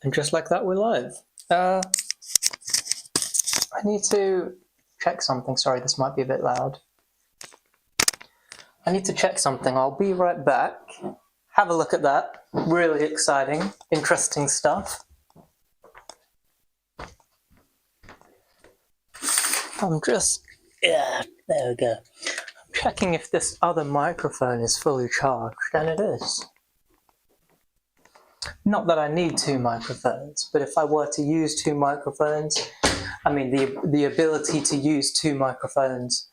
And just like that, we're live. I need to check something. Sorry, this might be a bit loud. I need to check something. I'll be right back. Have a look at that. Really exciting, interesting stuff. Yeah, there we go. I'm checking if this other microphone is fully charged, and it is. Not that I need two microphones, but if I were to use two microphones, I mean, the ability to use two microphones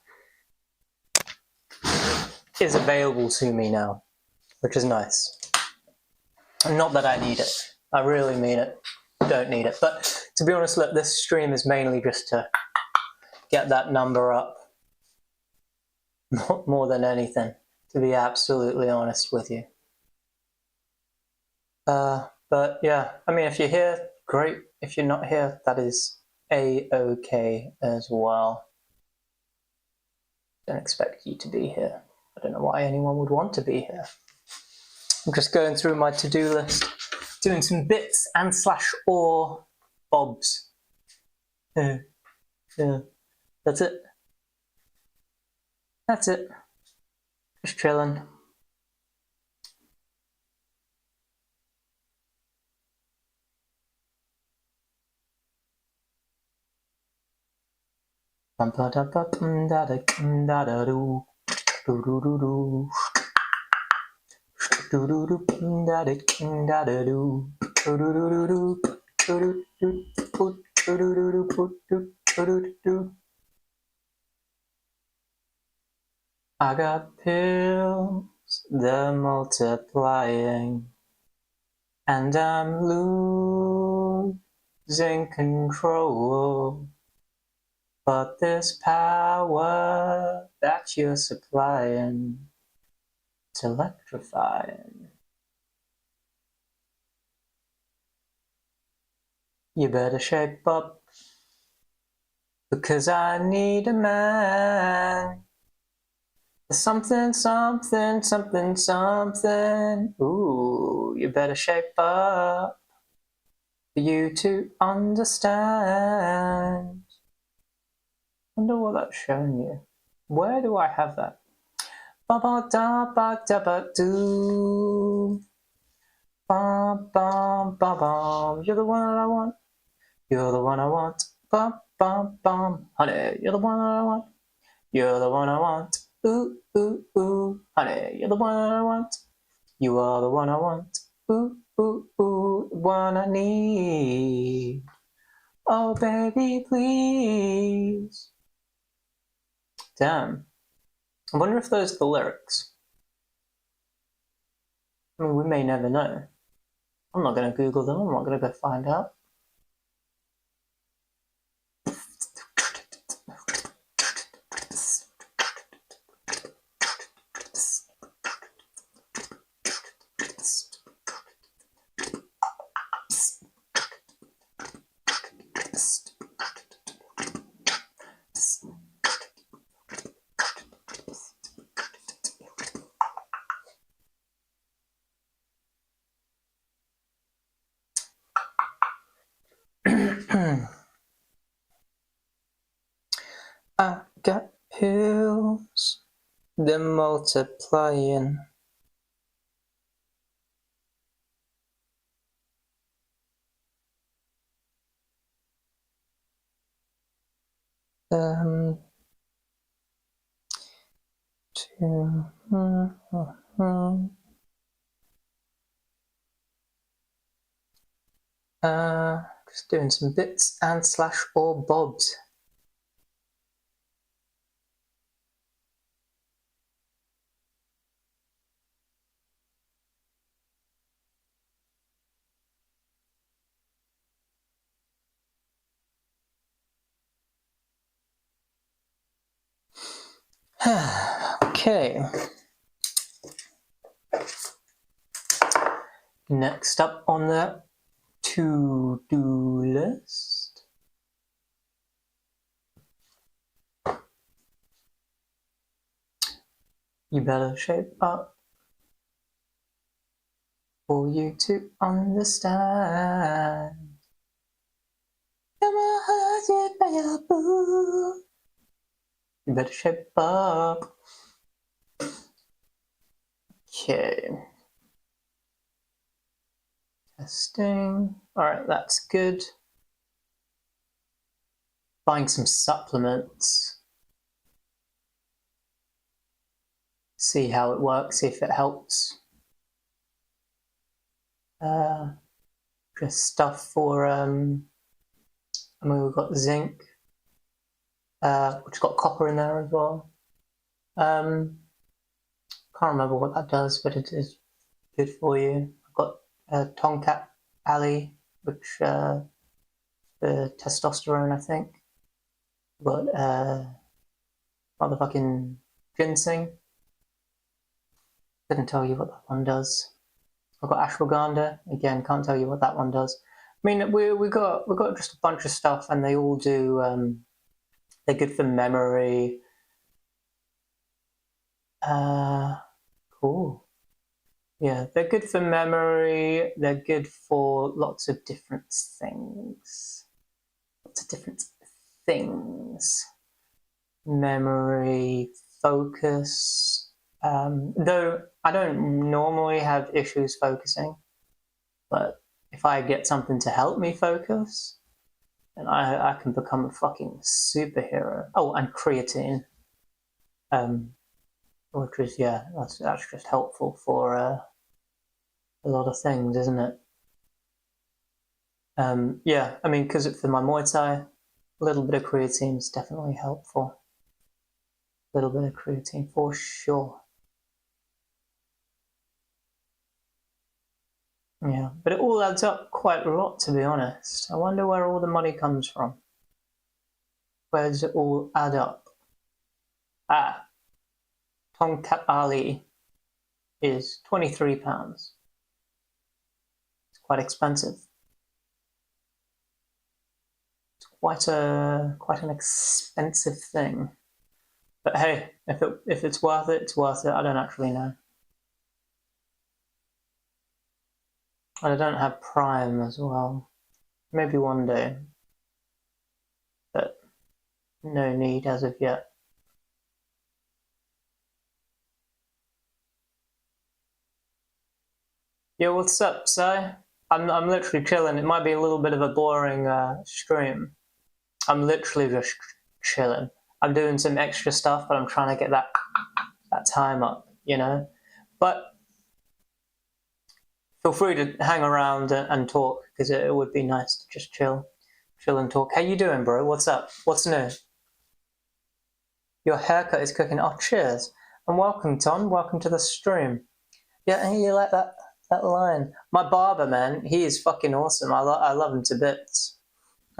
is available to me now, which is nice. Not that I need it. I really mean it. Don't need it. But to be honest, look, this stream is mainly just to get that number up. More than anything, to be absolutely honest with you. But yeah, I mean, if you're here, great. If you're not here, that is A-OK as well. Don't expect you to be here. I don't know why anyone would want to be here. I'm just going through my to-do list, doing some bits and / or bobs. Yeah, that's it. That's it. Just chilling. I got pills, they're multiplying, and I'm losing control. But this power that you're supplying, it's electrifying. You better shape up, because I need a man. Something, something, something, something. Ooh, you better shape up for you to understand. Wonder what that's showing you. Where do I have that? Ba ba da ba da ba do. Ba ba ba ba. You're the one I want. You're the one I want. Ba ba ba. Honey, you're the one I want. You're the one I want. Ooh, ooh, ooh. Honey, you're the one I want. You are the one I want. Ooh, ooh, ooh. The one I need. Oh, baby, please. Damn. I wonder if those are the lyrics. I mean, we may never know. I'm not going to Google them. I'm not going to go find out. I got pills, they're multiplying. Just doing some bits and / or bobs. Okay. Next up on the to-do list. You better shape up. for you to understand. Come on, you better shape up. Okay. Testing. Alright, that's good. Buying some supplements. See how it works, see if it helps. Just stuff for, I mean, we've got zinc, which got copper in there as well. Can't remember what that does, but it is good for you. I've got Tongkat Ali, which the testosterone, I think. I've got motherfucking ginseng. Couldn't tell you what that one does. I've got ashwagandha. Again, can't tell you what that one does. I mean, we got just a bunch of stuff, and they all do. They're good for memory. Cool. Yeah, they're good for memory. They're good for lots of different things. Lots of different things. Memory, focus. Though I don't normally have issues focusing, but if I get something to help me focus, then I can become a fucking superhero. Oh, and creatine. Which is, yeah, that's just helpful for a lot of things, isn't it? Yeah, I mean, because for my Muay Thai, a little bit of creatine is definitely helpful. A little bit of creatine for sure. Yeah, but it all adds up quite a lot, to be honest. I wonder where all the money comes from. Where does it all add up? Tongkat Ali is £23. It's quite expensive. It's quite an expensive thing. But hey, if it's worth it, it's worth it. I don't actually know. And I don't have Prime as well. Maybe one day. But no need as of yet. Yo, what's up, Si? I'm literally chilling. It might be a little bit of a boring stream. I'm literally just chilling. I'm doing some extra stuff, but I'm trying to get that time up, you know? But feel free to hang around and talk, because it would be nice to just chill and talk. How you doing, bro? What's up? What's new? Your haircut is cooking. Oh, cheers. And welcome, Tom. Welcome to the stream. Yeah, you like that line? My barber, man, he is fucking awesome. I love him to bits.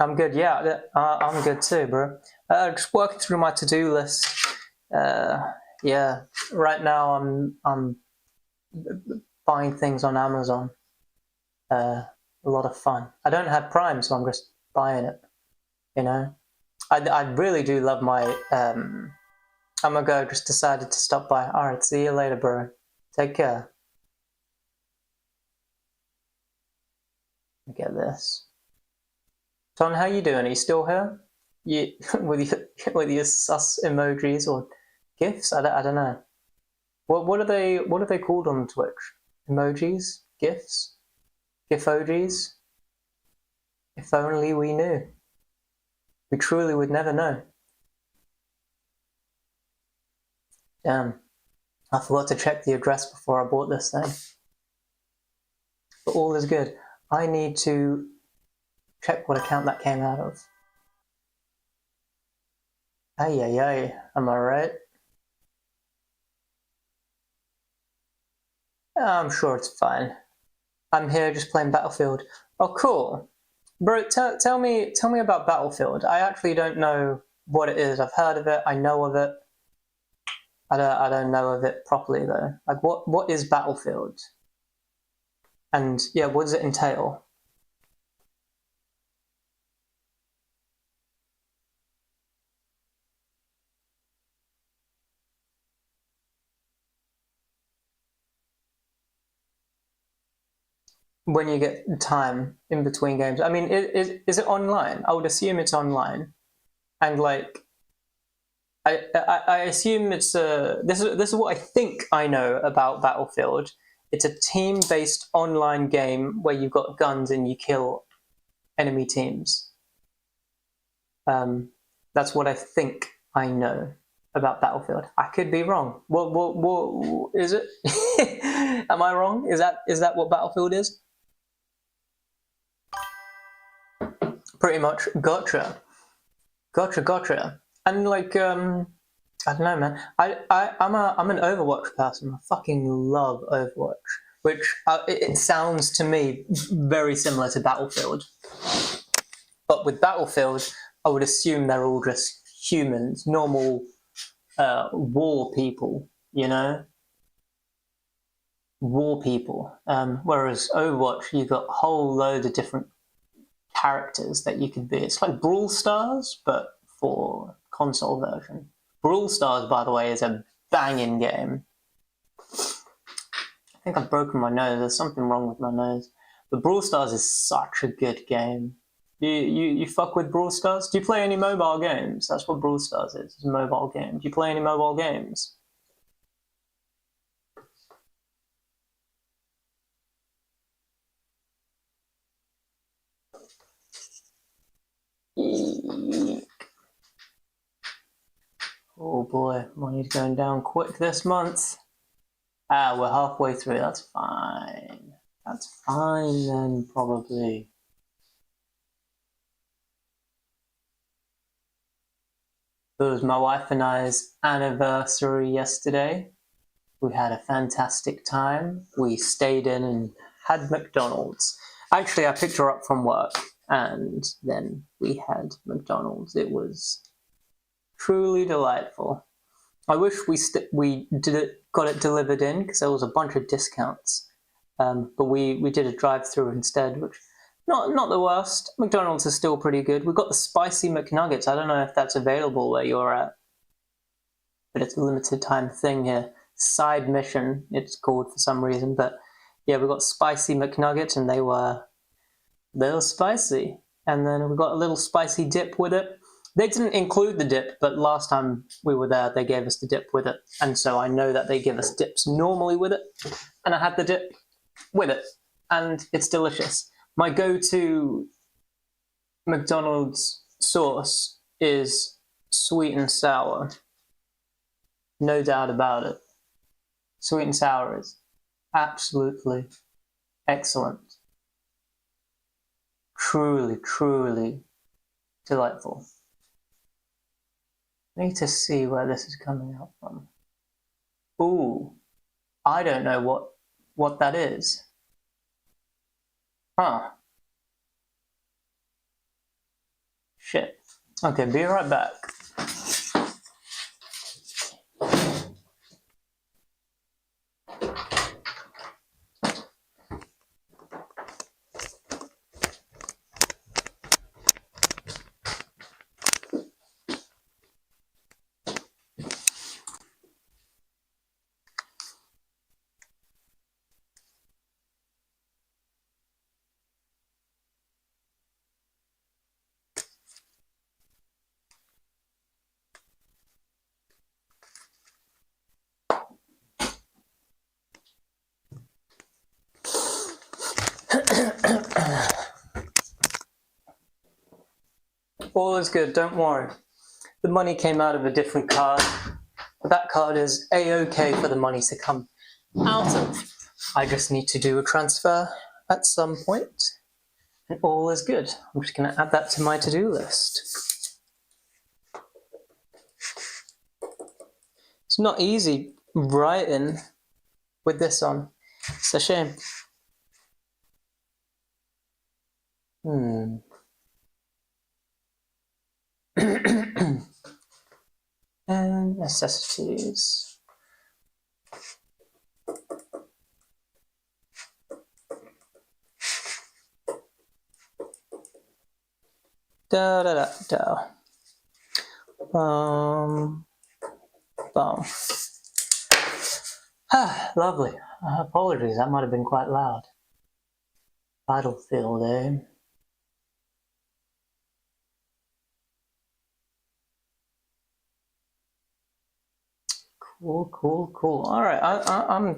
I'm good. Yeah, I'm good too, bro. Just working through my to-do list. Yeah, right now I'm buying things on Amazon. A lot of fun. I don't have Prime, so I'm just buying it. You know, I really do love my. I'm gonna go. Just decided to stop by. All right, see you later, bro. Take care. Get this. Ton, how you doing? Are you still here? You with your sus emojis or gifs? I don't know. What are they called on Twitch? Emojis? GIFs? GIFojis? If only we knew. We truly would never know. Damn. I forgot to check the address before I bought this thing. But all is good. I need to check what account that came out of. Ay, ay, ay. Am I right? I'm sure it's fine. I'm here just playing Battlefield. Oh, cool. Bro, tell me about Battlefield. I actually don't know what it is. I've heard of it. I know of it. I don't know of it properly though. Like, what is Battlefield? And yeah, what does it entail? when you get time in between games. I mean, is it online? I would assume it's online, and like, I assume it's this is what I think I know about Battlefield. It's a team-based online game where you've got guns and you kill enemy teams. That's what I think I know about Battlefield. I could be wrong. What is it? Am I wrong? Is that what Battlefield is? Pretty much. Gotcha. And like, I don't know, man. I'm an Overwatch person. I fucking love Overwatch, which it sounds to me very similar to Battlefield. But with Battlefield, I would assume they're all just humans, normal war people, you know? War people. Whereas Overwatch, you've got a whole load of different characters that you could be. It's like Brawl Stars, but for console version. Brawl Stars, by the way, is a banging game. I think I've broken my nose. There's something wrong with my nose. But Brawl Stars is such a good game. You fuck with Brawl Stars? Do you play any mobile games? That's what Brawl Stars is. It's a mobile game. Do you play any mobile games? Oh boy, money's going down quick this month. We're halfway through. That's fine. That's fine then, probably. It was my wife and I's anniversary yesterday. We had a fantastic time. We stayed in and had McDonald's. Actually, I picked her up from work and then we had McDonald's. It was truly delightful. I wish we got it delivered in because there was a bunch of discounts. But we did a drive-through instead, which not the worst. McDonald's is still pretty good. We got the spicy McNuggets. I don't know if that's available where you're at, but it's a limited time thing here. Side mission, it's called for some reason. But yeah, we got spicy McNuggets, and they were spicy. And then we got a little spicy dip with it. They didn't include the dip, but last time we were there, they gave us the dip with it. And so I know that they give us dips normally with it. And I had the dip with it, and it's delicious. My go-to McDonald's sauce is sweet and sour. No doubt about it. Sweet and sour is absolutely excellent. Truly, truly delightful. I need to see where this is coming out from. Ooh, I don't know what that is. Huh. Shit. Okay, be right back. All is good, don't worry. The money came out of a different card. That card is A-OK for the money to come out of. I just need to do a transfer at some point, and all is good. I'm just going to add that to my to-do list. It's not easy writing with this on. It's a shame. And necessities. Da da da da. Boom. Lovely. Apologies, that might have been quite loud. Battlefield, eh? Cool. All right, I'll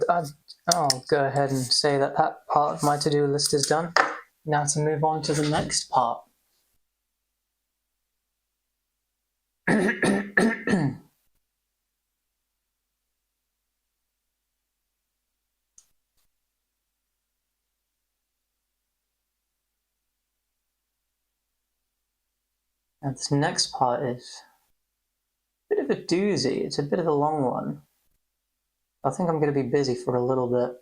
go ahead and say that part of my to-do list is done. Now to move on to the next part. And this next part is a bit of a doozy. It's a bit of a long one. I think I'm going to be busy for a little bit.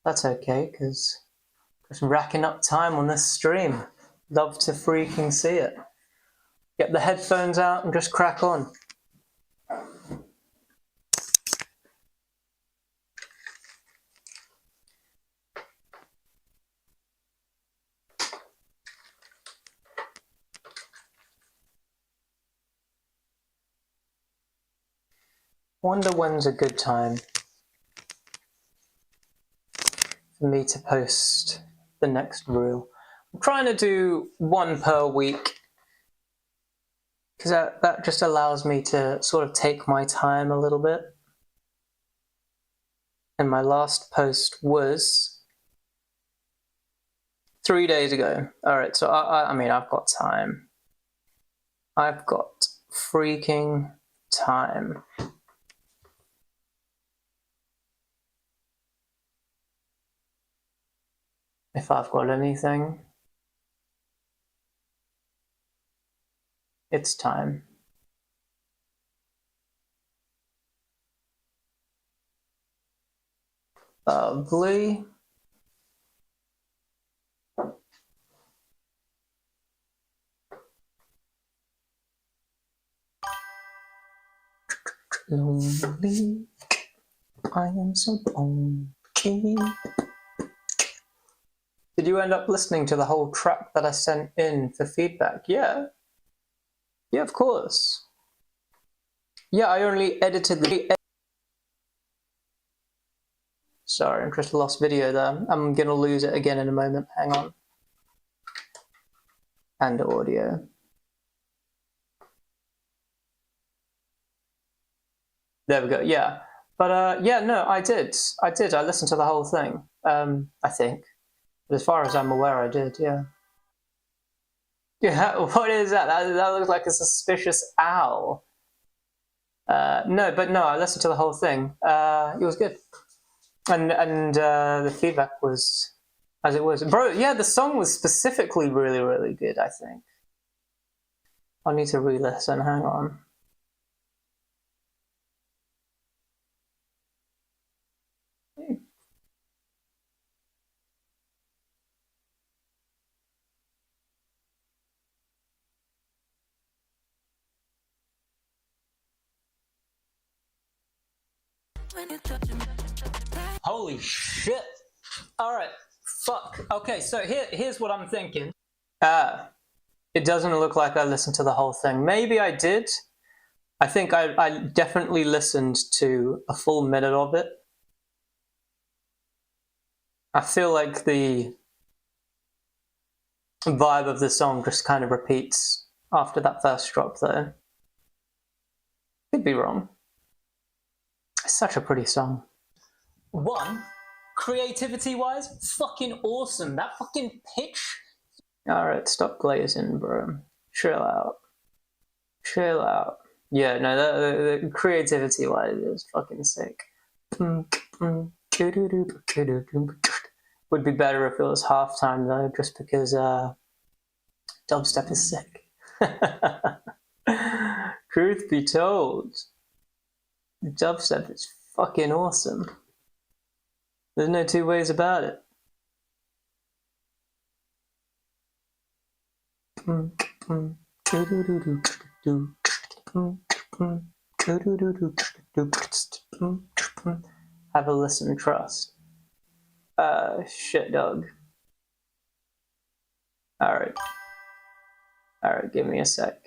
That's okay, because just racking up time on this stream. Love to freaking see it. Get the headphones out and just crack on. Wonder when's a good time for me to post the next reel. I'm trying to do one per week because that just allows me to sort of take my time a little bit. And my last post was 3 days ago. All right, so I mean, I've got time. I've got freaking time. If I've got anything, it's time. Lovely. Lonely, I am so lonely. Did you end up listening to the whole track that I sent in for feedback? Yeah. Yeah, of course. Yeah, I only edited the... Sorry, I just lost video there. I'm gonna lose it again in a moment. Hang on. And audio. There we go, yeah. But yeah, no, I did. I listened to the whole thing, I think. But as far as I'm aware, I did, yeah. Yeah, what is that? That looks like a suspicious owl. No, I listened to the whole thing. It was good. And the feedback was as it was. Bro, yeah, the song was specifically really, really good, I think. I'll need to re-listen, hang on. Holy shit! Alright, fuck. Okay, so here's what I'm thinking. It doesn't look like I listened to the whole thing. Maybe I did. I think I definitely listened to a full minute of it. I feel like the vibe of the song just kind of repeats after that first drop, though. Could be wrong. It's such a pretty song. One, creativity-wise, fucking awesome. That fucking pitch. Alright, stop glazing, bro. Chill out. Chill out. Yeah, no, the creativity-wise is fucking sick. Would be better if it was halftime, though, just because dubstep is sick. Truth be told, dubstep is fucking awesome. There's no two ways about it. Have a listen, trust. Shit, dog. Alright. Alright, give me a sec.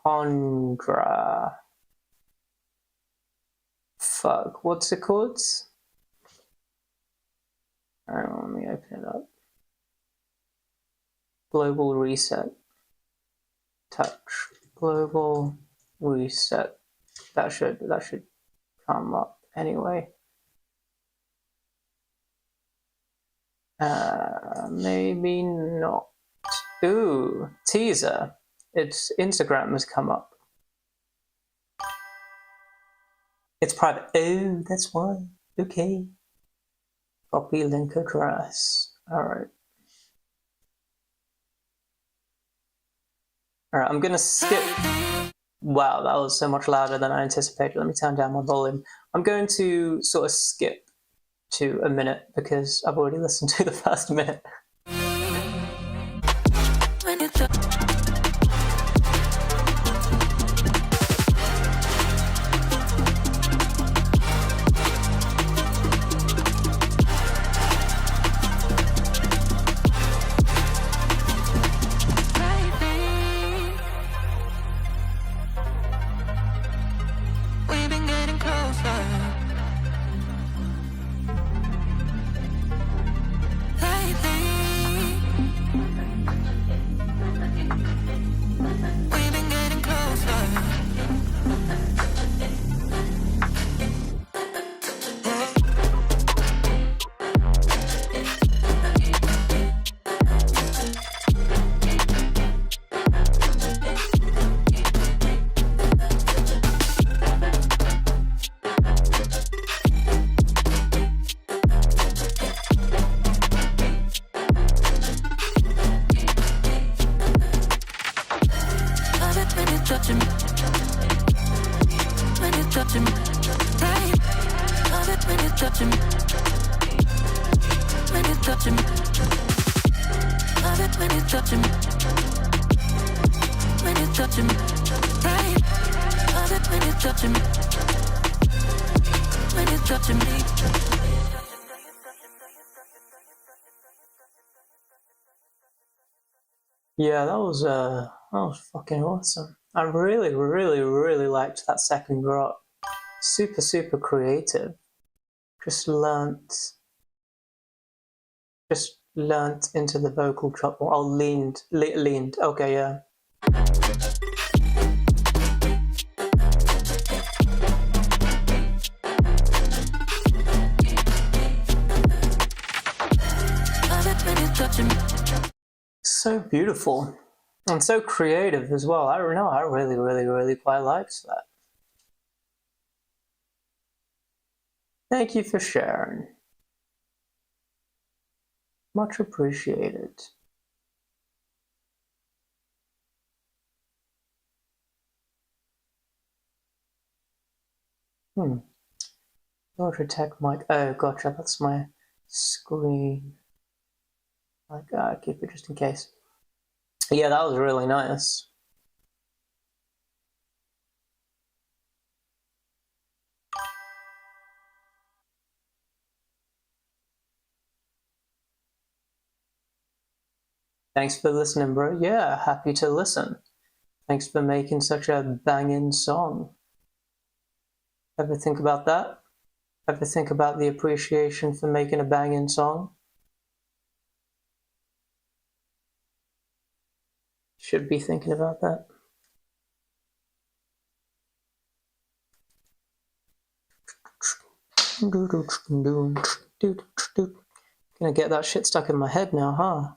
Tundra. Fuck, what's it called? Hang on, let me open it up. Global reset. Touch. Global reset. That should come up anyway. Maybe not. Ooh, teaser. It's Instagram has come up. It's private. Oh, that's why. Okay. Copy link address. Alright. Alright, I'm gonna skip. Wow, that was so much louder than I anticipated. Let me turn down my volume. I'm going to sort of skip to a minute because I've already listened to the first minute. Yeah, that was fucking awesome. I really, really, really liked that second drop. Super, super creative. Just learnt into the vocal drop. Oh, leaned. Okay, yeah. So beautiful and so creative as well. I don't know, I really, really, really quite liked that. Thank you for sharing. Much appreciated. Logitech mic. Oh, gotcha. That's my screen. Like, keep it just in case. Yeah, that was really nice. Thanks for listening, bro. Yeah, happy to listen. Thanks for making such a banging song. Ever think about that? Ever think about the appreciation for making a banging song? Should be thinking about that. Gonna get that shit stuck in my head now, huh?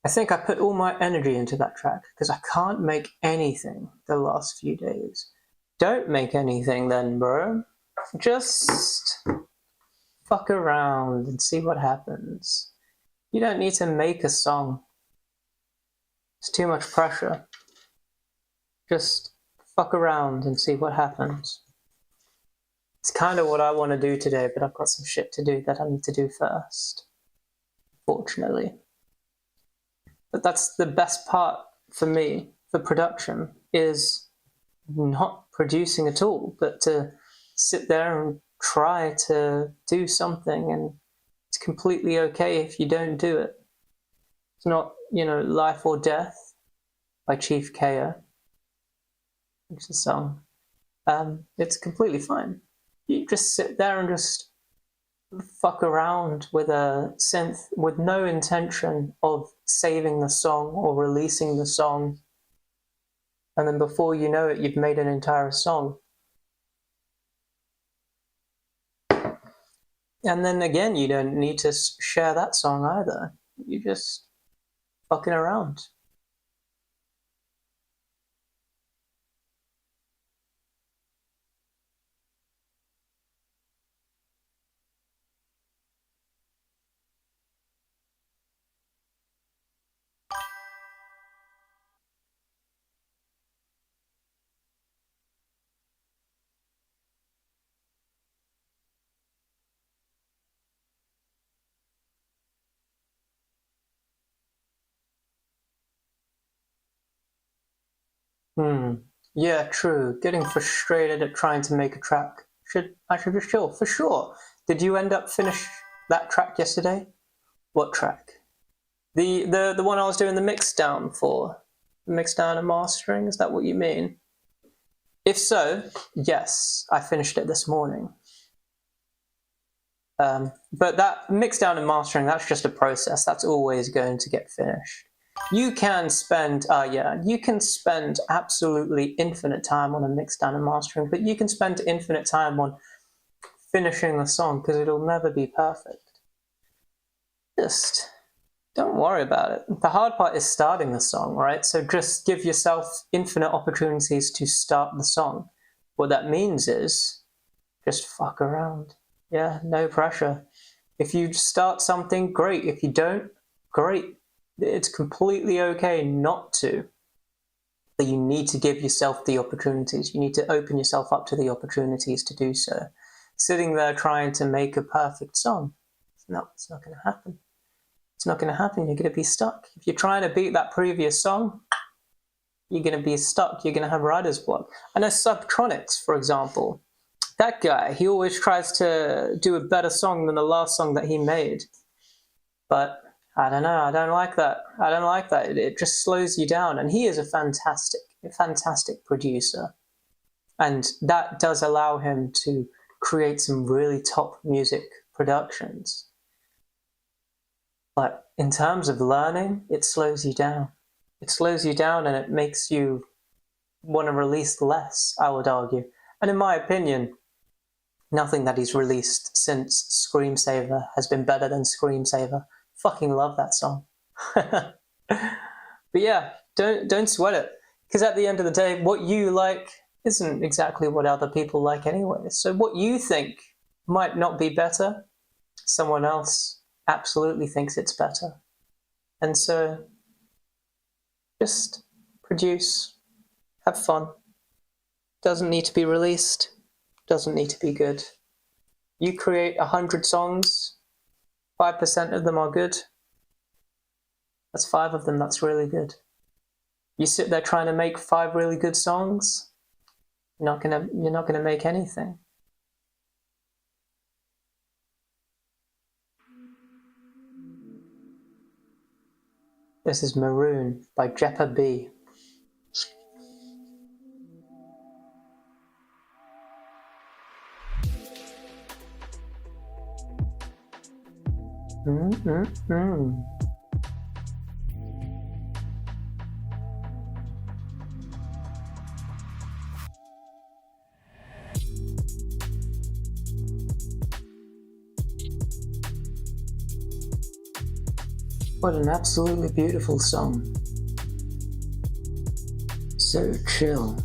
I think I put all my energy into that track because I can't make anything the last few days. Don't make anything then, bro. Just fuck around and see what happens. You don't need to make a song. It's too much pressure. Just fuck around and see what happens. It's kind of what I want to do today, but I've got some shit to do that I need to do first. Fortunately. But that's the best part for me, for production, is not producing at all, but to sit there and try to do something, and it's completely okay if you don't do it. It's not, Life or Death by Chief Kea, which is a song. It's completely fine. You just sit there and just fuck around with a synth with no intention of saving the song or releasing the song. And then before you know it, you've made an entire song. And then again, you don't need to share that song either. You just fucking around. Yeah, true. Getting frustrated at trying to make a track. I should be sure, for sure. Did you end up finish that track yesterday? What track? The one I was doing the mix down for. The mix down and mastering, is that what you mean? If so, yes, I finished it this morning. But that mix down and mastering, that's just a process. That's always going to get finished. You can spend absolutely infinite time on a mix down and mastering, but you can spend infinite time on finishing the song because it'll never be perfect. Just don't worry about it. The hard part is starting the song, right? So just give yourself infinite opportunities to start the song. What that means is just fuck around. Yeah, no pressure. If you start something, great. If you don't, great. It's completely okay not to. But you need to give yourself the opportunities. You need to open yourself up to the opportunities to do so. Sitting there trying to make a perfect song, it's not going to happen. It's not going to happen. You're going to be stuck. If you're trying to beat that previous song, you're going to be stuck. You're going to have writer's block. I know Subtronics, for example. That guy, he always tries to do a better song than the last song that he made. But I don't know. I don't like that. It just slows you down. And he is a fantastic producer. And that does allow him to create some really top music productions. But in terms of learning, it slows you down. It slows you down and it makes you want to release less, I would argue. And in my opinion, nothing that he's released since Screamsaver has been better than Screamsaver. Fucking love that song. But yeah, don't sweat it. Because at the end of the day, what you like isn't exactly what other people like anyway. So what you think might not be better, someone else absolutely thinks it's better. And so just produce, have fun. Doesn't need to be released, doesn't need to be good. You create 100 songs, 5% of them are good. That's 5 of them, that's really good. You sit there trying to make 5 really good songs, you're not gonna make anything. This is Maroon by Jeppa B. What an absolutely beautiful song. So chill.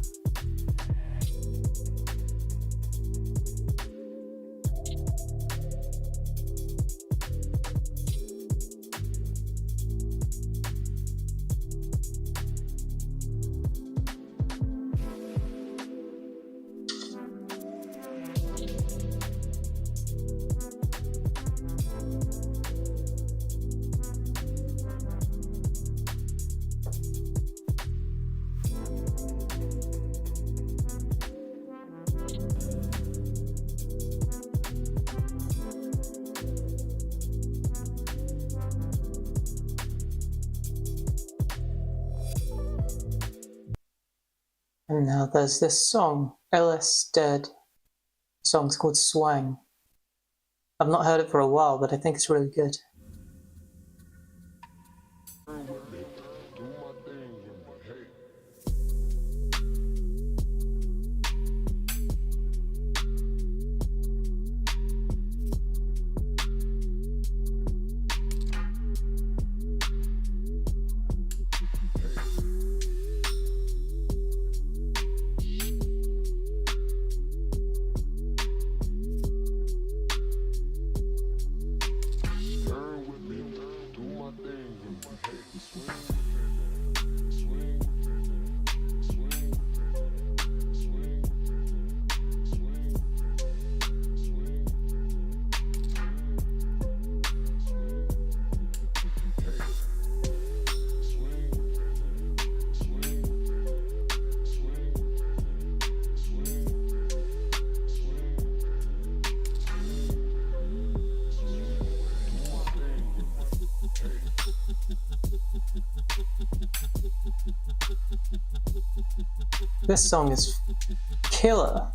And now there's this song, LS Dead. The song's called Swang. I've not heard it for a while, but I think it's really good. This song is killer.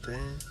understand?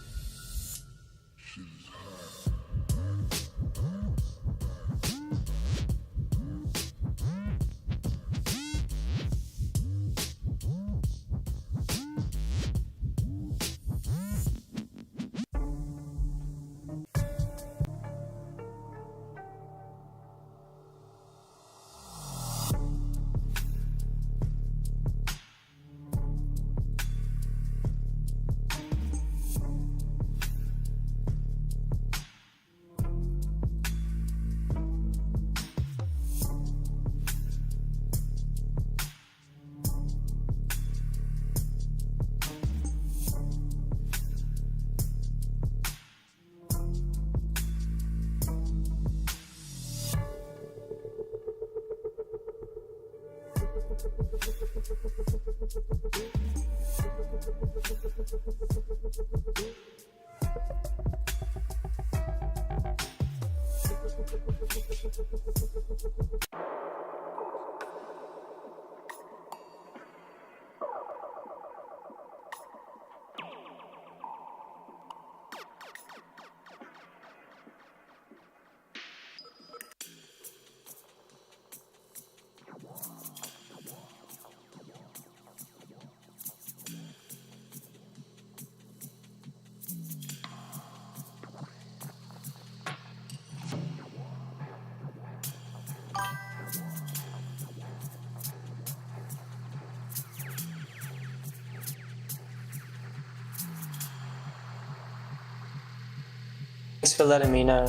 Thanks for letting me know.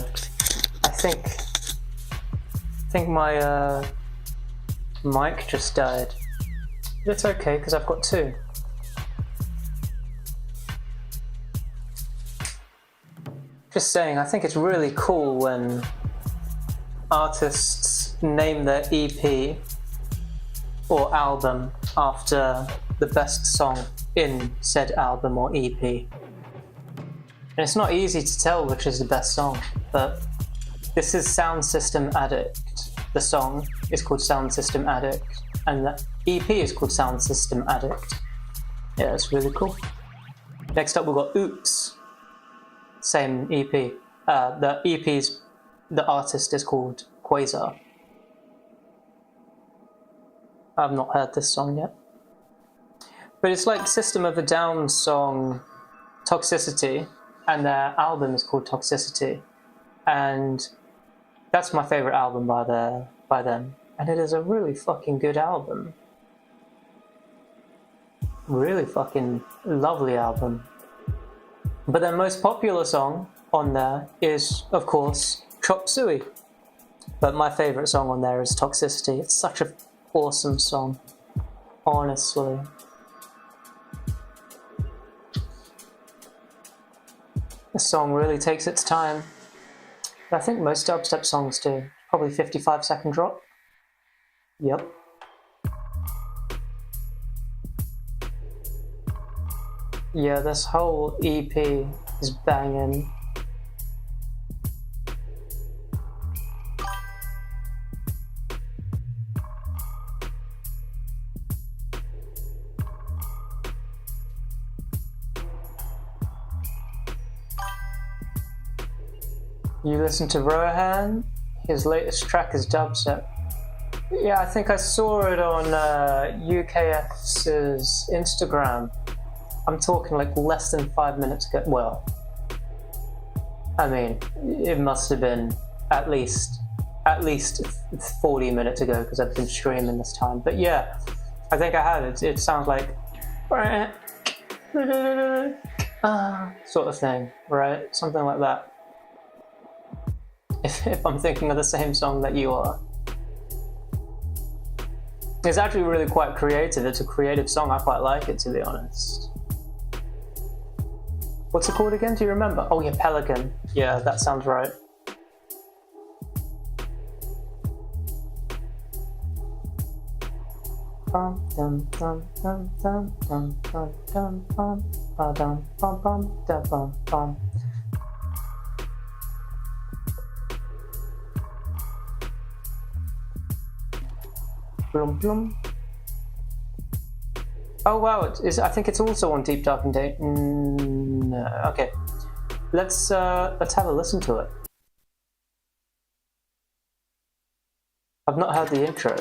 I think my mic just died. But it's okay because I've got two. Just saying, I think it's really cool when artists name their EP or album after the best song in said album or EP. And it's not easy to tell which is the best song, but this is Sound System Addict. The song is called Sound System Addict, and the EP is called Sound System Addict. Yeah, it's really cool. Next up we've got Oops. Same EP. The artist is called Quasar. I've not heard this song yet. But it's like System of a Down song Toxicity, and their album is called Toxicity. And that's my favourite album by them. And it is a really fucking good album. Really fucking lovely album. But their most popular song on there is, of course, Chop Suey. But my favourite song on there is Toxicity. It's such an awesome song. Honestly. The song really takes its time. But I think most dubstep songs do. Probably 55-second drop. Yep. Yeah, this whole EP is banging. You listen to Rohan? His latest track is dubstep. Yeah, I think I saw it on UKF's Instagram. I'm talking like less than 5 minutes ago. Well, I mean, it must have been at least 40 minutes ago because I've been streaming this time. But yeah, I think I have it. It sounds like sort of thing, right? Something like that. If I'm thinking of the same song that you are. It's actually really quite creative. It's a creative song. I quite like it, to be honest. What's it called again? Do you remember? Oh yeah, Pelican. Yeah, that sounds right. Bum dum dum dum dum dum dum dum bum ba dum bum bum da bum bum. Blum blum. Oh wow, I think it's also on Deep Dark and Day. No. Okay, let's have a listen to it. I've not heard the intro.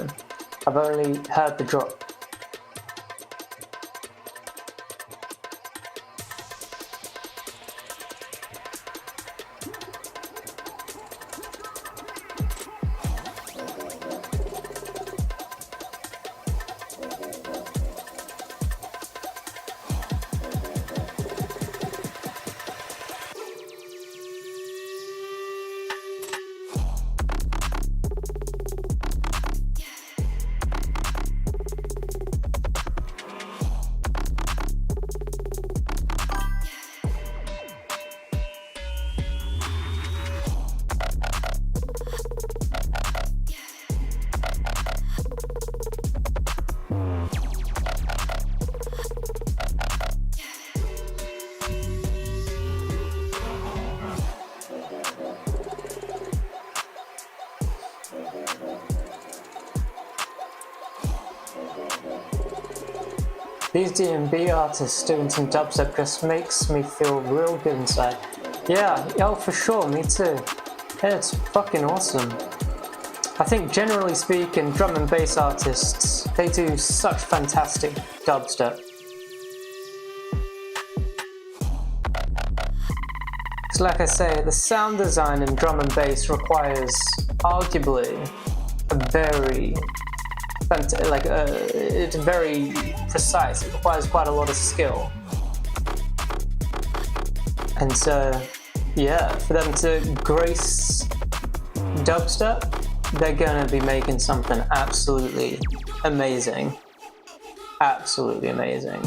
I've only heard the drop. These D&B artists doing some dubstep just makes me feel real good inside. Yeah, oh for sure, me too. Yeah, it's fucking awesome. I think generally speaking, drum and bass artists, they do such fantastic dubstep. So like I say, the sound design in drum and bass requires arguably a very it's very precise. It requires quite a lot of skill, and so yeah, for them to grace dubstep, they're gonna be making something absolutely amazing. Absolutely amazing.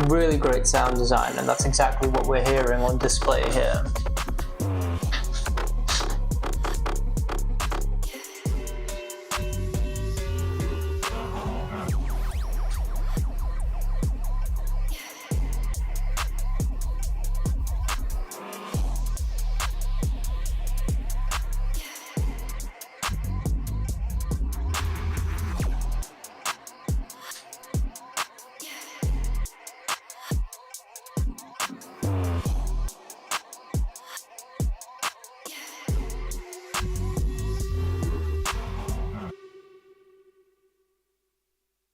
Really great sound design, and that's exactly what we're hearing on display here.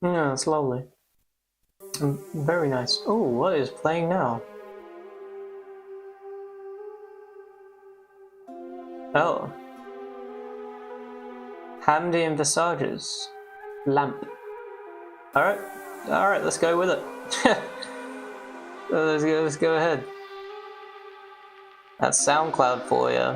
Yeah, it's lovely. Very nice. Oh, what is playing now? Oh. Hamdi and Visage's Lamp. Alright, let's go with it. let's go ahead. That's SoundCloud for you.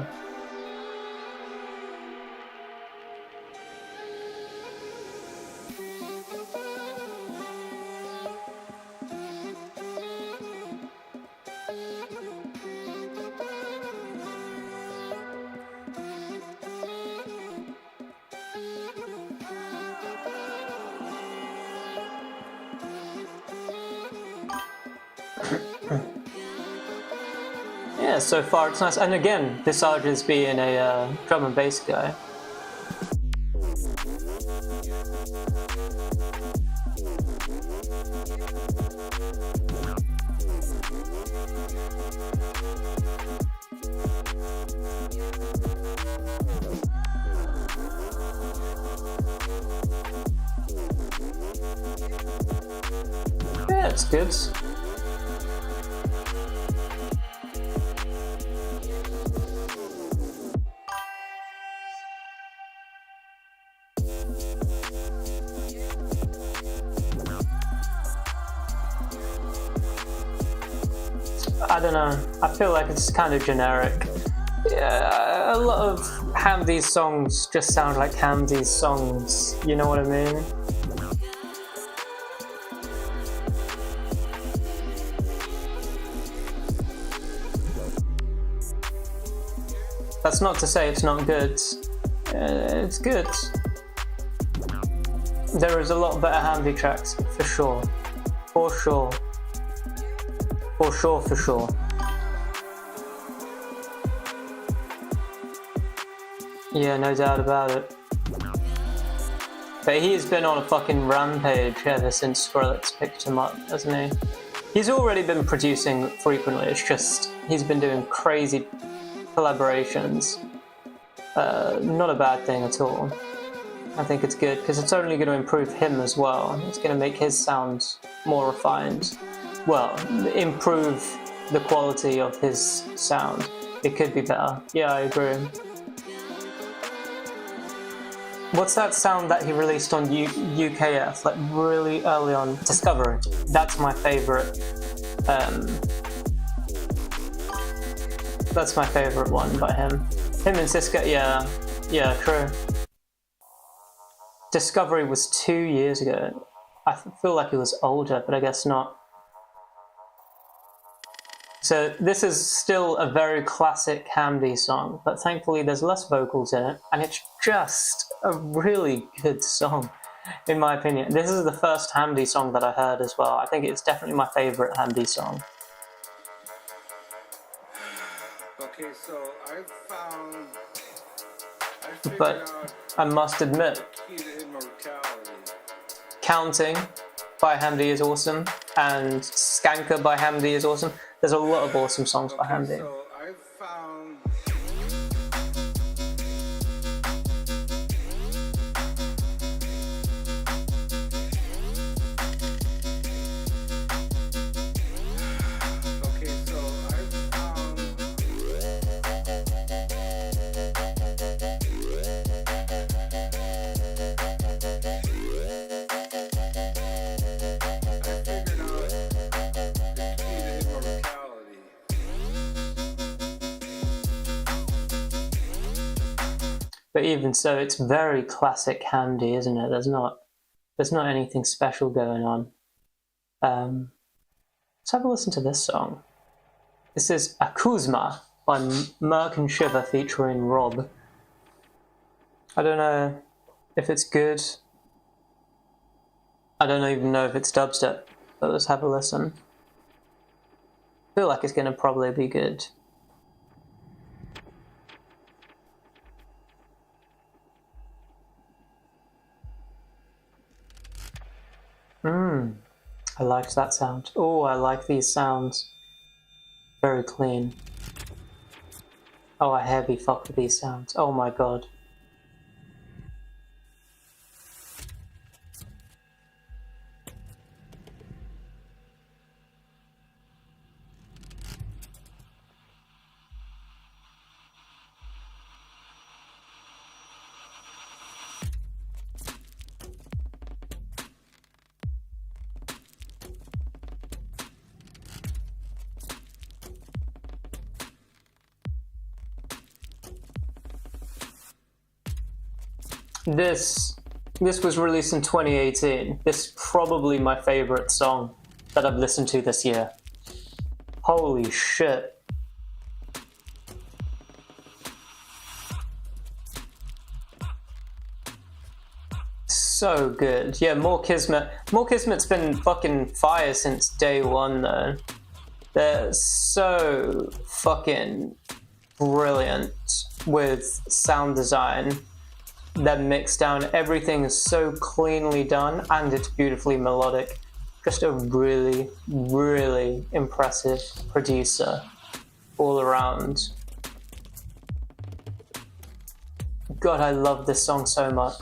Yeah, so far it's nice. And again, Visage is being a drum and bass guy. Yeah, it's good. I don't know, I feel like it's kind of generic. Yeah, a lot of Hamdi's songs just sound like Hamdi's songs, you know what I mean? That's not to say it's not good. It's good. There is a lot better Hamdi tracks, for sure. For sure. For sure. Yeah, no doubt about it. But he's been on a fucking rampage ever since Skrillex picked him up, hasn't he? He's already been producing frequently, it's just he's been doing crazy collaborations. Not a bad thing at all. I think it's good, because it's only going to improve him as well. It's going to make his sounds more refined. Well, improve the quality of his sound. It could be better. Yeah, I agree. What's that sound that he released on UKF, like really early on? Discovery. That's my favourite. That's my favourite one by him. Him and Siska, yeah, true. Discovery was 2 years ago. I feel like it was older, but I guess not. So this is still a very classic Hamdi song, but thankfully there's less vocals in it, and it's just a really good song, in my opinion. This is the first Hamdi song that I heard as well. I think it's definitely my favourite Hamdi song. Okay, so But I must admit, Counting by Hamdi is awesome, and Skanker by Hamdi is awesome. There's a lot of awesome songs by Hamdi. So I've found... But even so, it's very classic Hamdi, isn't it? There's not anything special going on. Let's have a listen to this song. This is Akuzma by Merk and Shiver featuring Rob. I don't know if it's good. I don't even know if it's dubstep, but let's have a listen. I feel like it's going to probably be good. I liked that sound. Oh, I like these sounds. Very clean. Oh, I heavy fuck with these sounds. Oh my god. This was released in 2018. This is probably my favorite song that I've listened to this year. Holy shit. So good. Yeah, More Kismet. More Kismet's been fucking fire since day one though. They're so fucking brilliant with sound design. They're mixed down, everything is so cleanly done and it's beautifully melodic. Just a really, really impressive producer all around. God, I love this song so much.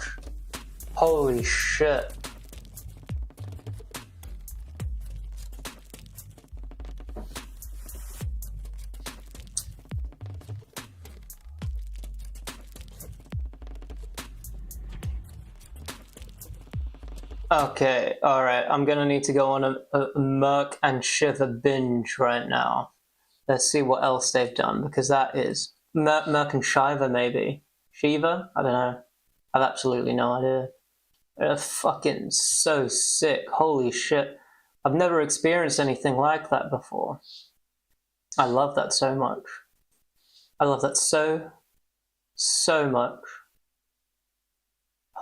Holy shit. Okay, alright, I'm gonna need to go on a Merk and Shiver binge right now. Let's see what else they've done, because that is... Merk and Shiver, maybe? Shiva? I don't know. I've absolutely no idea. They're fucking so sick, holy shit. I've never experienced anything like that before. I love that so much. I love that so much.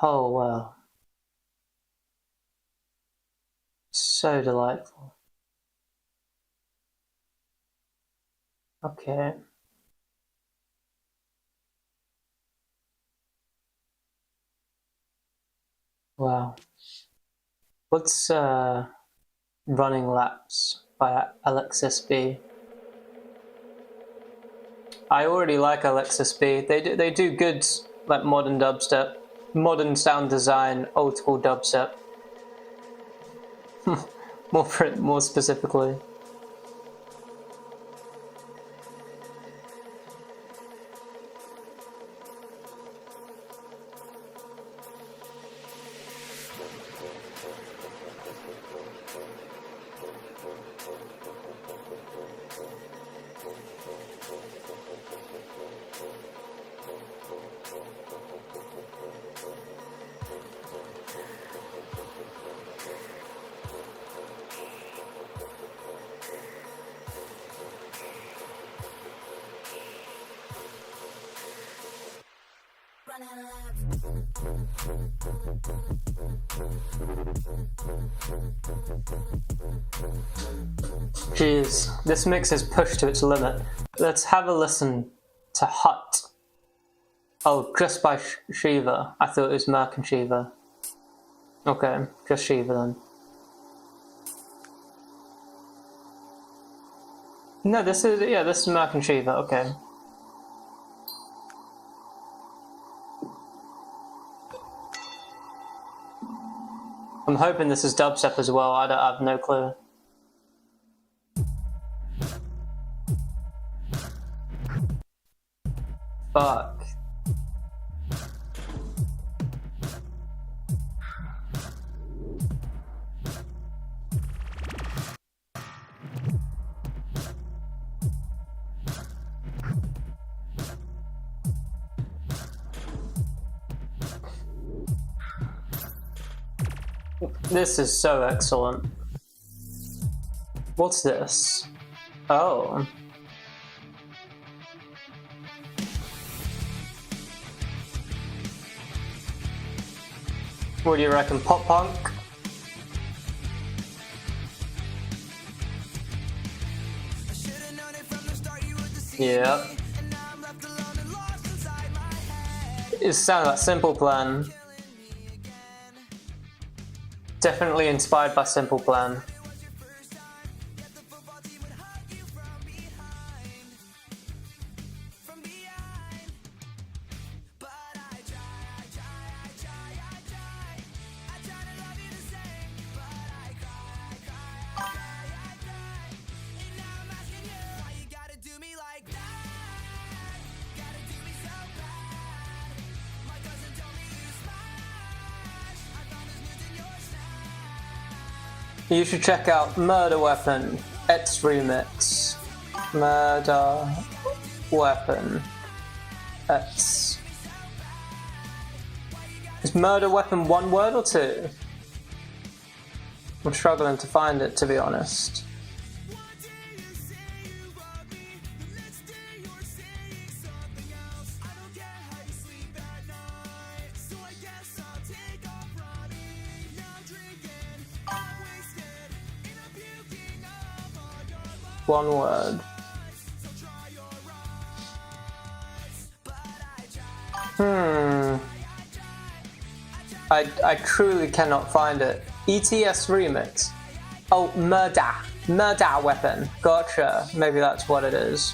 Oh, wow. So delightful. Okay. Wow. What's running laps? by Alexis B. I already like Alexis B. They do good like modern dubstep, modern sound design, old school dubstep. more specifically. Jeez, this mix is pushed to its limit. Let's have a listen to Hut. Oh, just by Shiva. I thought it was Merk and Shiva. Okay, just Shiva then. No, this is Merk and Shiva, okay. I'm hoping this is dubstep as well, I have no clue. Fuck. This is so excellent. What's this? Oh. What do you reckon, pop punk? Yeah. It sounds like Simple Plan. Definitely inspired by Simple Plan. You should check out Murder Weapon X Remix. Murder Weapon X. Is Murder Weapon one word or two? I'm struggling to find it, to be honest. One word. I truly cannot find it. ETS Remix. Oh, Murder. Murder Weapon. Gotcha. Maybe that's what it is.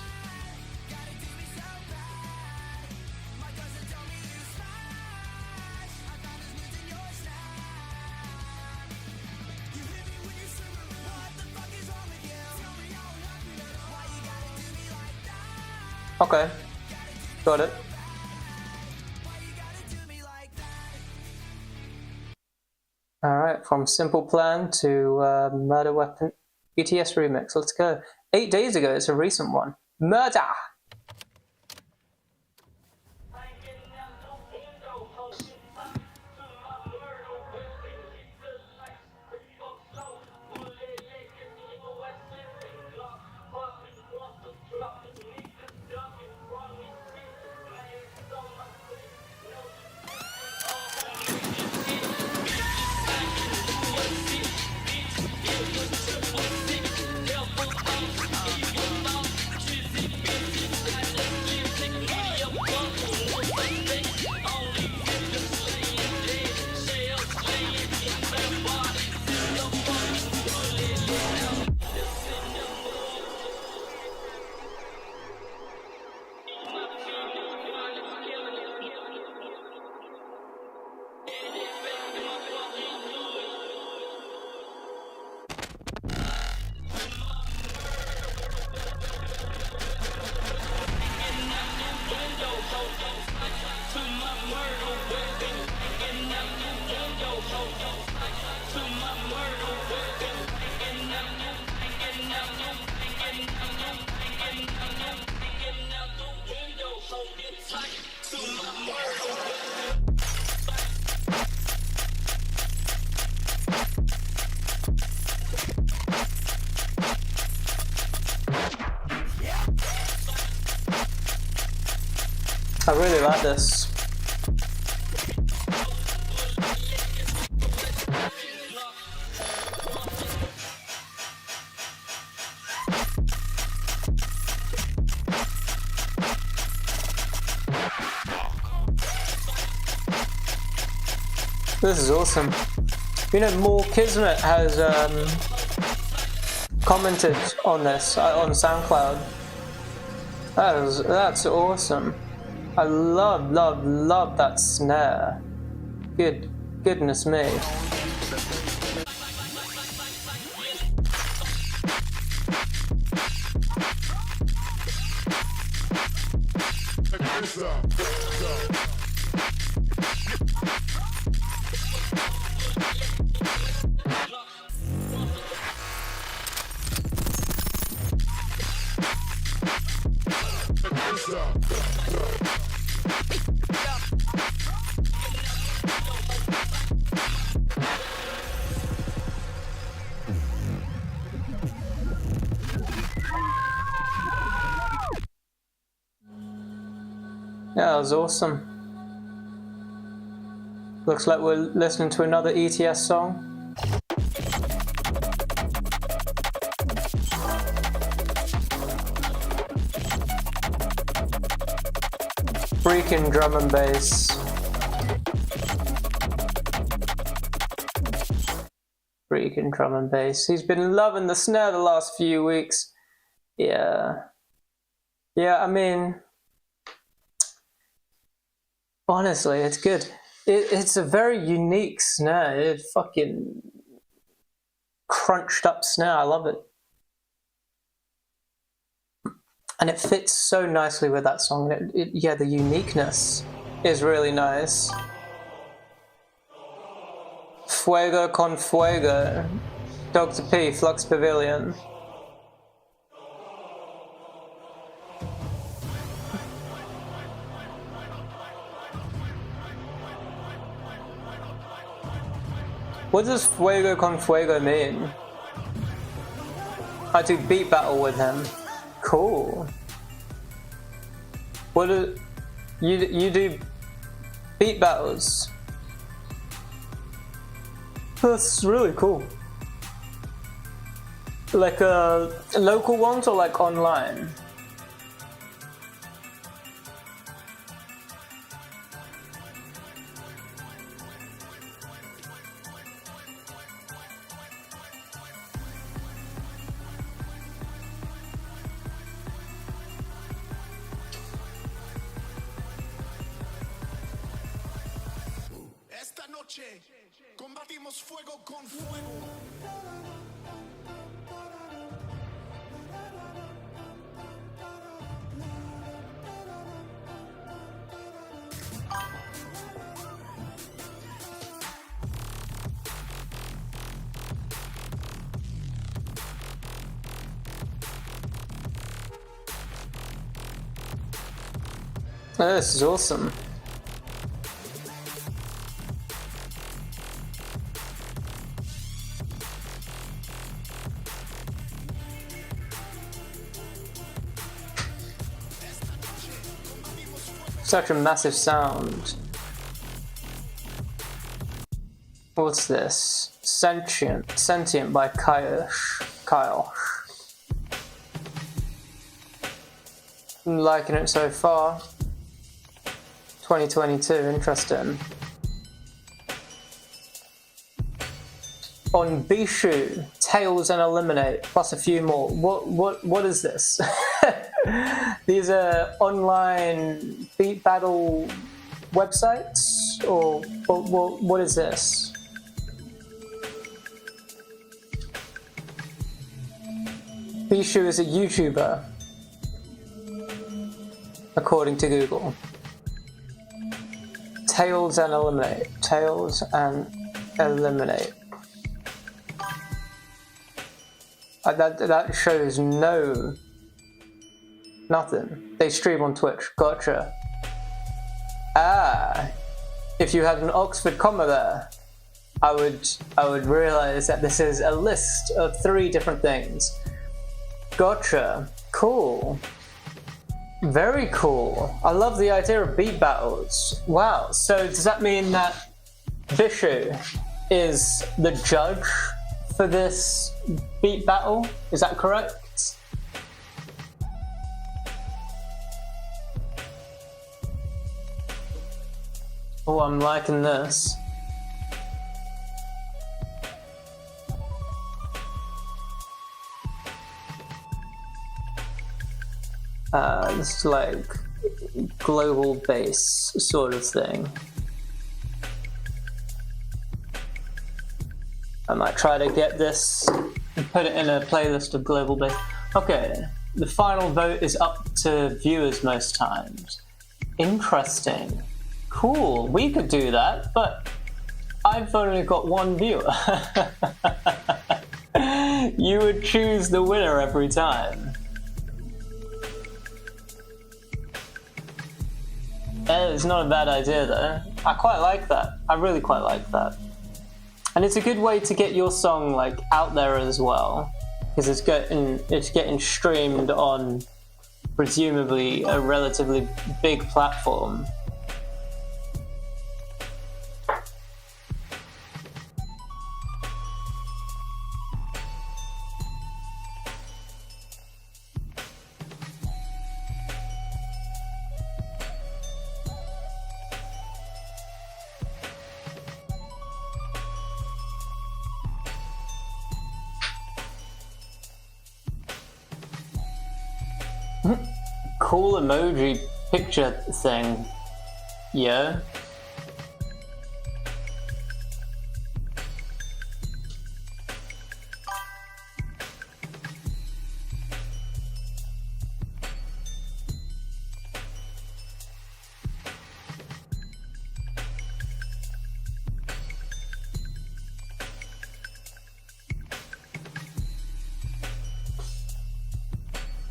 Okay, got it. Alright, from Simple Plan to Murder Weapon ETS Remix, let's go. 8 days ago, it's a recent one. Murder! I really like this. This is awesome. You know, More Kismet has commented on this on SoundCloud. That's awesome. I love that snare. Goodness me. Yeah, that was awesome. Looks like we're listening to another ETS song. Freaking drum and bass. Freaking drum and bass. He's been loving the snare the last few weeks. Yeah. Yeah, I mean, honestly, it's good. It's a very unique snare. It's fucking crunched up snare. I love it. And it fits so nicely with that song. Yeah, the uniqueness is really nice. Fuego con Fuego. Dr. P, Flux Pavilion. What does Fuego con Fuego mean? I do beat battle with him. Cool. What do you do? Beat battles. That's really cool. Like local ones or like online? Combatimos fuego con fuego. Oh, this is awesome. Such a massive sound. What's this? Sentient by Kyle. I'm liking it so far. 2022, interesting. On Bishu, Tails and Eliminate, plus a few more. What is this? These are online beat battle websites, or what is this? Bishu is a YouTuber, according to Google. Tails and Eliminate. Tails and Eliminate. That shows nothing. They stream on Twitch. Gotcha. Ah, if you had an Oxford comma there, I would realize that this is a list of 3 different things. Gotcha. Cool. Very cool. I love the idea of beat battles. Wow. So does that mean that Vishu is the judge for this beat battle? Is that correct? Oh, I'm liking this. This is like global bass sort of thing. I might try to get this and put it in a playlist of global bass. Okay, the final vote is up to viewers most times. Interesting. Cool, we could do that, but I've only got one viewer. You would choose the winner every time. It's not a bad idea though. I quite like that. I really quite like that. And it's a good way to get your song like out there as well, because it's getting streamed on presumably a relatively big platform. Cool emoji picture thing. Yeah.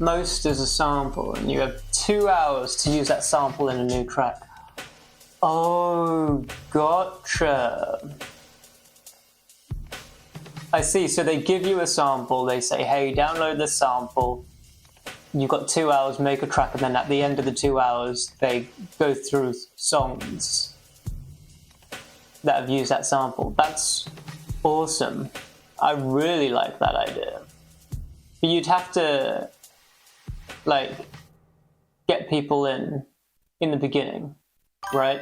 Most is a sample, and you have 2 hours to use that sample in a new track. Oh, gotcha. I see, so they give you a sample, they say, hey, download this sample, you've got 2 hours, make a track, and then at the end of the 2 hours, they go through songs that have used that sample. That's awesome. I really like that idea. But you'd have to like get people in the beginning, right?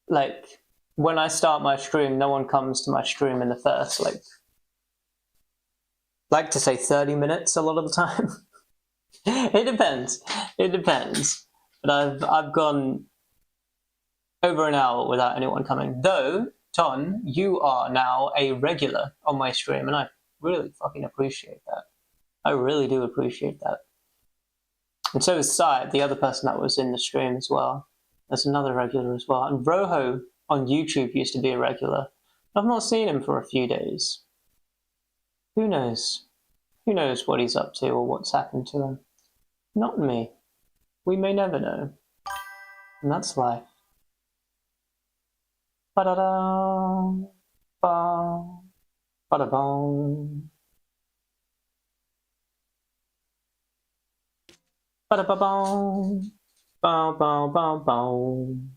Like when I start my stream, no one comes to my stream in the first like to say 30 minutes a lot of the time. It depends. But I've gone over an hour without anyone coming. Though, Ton, you are now a regular on my stream, and I really fucking appreciate that. I really do appreciate that. And so is Sai, the other person that was in the stream as well. There's another regular as well. And Roho on YouTube used to be a regular. I've not seen him for a few days. Who knows? Who knows what he's up to or what's happened to him? Not me. We may never know. And that's life. Ba-da-da, ba, ba-da-bong. Ba-da-ba-bong, ba-ba-ba-bong.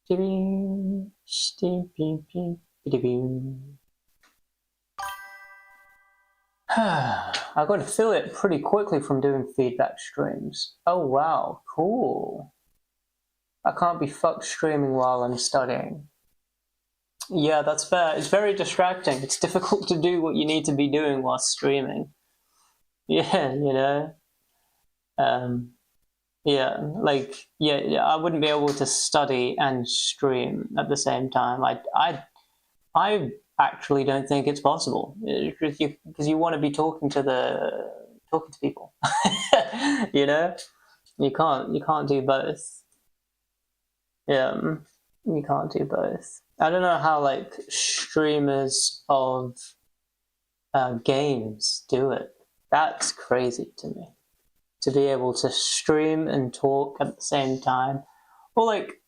I got to feel it pretty quickly from doing feedback streams. Oh wow, cool. I can't be fucked streaming while I'm studying. Yeah, that's fair. It's very distracting. It's difficult to do what you need to be doing while streaming. Yeah, you know? Yeah, like, yeah, I wouldn't be able to study and stream at the same time. I actually don't think it's possible because you want to be talking to people. You know, you can't do both. Yeah, you can't do both. I don't know how like streamers of games do it. That's crazy to me. To be able to stream and talk at the same time, or like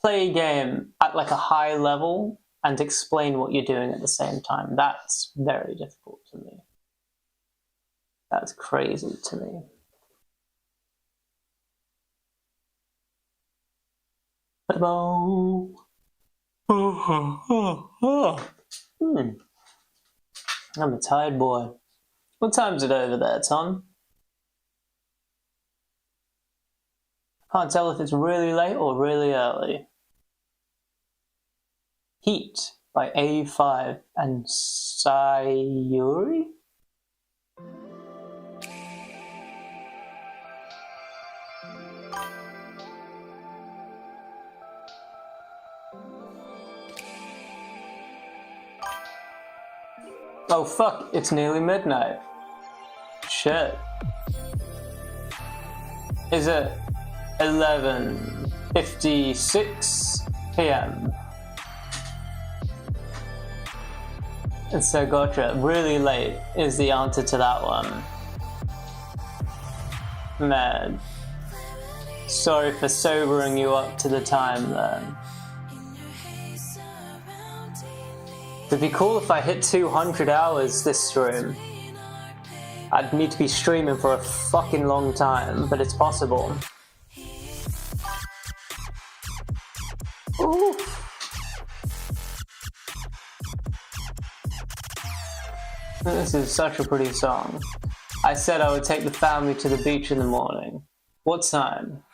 play a game at like a high level and explain what you're doing at the same time. That's very difficult to me. That's crazy to me. I'm a tired boy. What time's it over there, Tom? Can't tell if it's really late or really early. Heat by A5 and Sayuri? Oh fuck, it's nearly midnight. Shit. Is it 11:56 p.m.? And so gotcha, really late is the answer to that one. Man. Sorry for sobering you up to the time then. It'd be cool if I hit 200 hours this stream. I'd need to be streaming for a fucking long time, but it's possible. Ooh. This is such a pretty song. I said I would take the family to the beach in the morning. What time?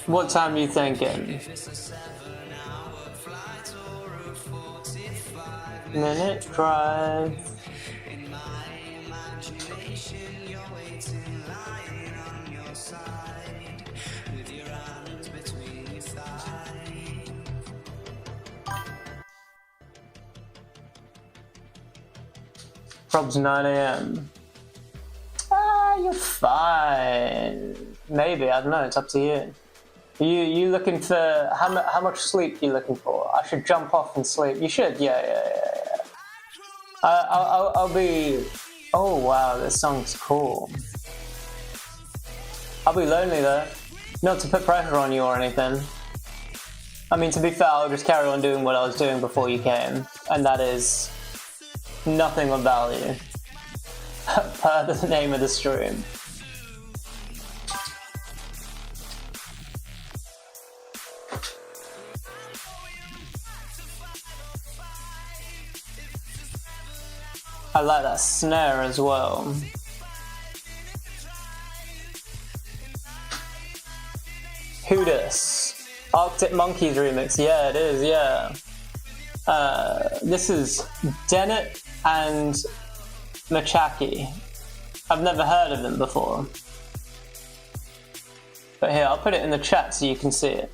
What time are you thinking? Minute drive. Prob's 9 a.m. You're fine. Maybe, I don't know, it's up to you. You looking for, how much sleep you looking for? I should jump off and sleep. You should, yeah. I'll be, oh wow, this song's cool. I'll be lonely though. Not to put pressure on you or anything. I mean, to be fair, I'll just carry on doing what I was doing before you came. And that is nothing of value. Per the name of the stream. I like that snare as well. Who dis? Arctic Monkeys remix. Yeah, it is, yeah. This is Dennett and Machaki. I've never heard of them before. But here, I'll put it in the chat so you can see it.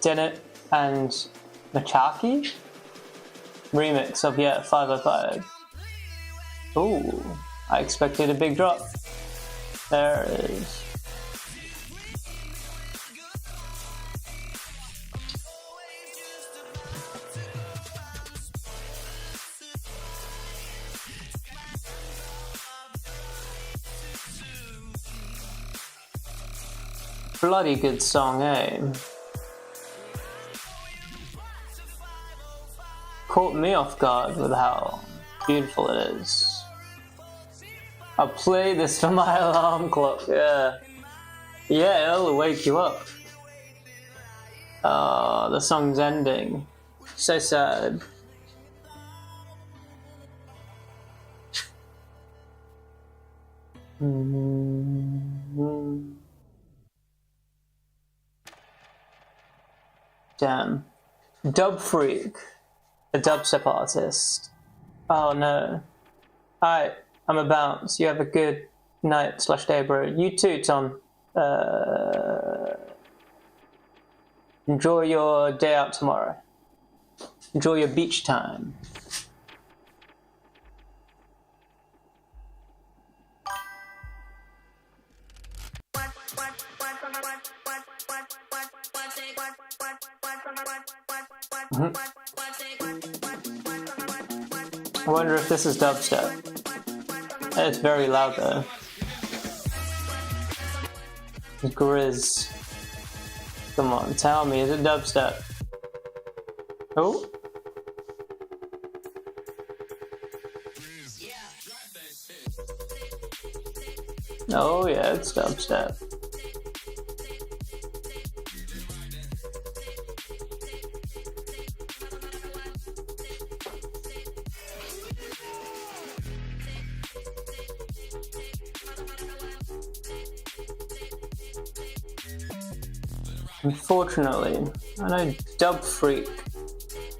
Dennett and Machaki? Remix of, yeah, 505. Ooh, I expected a big drop. There it is. Bloody good song, eh? Caught me off guard with how beautiful it is. I'll play this for my alarm clock, yeah. Yeah, it'll wake you up. Oh, the song's ending. So sad. Damn. Dub Freak. A dubstep artist. Oh no. Alright, I'm a bounce. You have a good night / day, bro. You too, Tom. Enjoy your day out tomorrow. Enjoy your beach time. I wonder if this is dubstep. It's very loud though. Grizz. Come on, tell me, is it dubstep? Oh. Oh yeah, it's dubstep. Unfortunately, I know Dub Freak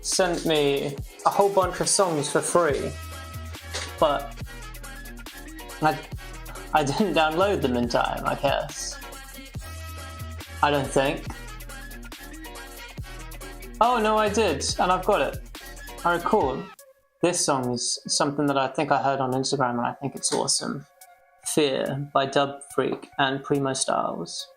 sent me a whole bunch of songs for free, but I didn't download them in time, I guess. I don't think. Oh no, I did, and I've got it. Alright, cool. This song is something that I think I heard on Instagram and I think it's awesome. Fear by Dub Freak and Primo Styles.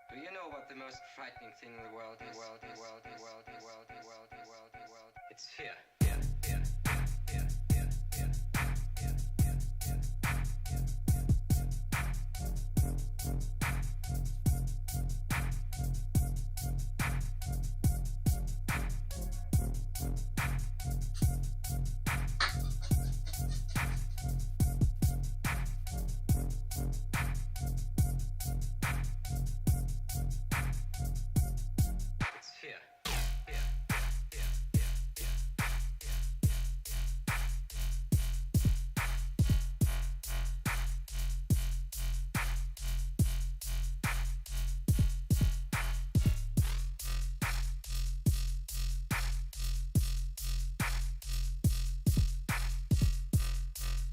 Do you know what the most frightening thing in the world is? It's fear. It's fear.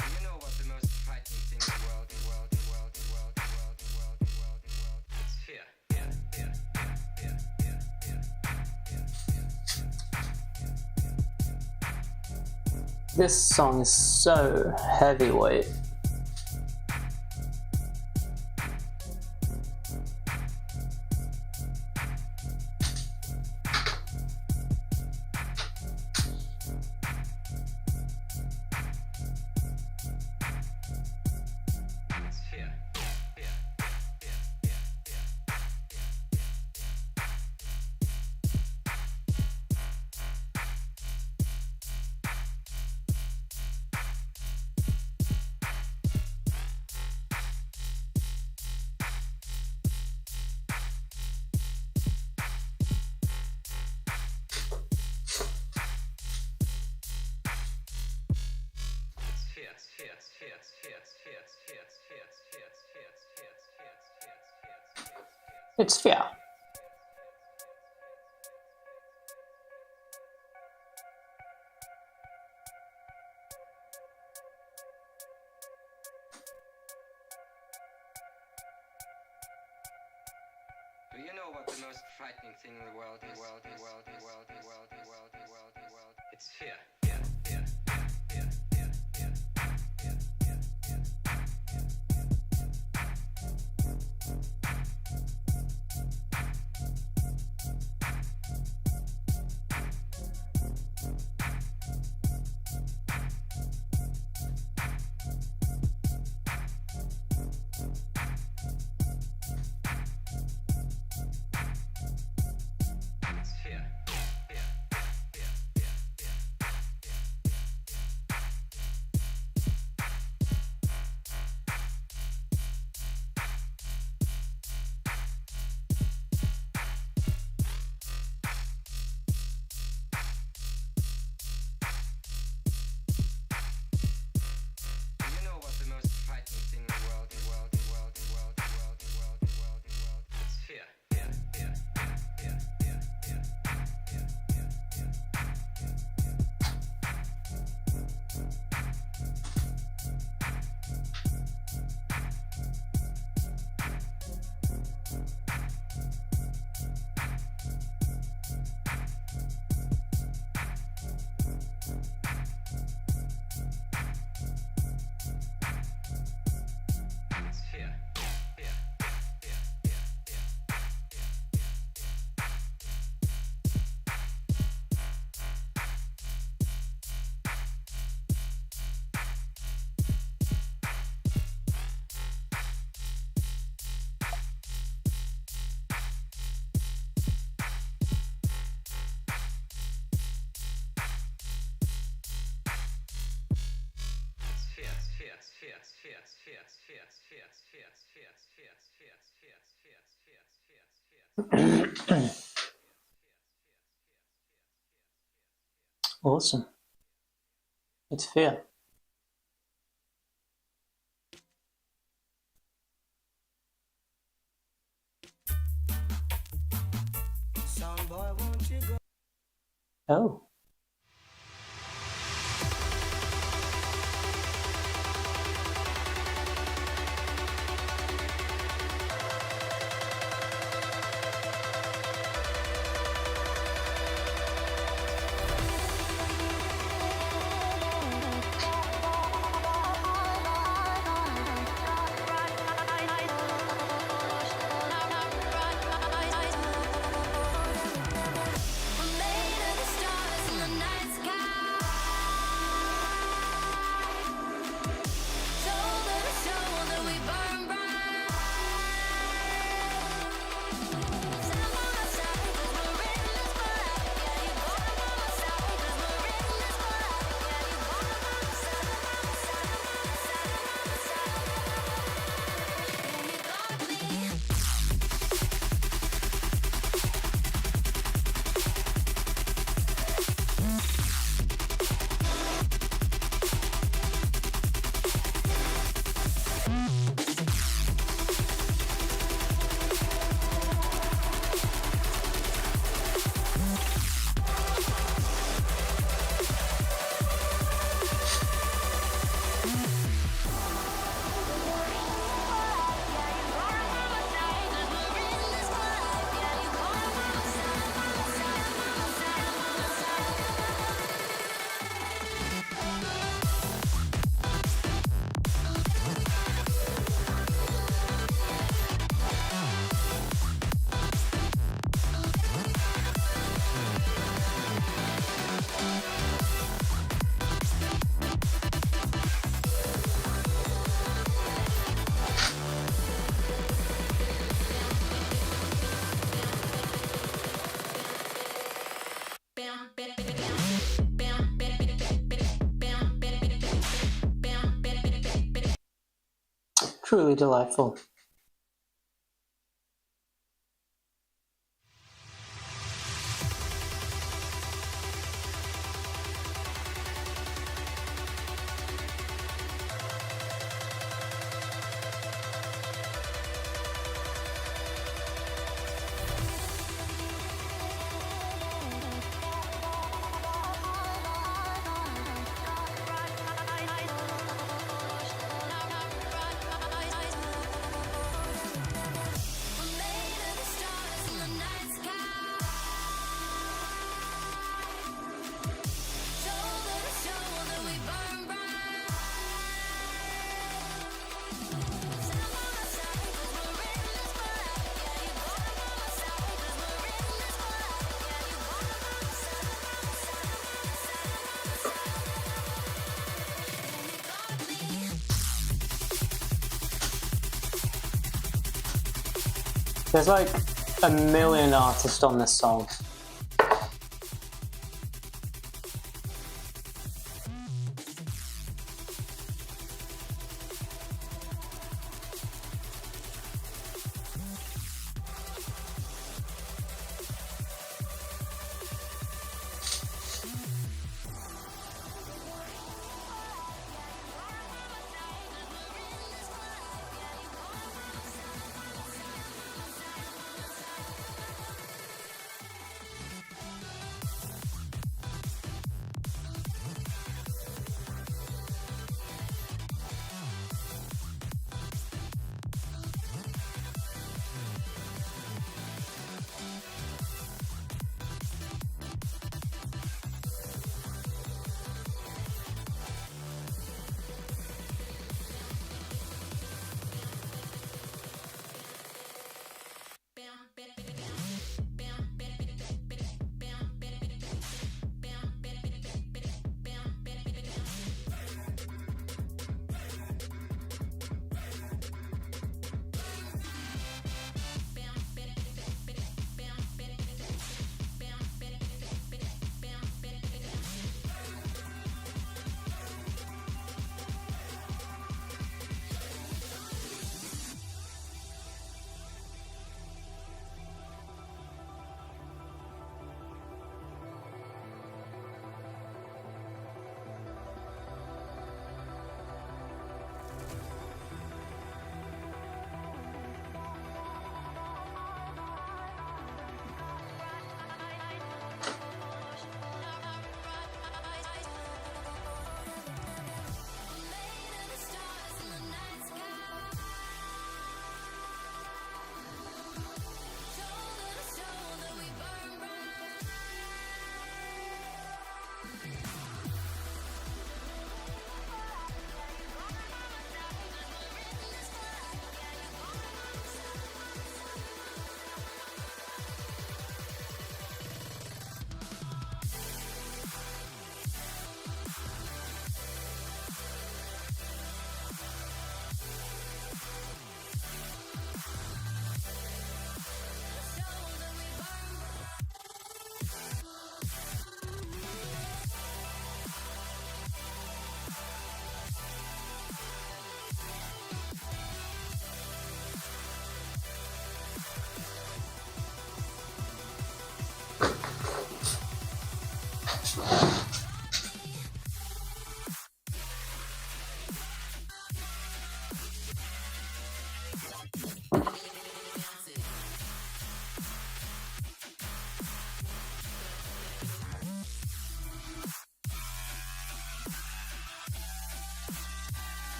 Do you know what the most frightening thing in the world is? It's fear. This song is so heavyweight. It's fear. It's fear. Do you know what the most frightening thing in the world is? It's fear. It's fear. Awesome. It's fear. Oh. Truly delightful. There's like a million artists on this song.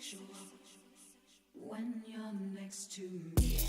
sexual when you're next to me.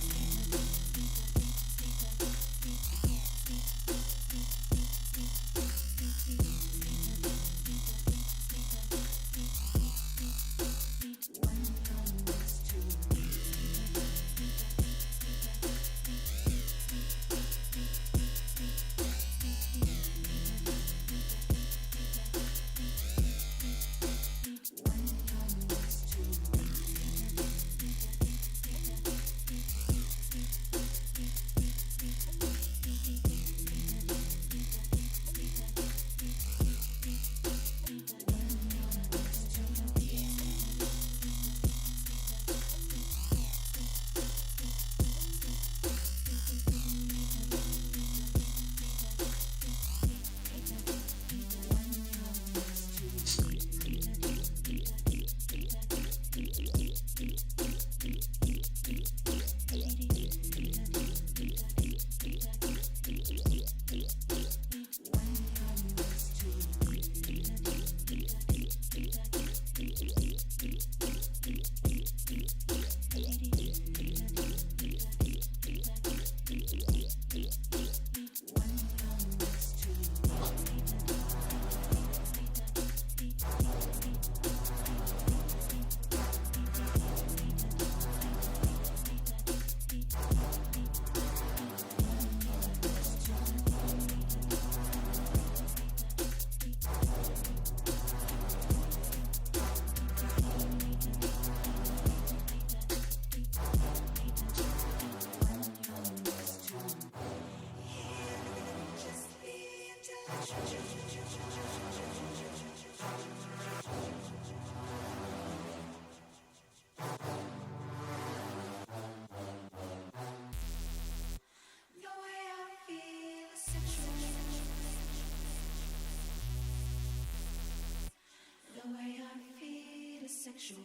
Sexual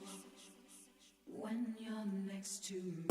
when you're next to me.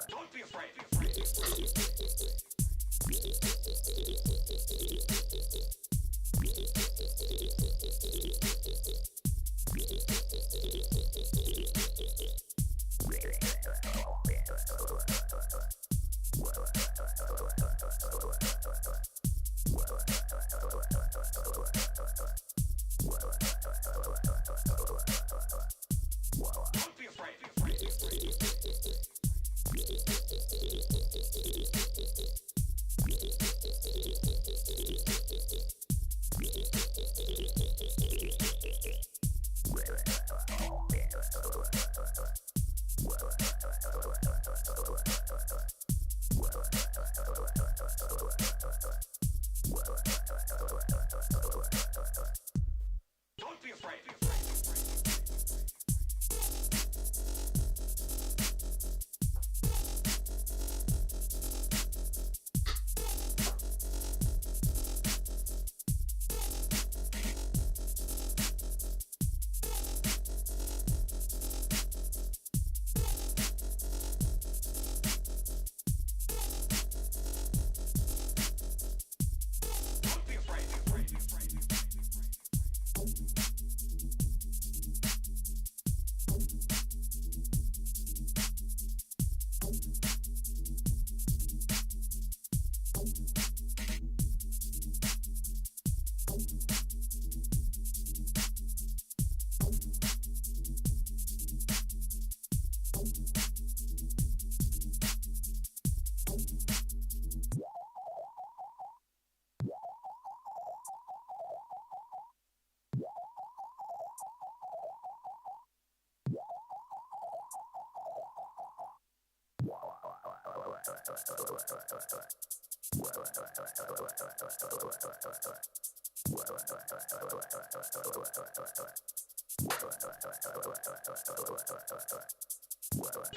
Don't be afraid. Don't be afraid.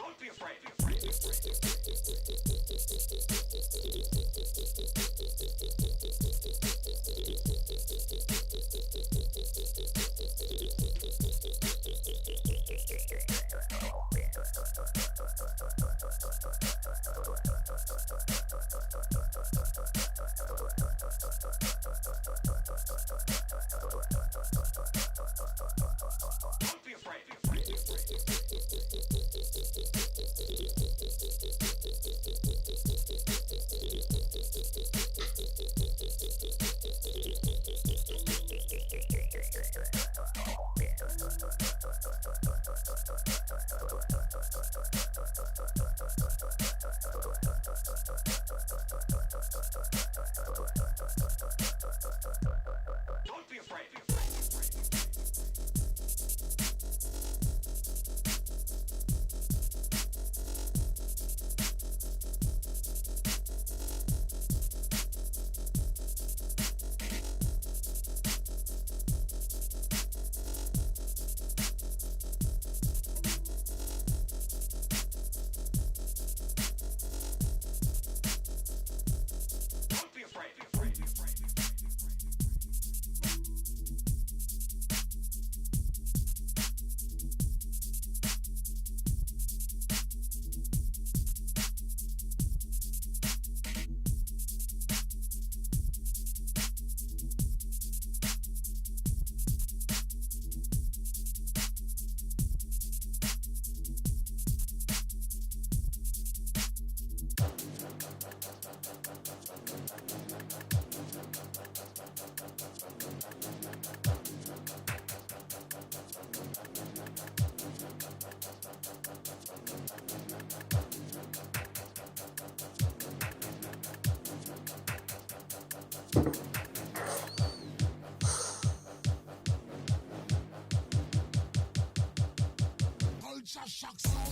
Don't be afraid. Culture shock sound.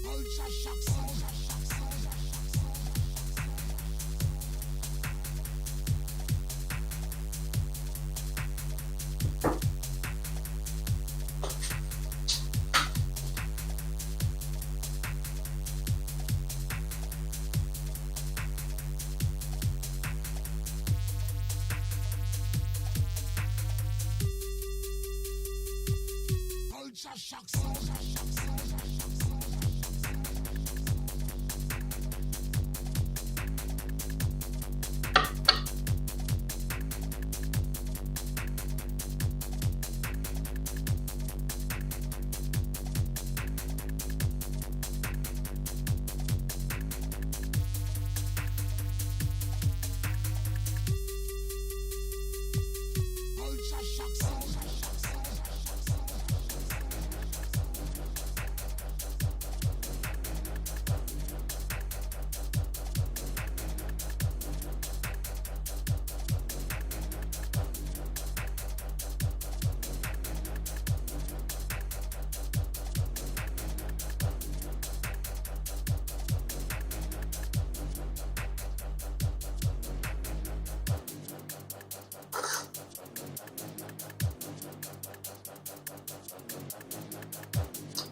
Culture shock sound. Culture shock sound.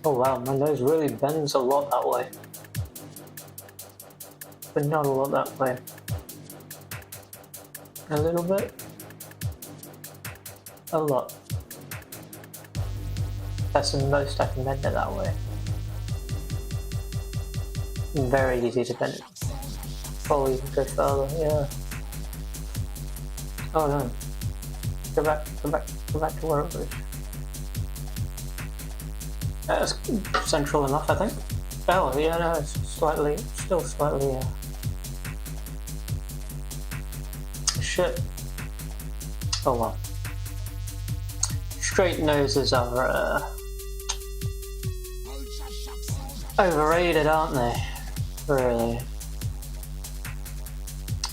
Oh wow, my nose really bends a lot that way. But not a lot that way. A little bit. A lot. That's the most I can bend it that way. Very easy to bend it. Probably even go further, yeah. Oh no. Go back to where it was. That's central enough, I think. Oh, yeah, no, it's still slightly, shit. Oh well. Straight noses are, overrated, aren't they? Really.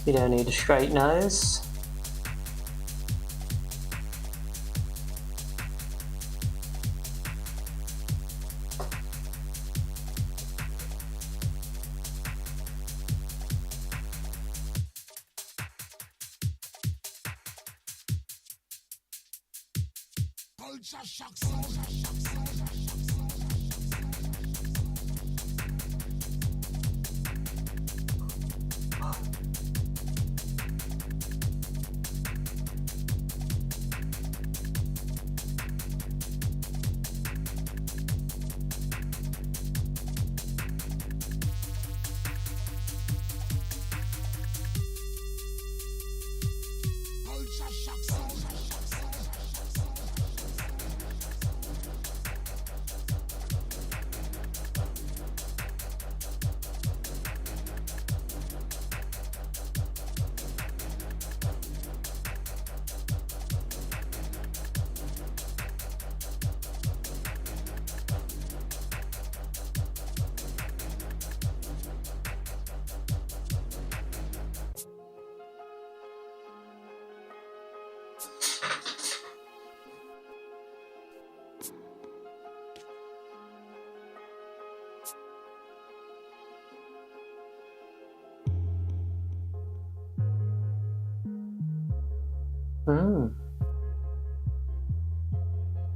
You don't need a straight nose. Culture shock sound. Culture shock sound.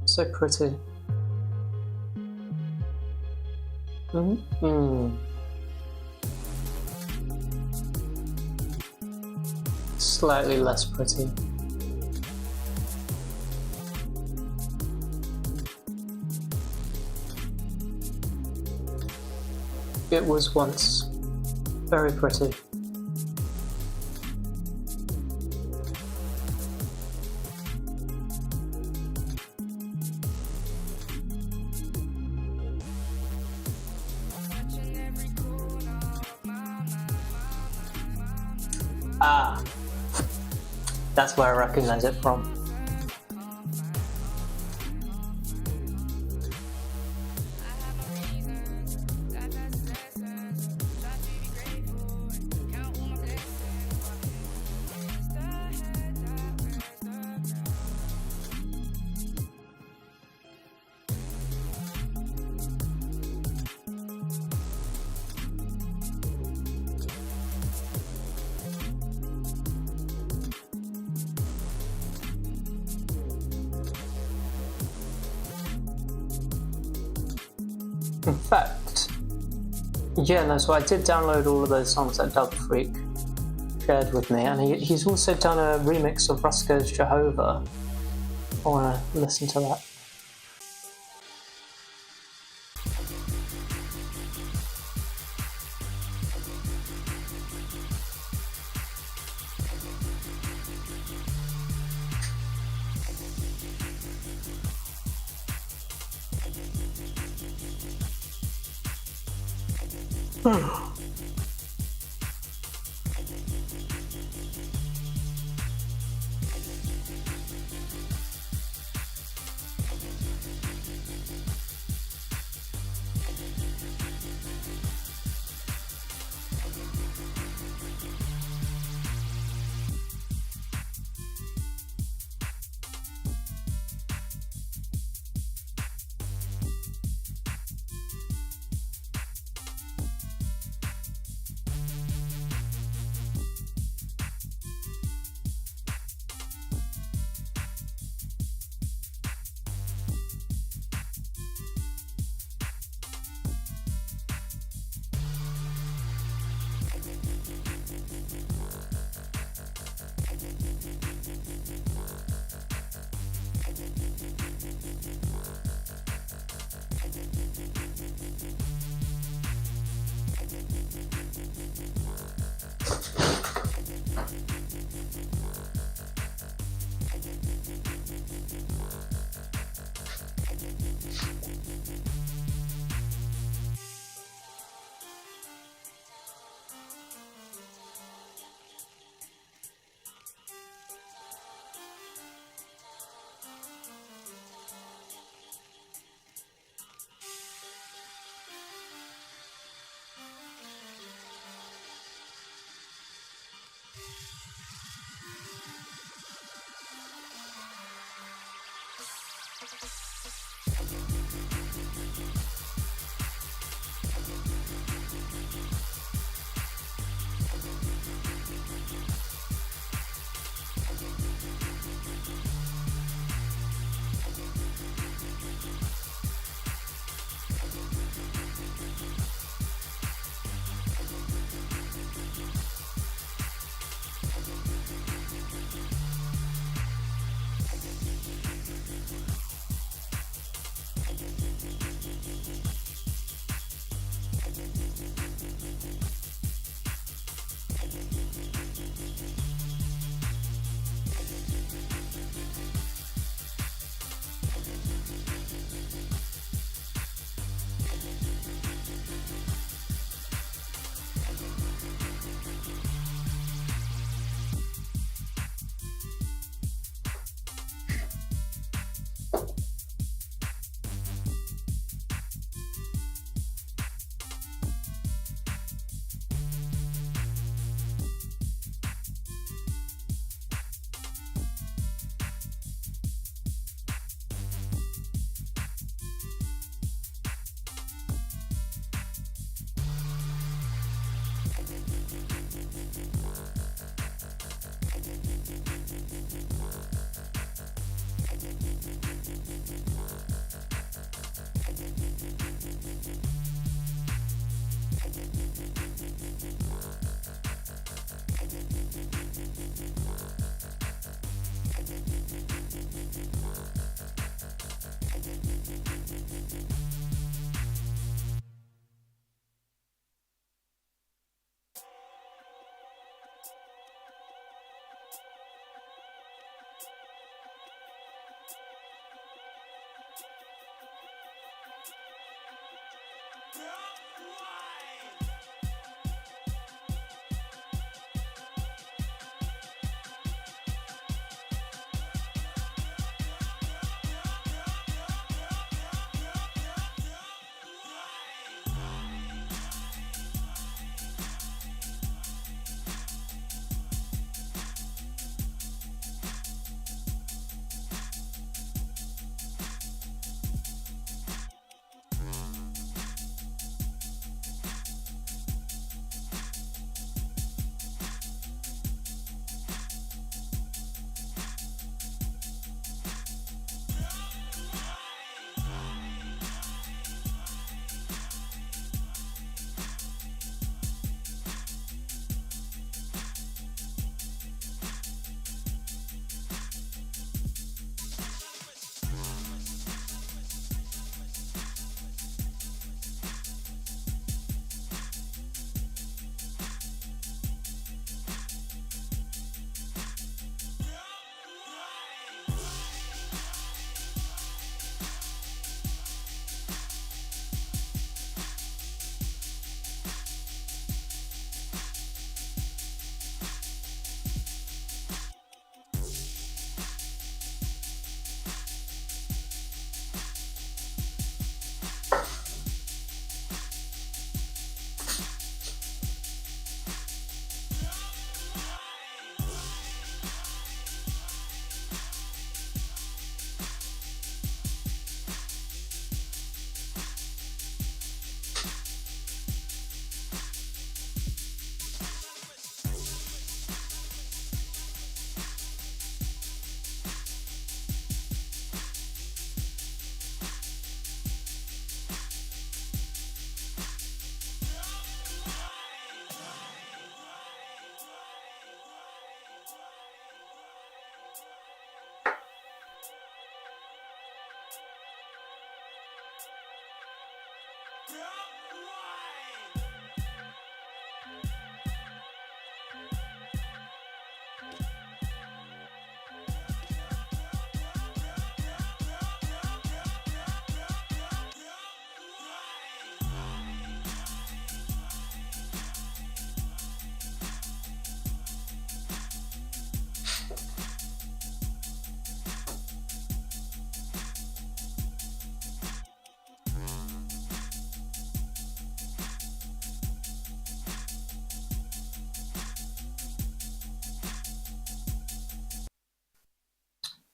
So pretty. Slightly less pretty. It was once very pretty. Ah, that's where I recognize it from. In fact, yeah, no, so I did download all of those songs that Dub Freak shared with me, and he's also done a remix of Rusko's Jehovah. I want to listen to that.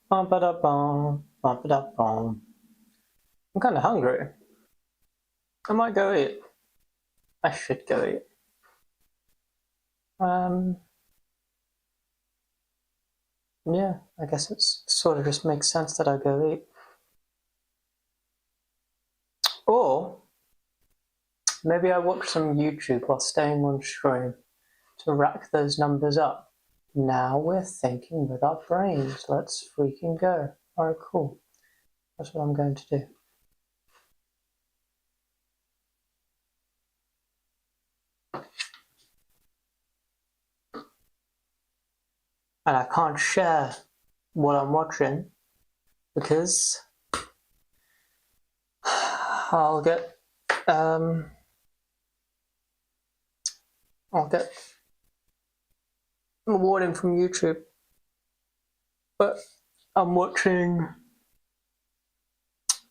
Bum ba da bum, bum ba da bum. I'm kind of hungry. I might go eat. I should go eat. Yeah, I guess it sort of just makes sense that I go eat. Or maybe I watch some YouTube while staying on stream to rack those numbers up. Now we're thinking with our brains. Let's freaking go. Alright, cool. That's what I'm going to do. And I can't share what I'm watching because I'll get a warning from YouTube. But I'm watching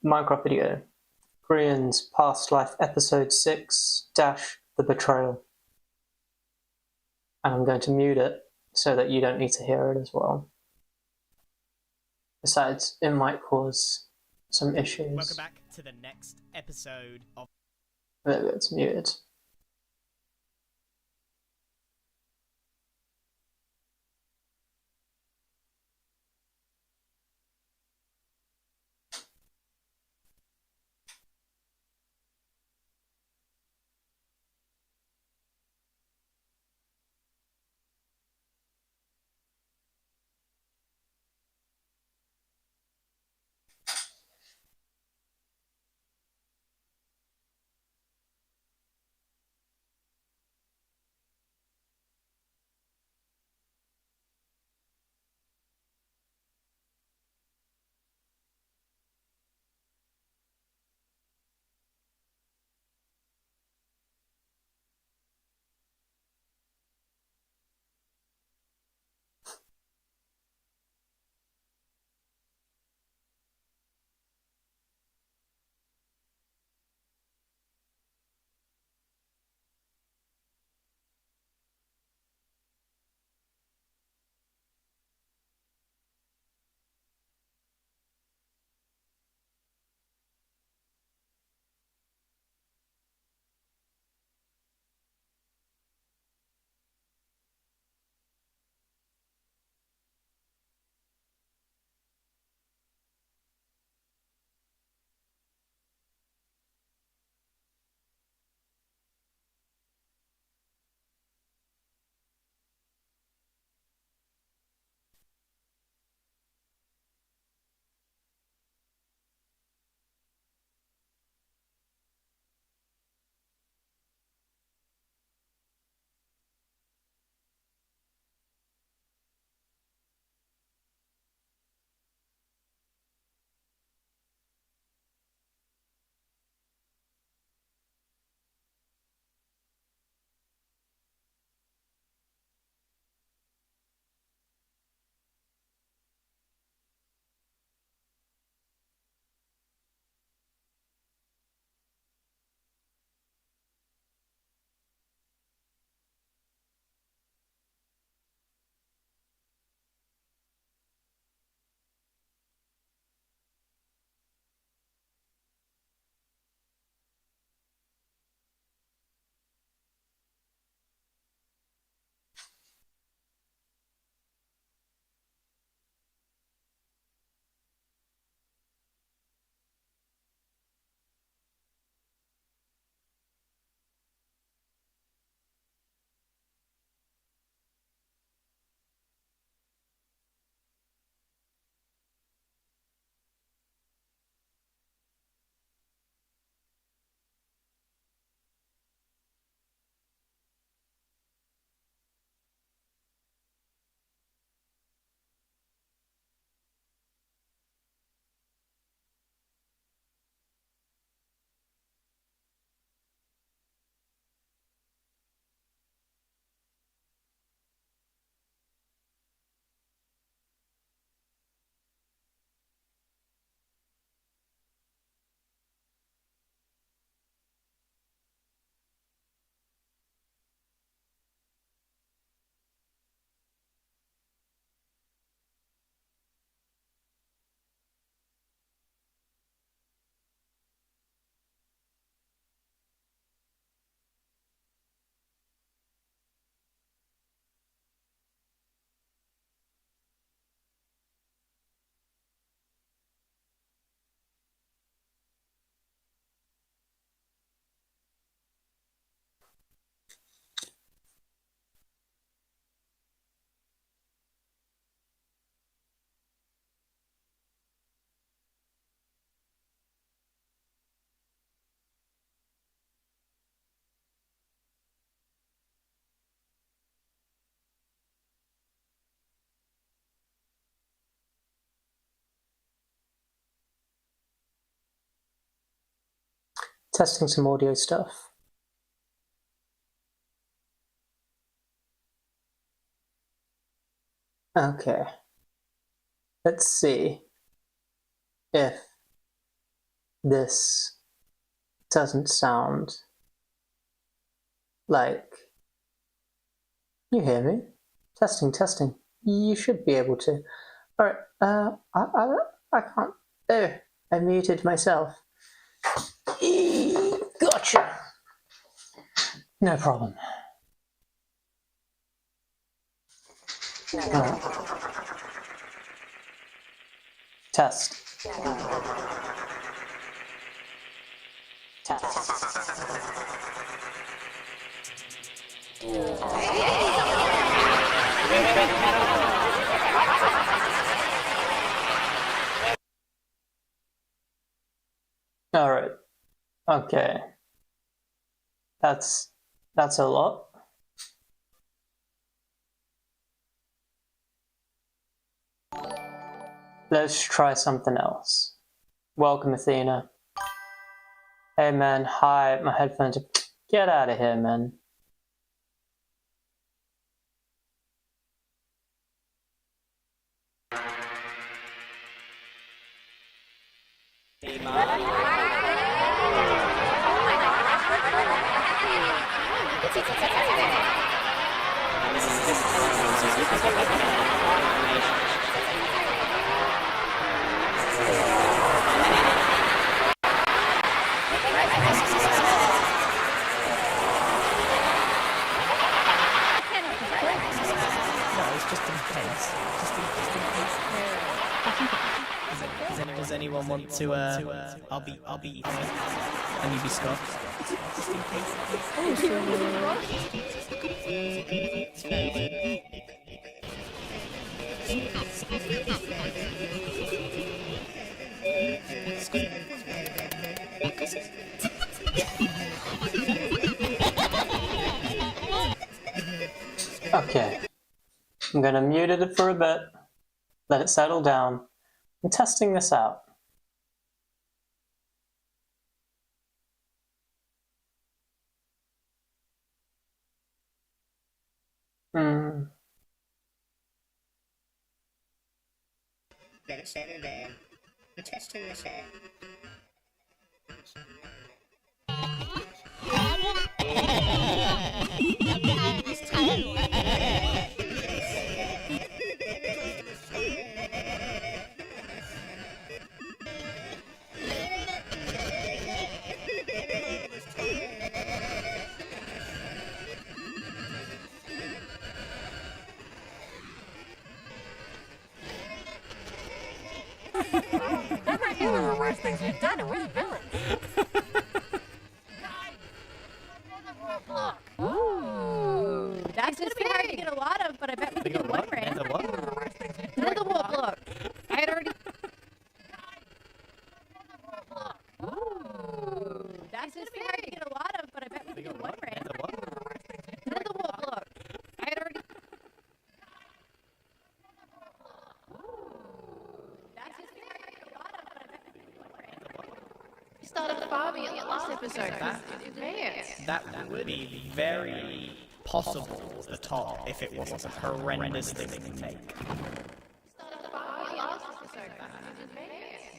Minecraft video. Korean's Past Life Episode 6 - The Betrayal. And I'm going to mute it so that you don't need to hear it as well. Besides, it might cause some issues. Welcome back to the next episode of... Maybe it's muted. testing some audio stuff. Okay. Let's see if this doesn't sound like... You hear me? Testing, testing. You should be able to. Alright, I can't... There, I muted myself. Gotcha! No problem. Alright. Test. Alright. Okay. That's a lot. Let's try something else. Welcome, Athena. Hey man, hi, my headphones are... Get out of here, man. Does anyone want to, I'll be Ethan, and you be Scott. Okay. I'm gonna mute it for a bit, let it settle down. I'm testing this out. Let it settle down. We're testing this out. That might be one of the worst things we've done, and we're the villains. Ooh, that's gonna be hard to get a lot of, but I bet we can get one ring. Another wall block. I had already. Ooh, that's gonna be hard to get a lot of, but I bet we can get one ring. Another wall block. I had already. Started the Barbie at the last episode. That would be very possible at the top if it wasn't a horrendous thing to take.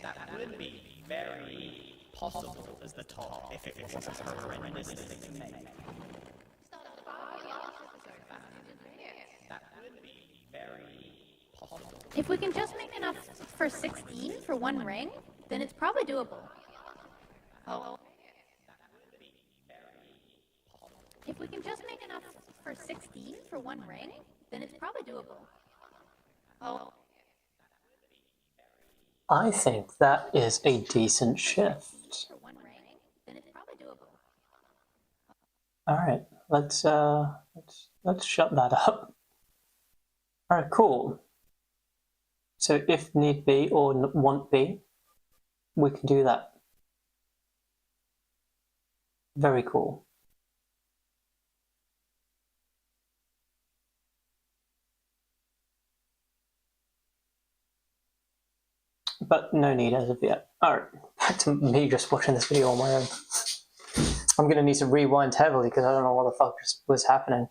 That would be very possible as the top if it wasn't a horrendous thing to make. That would be very possible. If we can just make enough for 16 for one ring, then it's probably doable. If we can just make enough for 16 for one ring, then it's probably doable. I think that is a decent shift. For one ring, then it's probably doable. Alright, let's shut that up. Alright, cool. So if need be or want be, we can do that. Very cool. But no need as of yet. Alright, back to me just watching this video on my own. I'm gonna need to rewind heavily because I don't know what the fuck was happening.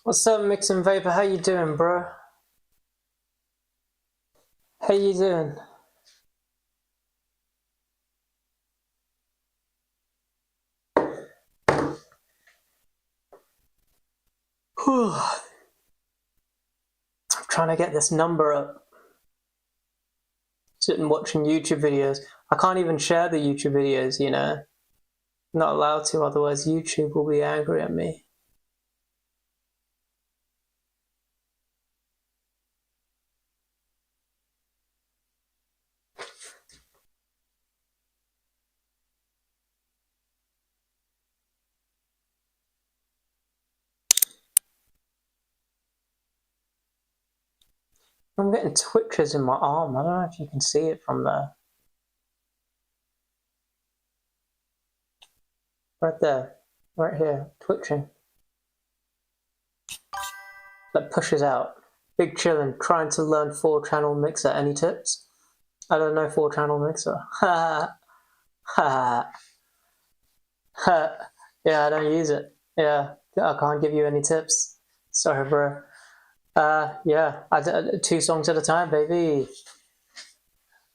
What's up, Mix and Vapor? How you doing, bro? How you doing? Whew. I'm trying to get this number up. Sitting watching YouTube videos. I can't even share the YouTube videos, you know. I'm not allowed to, otherwise YouTube will be angry at me. I'm getting twitches in my arm. I don't know if you can see it from there. Right there. Right here. Twitching. That pushes out. Big chillin'. Trying to learn 4-channel mixer. Any tips? I don't know 4-channel mixer. Ha ha. Ha. Yeah, I don't use it. Yeah, I can't give you any tips. Sorry, bro. Yeah, 2 songs at a time, baby.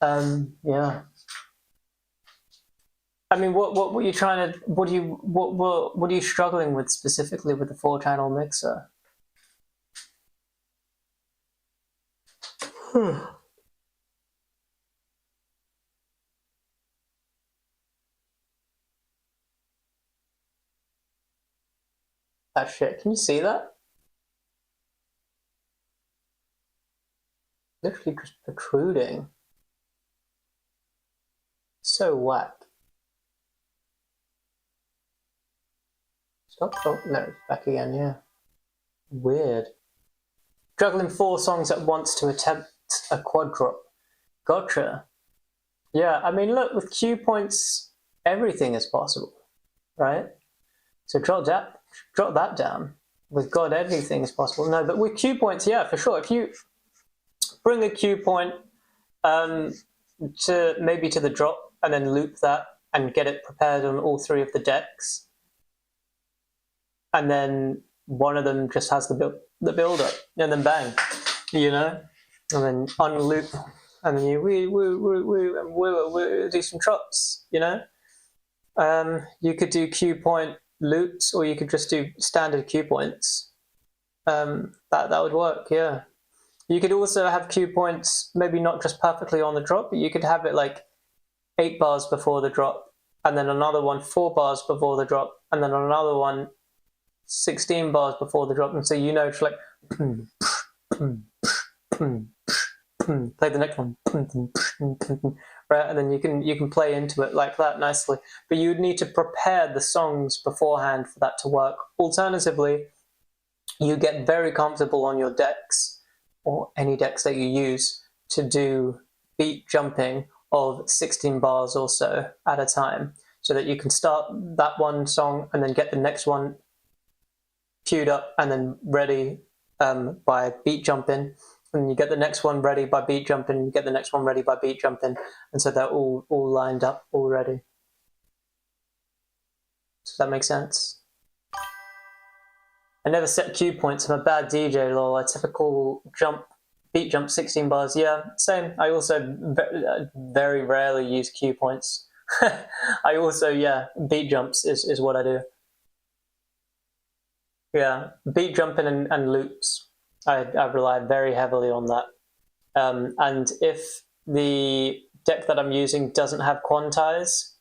Yeah. I mean, what are you trying to? What are you struggling with specifically with the 4-channel mixer? That shit. Can you see that? Literally just protruding. So whack. Stop. Oh, no, it's back again, yeah. Weird. Juggling 4 songs at once to attempt a quad drop. Gotcha. Yeah, I mean, look, with cue points, everything is possible, right? So drop that down. With God, everything is possible. No, but with cue points, yeah, for sure. If you bring a cue point to maybe to the drop and then loop that and get it prepared on all 3 of the decks, and then one of them just has the build up, and then bang, you know, and then unloop, and then you we do some chops, you know. You could do cue point loops, or you could just do standard cue points. That would work, yeah. You could also have cue points, maybe not just perfectly on the drop, but you could have it like 8 bars before the drop, and then another one 4 bars before the drop, and then another one 16 bars before the drop, and so you know it's like play the next one, right? And then you can play into it like that nicely. But you would need to prepare the songs beforehand for that to work. Alternatively, you get very comfortable on your decks or any decks that you use to do beat jumping of 16 bars or so at a time, so that you can start that one song and then get the next one queued up and then ready by beat jumping, and you get the next one ready by beat jumping, you get the next one ready by beat jumping, and so they're all lined up already. Does that make sense? I never set cue points. I'm a bad DJ, lol. I typical beat jump 16 bars. Yeah, same. I also very rarely use cue points. I also, yeah, beat jumps is what I do. Yeah, beat jumping and loops. I rely very heavily on that. And if the deck that I'm using doesn't have quantize,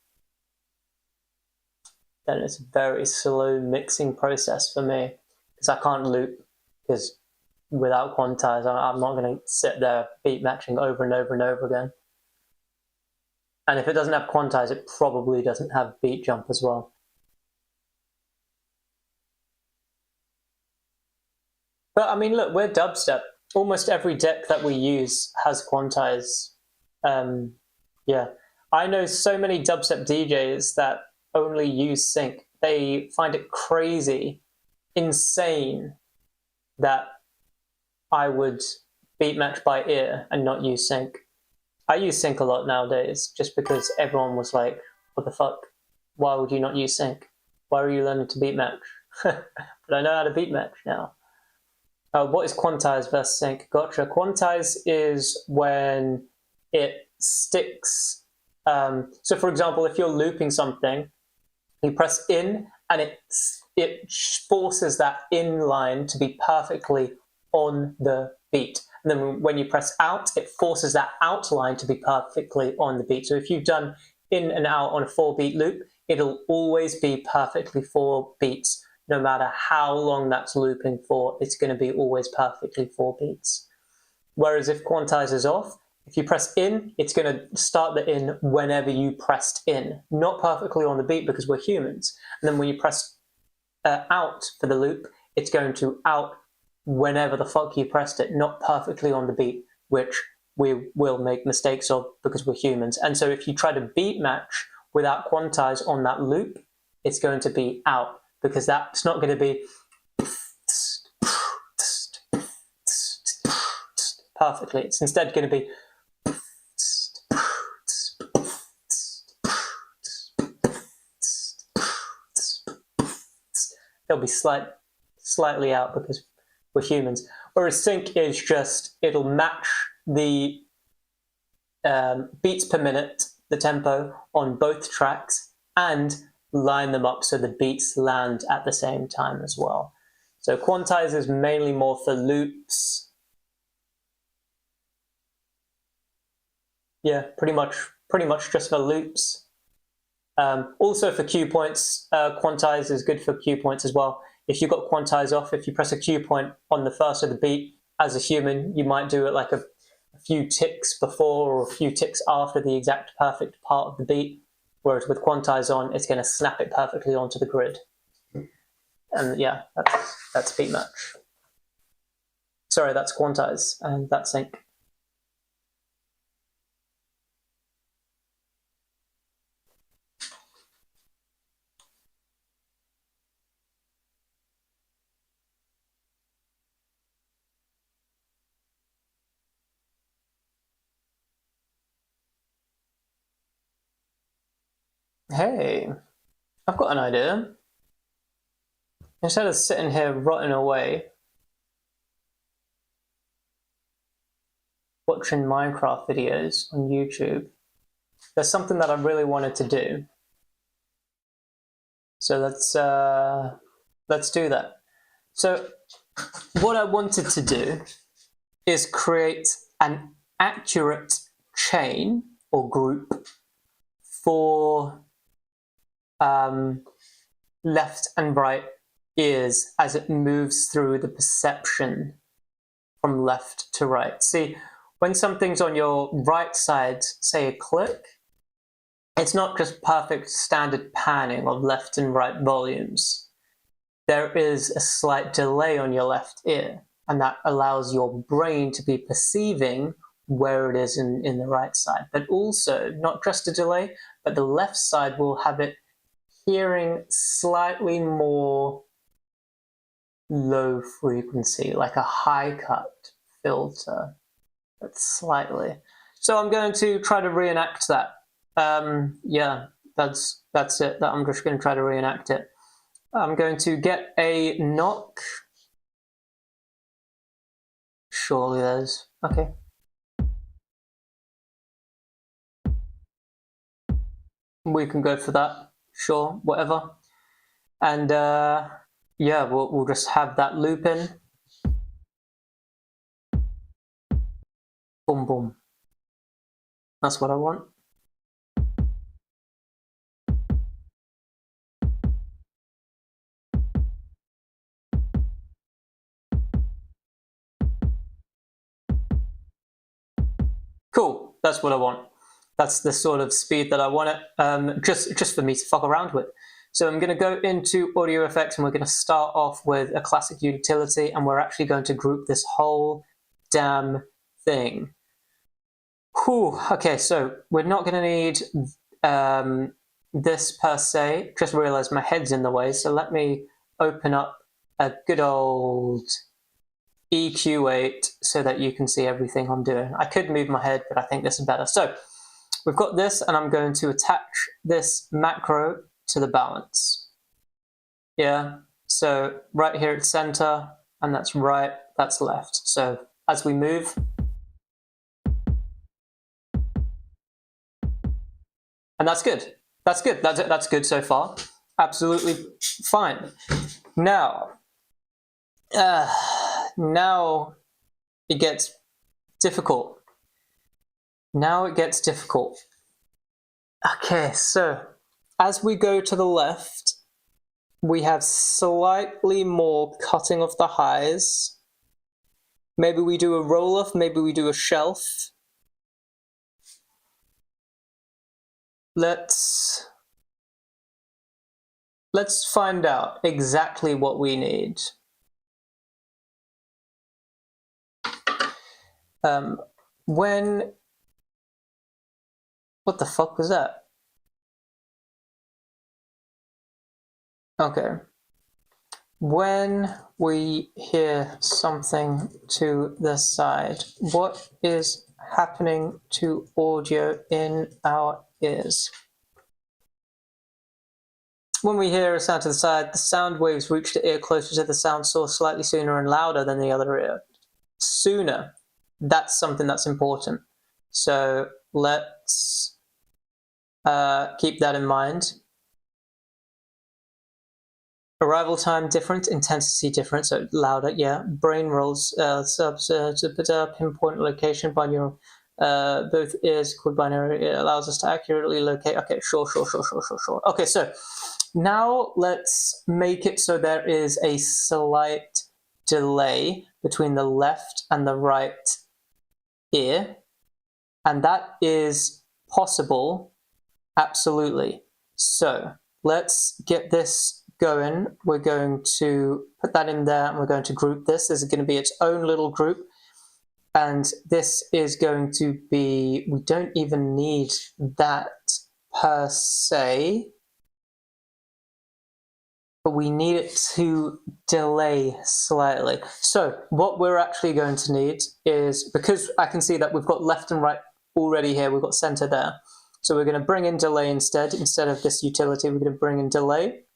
then it's a very slow mixing process for me, because I can't loop, because without quantize, I'm not going to sit there beat matching over and over and over again. And if it doesn't have quantize, it probably doesn't have beat jump as well. But I mean, look, we're dubstep. Almost every deck that we use has quantize. Yeah, I know so many dubstep DJs that only use sync. They find it crazy, insane that I would beat match by ear and not use sync. I use sync a lot nowadays, just because everyone was like, what the fuck? Why would you not use sync? Why are you learning to beat match? But I know how to beat match now. What is quantize versus sync? Gotcha. Quantize is when it sticks. So, for example, if you're looping something, you press in, and it forces that in line to be perfectly on the beat. And then when you press out, it forces that out line to be perfectly on the beat. So if you've done in and out on a 4-beat loop, it'll always be perfectly 4 beats. No matter how long that's looping for, it's going to be always perfectly 4 beats. Whereas if quantize is off, if you press in, it's going to start the in whenever you pressed in. Not perfectly on the beat because we're humans. And then when you press out for the loop, it's going to out whenever the fuck you pressed it, not perfectly on the beat, which we will make mistakes of because we're humans. And so if you try to beat match without quantize on that loop, it's going to be out, because that's not going to be perfectly. It's instead going to be it'll be slightly out because we're humans. Whereas sync is just, it'll match the beats per minute, the tempo on both tracks, and line them up so the beats land at the same time as well. So quantize is mainly more for loops. Yeah, pretty much just for loops. Also for cue points, quantize is good for cue points as well. If you've got quantize off, if you press a cue point on the first of the beat, as a human, you might do it like a few ticks before or a few ticks after the exact perfect part of the beat. Whereas with quantize on, it's going to snap it perfectly onto the grid. And yeah, that's beat match. Sorry, that's quantize, and that's sync. Hey, I've got an idea. Instead of sitting here rotting away, watching Minecraft videos on YouTube, there's something that I really wanted to do. So let's do that. So what I wanted to do is create an accurate chain or group for left and right ears as it moves through the perception from left to right. See, when something's on your right side, say a click, it's not just perfect standard panning of left and right volumes. There is a slight delay on your left ear, and that allows your brain to be perceiving where it is in the right side. But also, not just a delay, but the left side will have it hearing slightly more low frequency, like a high cut filter, but slightly. So I'm going to try to reenact that. Yeah, that's it. I'm just going to try to reenact it. I'm going to get a knock. Surely there's... okay. We can go for that. Sure, whatever. And yeah, we'll just have that loop in. Boom, boom. That's what I want. Cool, that's what I want. That's the sort of speed that I want it, just for me to fuck around with. So I'm going to go into audio effects, and we're going to start off with a classic utility, and we're actually going to group this whole damn thing. Whew, okay, so we're not going to need this per se. Just realized my head's in the way, so let me open up a good old EQ8 so that you can see everything I'm doing. I could move my head, but I think this is better. So we've got this, and I'm going to attach this macro to the balance. Yeah, so right here at center, and that's right, that's left. So as we move, and that's good. That's good. That's good so far. Absolutely fine. Now it gets difficult. Now it gets difficult. Okay, so as we go to the left, we have slightly more cutting of the highs. Maybe we do a roll-off, maybe we do a shelf. Let's find out exactly what we need. What the fuck was that? Okay. When we hear something to the side, what is happening to audio in our ears? When we hear a sound to the side, the sound waves reach the ear closer to the sound source slightly sooner and louder than the other ear. Sooner. That's something that's important. So let's keep that in mind. Arrival time different, intensity different, so louder, yeah. Brain rolls, pinpoint location by neural, both ears called binary. It allows us to accurately locate. Okay, sure. Okay, so now let's make it so there is a slight delay between the left and the right ear, and that is possible, absolutely. So let's get this going. We're going to put that in there and we're going to group this. This is going to be its own little group, and this is going to be, we don't even need that per se, but we need it to delay slightly. So what we're actually going to need is, because I can see that we've got left and right already here, we've got center there. So we're going to bring in delay instead of this utility. We're going to bring in delay.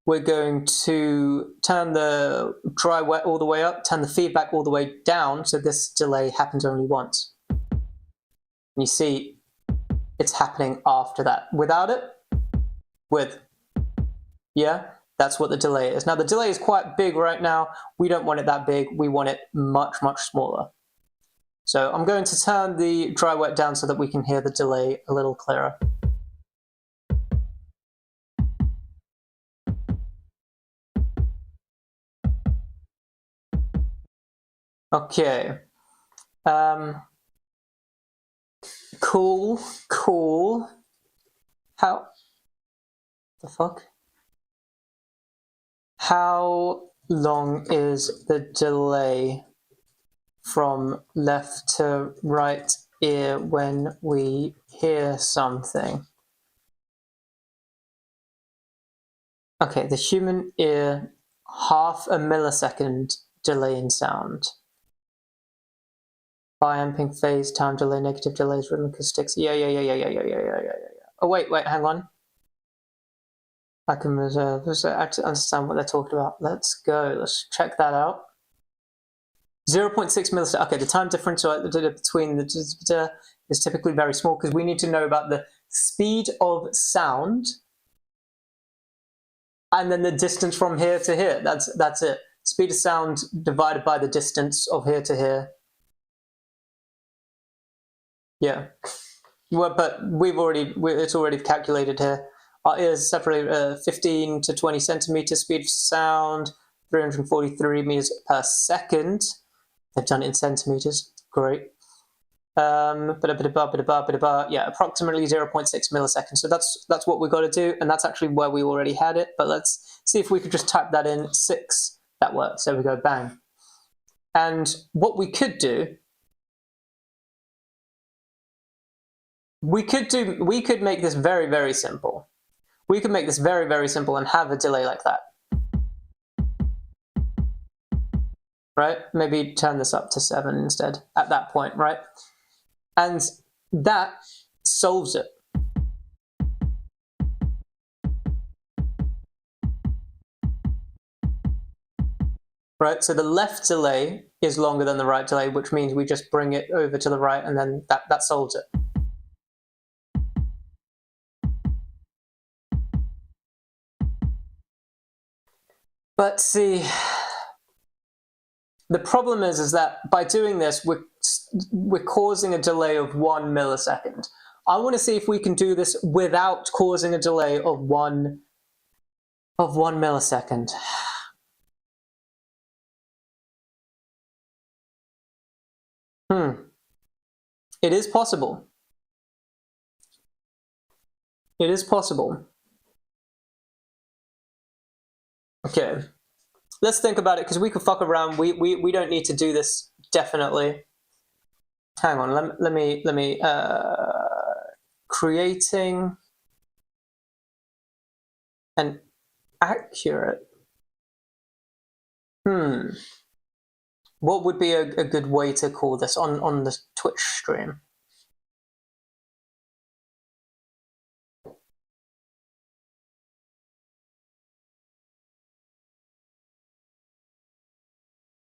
We're going to turn the dry wet all the way up, turn the feedback all the way down, so this delay happens only once. And you see, it's happening after that. Without it, with. Yeah, that's what the delay is. Now the delay is quite big right now. We don't want it that big. We want it much, much smaller. So I'm going to turn the dry wet down so that we can hear the delay a little clearer. Okay. Cool. How the fuck? How long is the delay from left to right ear when we hear something? Okay, the human ear, 0.5 millisecond delay in sound. Biamping phase, time delay, negative delays, rhythm acoustics. Yeah. Oh, wait, hang on. I can actually understand what they're talking about. Let's go. Let's check that out. 0.6 milliseconds. Okay, the time difference between the is typically very small because we need to know about the speed of sound and then the distance from here to here. That's it. Speed of sound divided by the distance of here to here. Yeah. Well, but it's already calculated here. Our ears separate 15 to 20 centimeters, speed of sound, 343 meters per second. They've done it in centimeters. Great. Yeah, approximately 0.6 milliseconds. So that's what we've got to do, and that's actually where we already had it. But let's see if we could just type that in. 6. That works. There we go. Bang. And what we could do, we could make this very, very simple. We could make this very, very simple and have a delay like that. Right? Maybe turn this up to 7 instead at that point, right? And that solves it. right? So the left delay is longer than the right delay, which means we just bring it over to the right, and then that solves it. But see, the problem is that by doing this, we're causing a delay of 1 millisecond. I want to see if we can do this without causing a delay of one millisecond. It is possible. It is possible. Okay. Let's think about it, because we could fuck around. We don't need to do this definitely. Hang on, let me creating an accurate. What would be a good way to call this on the Twitch stream?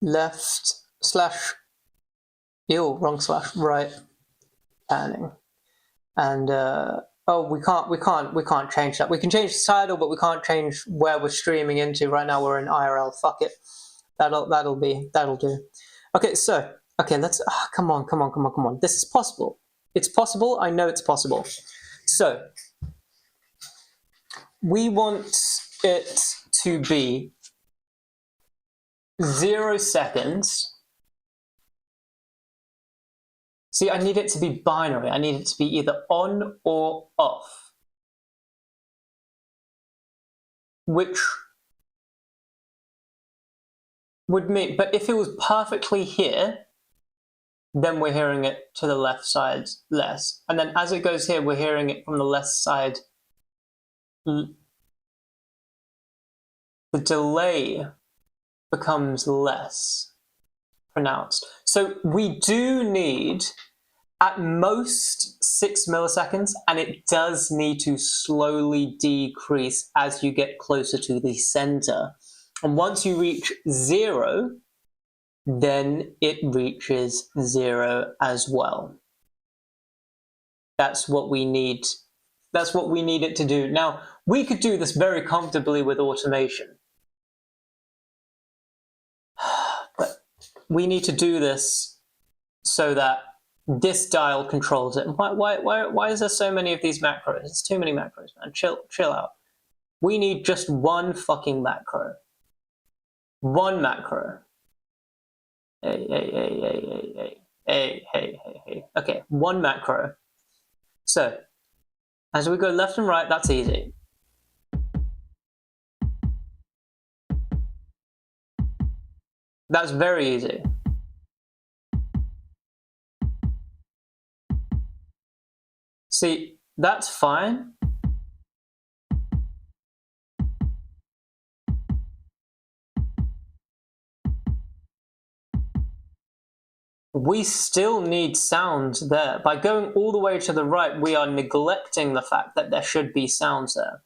Left slash, ew, wrong slash right panning, and oh, we can't change that. We can change the title, but we can't change where we're streaming into. Right now we're in IRL. Fuck it. That'll do. Okay, so let's come on. This is possible. It's possible. I know it's possible. So we want it to be 0 seconds. See, I need it to be binary. I need it to be either on or off. Which would mean, but if it was perfectly here, then we're hearing it to the left side less. And then as it goes here, we're hearing it from the left side. The delay becomes less pronounced. So we do need at most 6 milliseconds, and it does need to slowly decrease as you get closer to the center. And once you reach 0, then it reaches 0 as well. That's what we need. That's what we need it to do. Now, we could do this very comfortably with automation. But we need to do this so that this dial controls it. Why is there so many of these macros? It's too many macros, man. Chill out. We need just one fucking macro. One macro. Hey. Okay, one macro. So, as we go left and right, that's easy. That's very easy. See, that's fine. We still need sounds there. By going all the way to the right, we are neglecting the fact that there should be sounds there.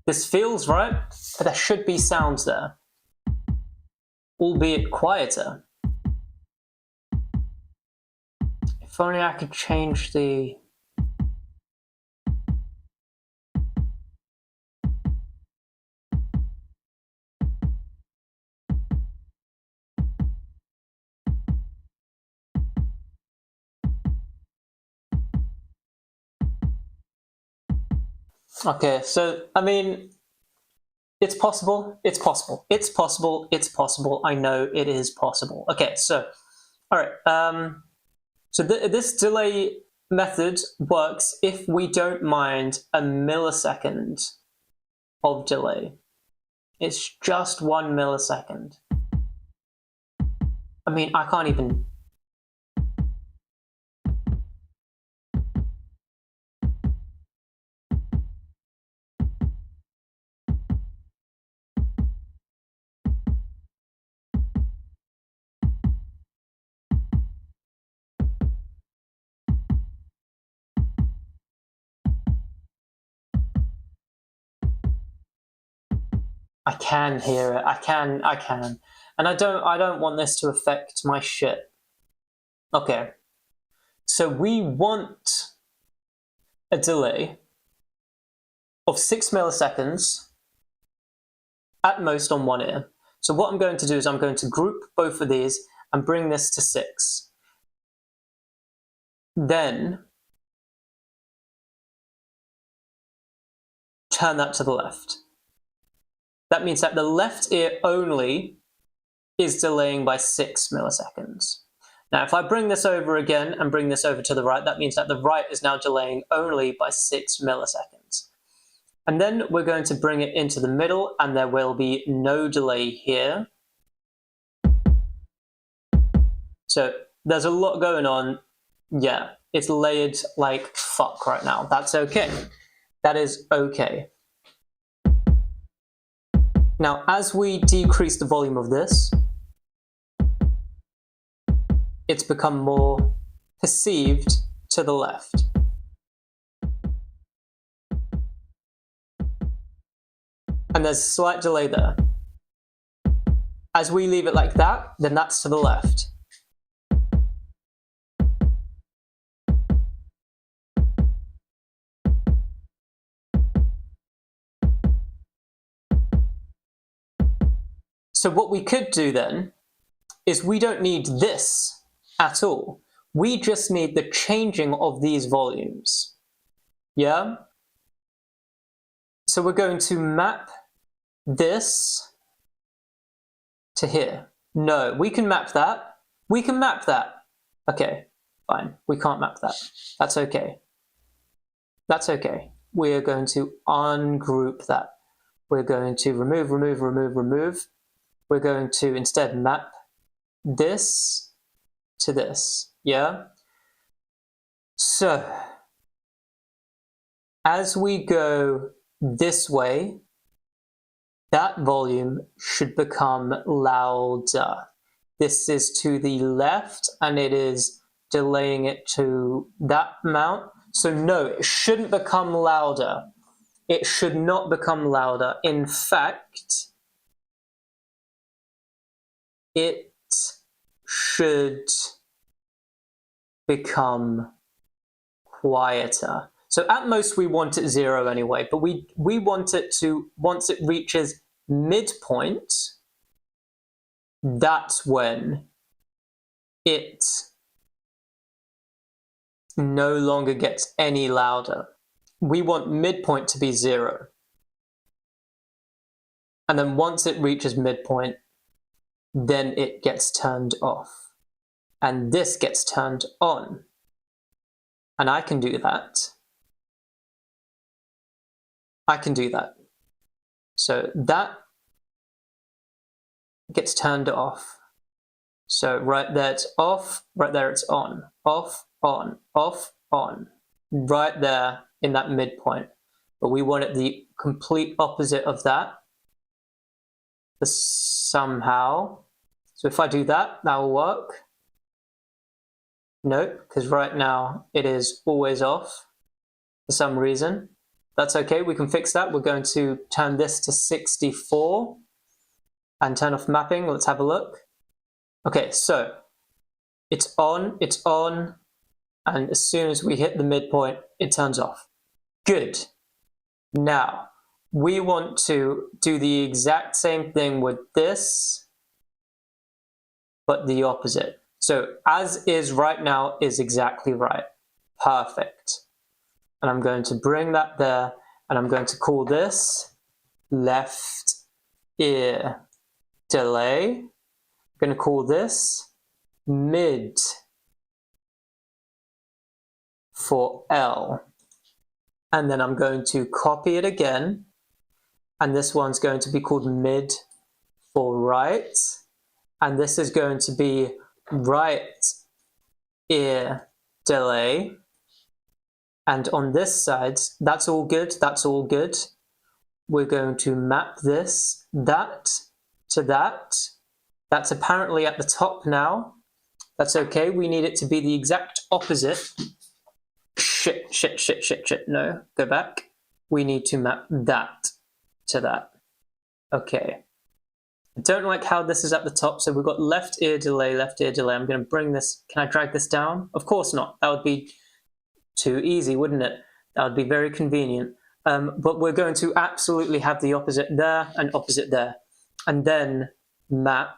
This feels right, but there should be sounds there, albeit quieter. If only I could change the... Okay, so, I mean, it's possible, it's possible, it's possible, it's possible, I know it is possible. Okay, so, alright, so this delay method works if we don't mind a millisecond of delay. It's just 1 millisecond. I mean, I can't even... I can hear it. I can. And I don't want this to affect my shit. Okay. So we want a delay of 6 milliseconds at most on one ear. So what I'm going to do is I'm going to group both of these and bring this to 6. Then turn that to the left. That means that the left ear only is delaying by 6 milliseconds. Now, if I bring this over again and bring this over to the right, that means that the right is now delaying only by 6 milliseconds. And then we're going to bring it into the middle, and there will be no delay here. So there's a lot going on. Yeah, it's layered like fuck right now. That's okay. That is okay. Now, as we decrease the volume of this, it's become more perceived to the left. And there's a slight delay there. As we leave it like that, then that's to the left. So what we could do then is we don't need this at all. We just need the changing of these volumes. Yeah? So we're going to map this to here. No, we can map that. We can map that. Okay, fine. We can't map that. That's okay. That's okay. We're going to ungroup that. We're going to remove. We're going to instead map this to this, yeah? So, as we go this way, that volume should become louder. This is to the left, and it is delaying it to that amount. So no, it shouldn't become louder. It should not become louder. In fact, it should become quieter. So at most we want it 0 anyway, but we want it to, once it reaches midpoint, that's when it no longer gets any louder. We want midpoint to be 0. And then once it reaches midpoint, then it gets turned off. And this gets turned on. And I can do that. I can do that. So that gets turned off. So right there it's off, right there it's on. Off, on, off, on. Right there in that midpoint. But we want it the complete opposite of that. Somehow. So if I do that, that will work. No, because right now it is always off for some reason. That's okay, we can fix that. We're going to turn this to 64 and turn off mapping. Let's have a look. Okay, so it's on, and as soon as we hit the midpoint, it turns off. Good. Now, we want to do the exact same thing with this, but the opposite. So as is right now is exactly right. Perfect. And I'm going to bring that there, and I'm going to call this left ear delay. I'm going to call this mid for L. And then I'm going to copy it again, and this one's going to be called mid for right, and this is going to be right ear delay. And on this side, that's all good, that's all good. We're going to map this, that to that. That's apparently at the top now. That's okay, we need it to be the exact opposite. Shit, no, go back. We need to map that to that. Okay. I don't like how this is at the top, so we've got left ear delay, left ear delay. I'm going to bring this, can I drag this down? Of course not. That would be too easy, wouldn't it? That would be very convenient. But we're going to absolutely have the opposite there and opposite there. And then map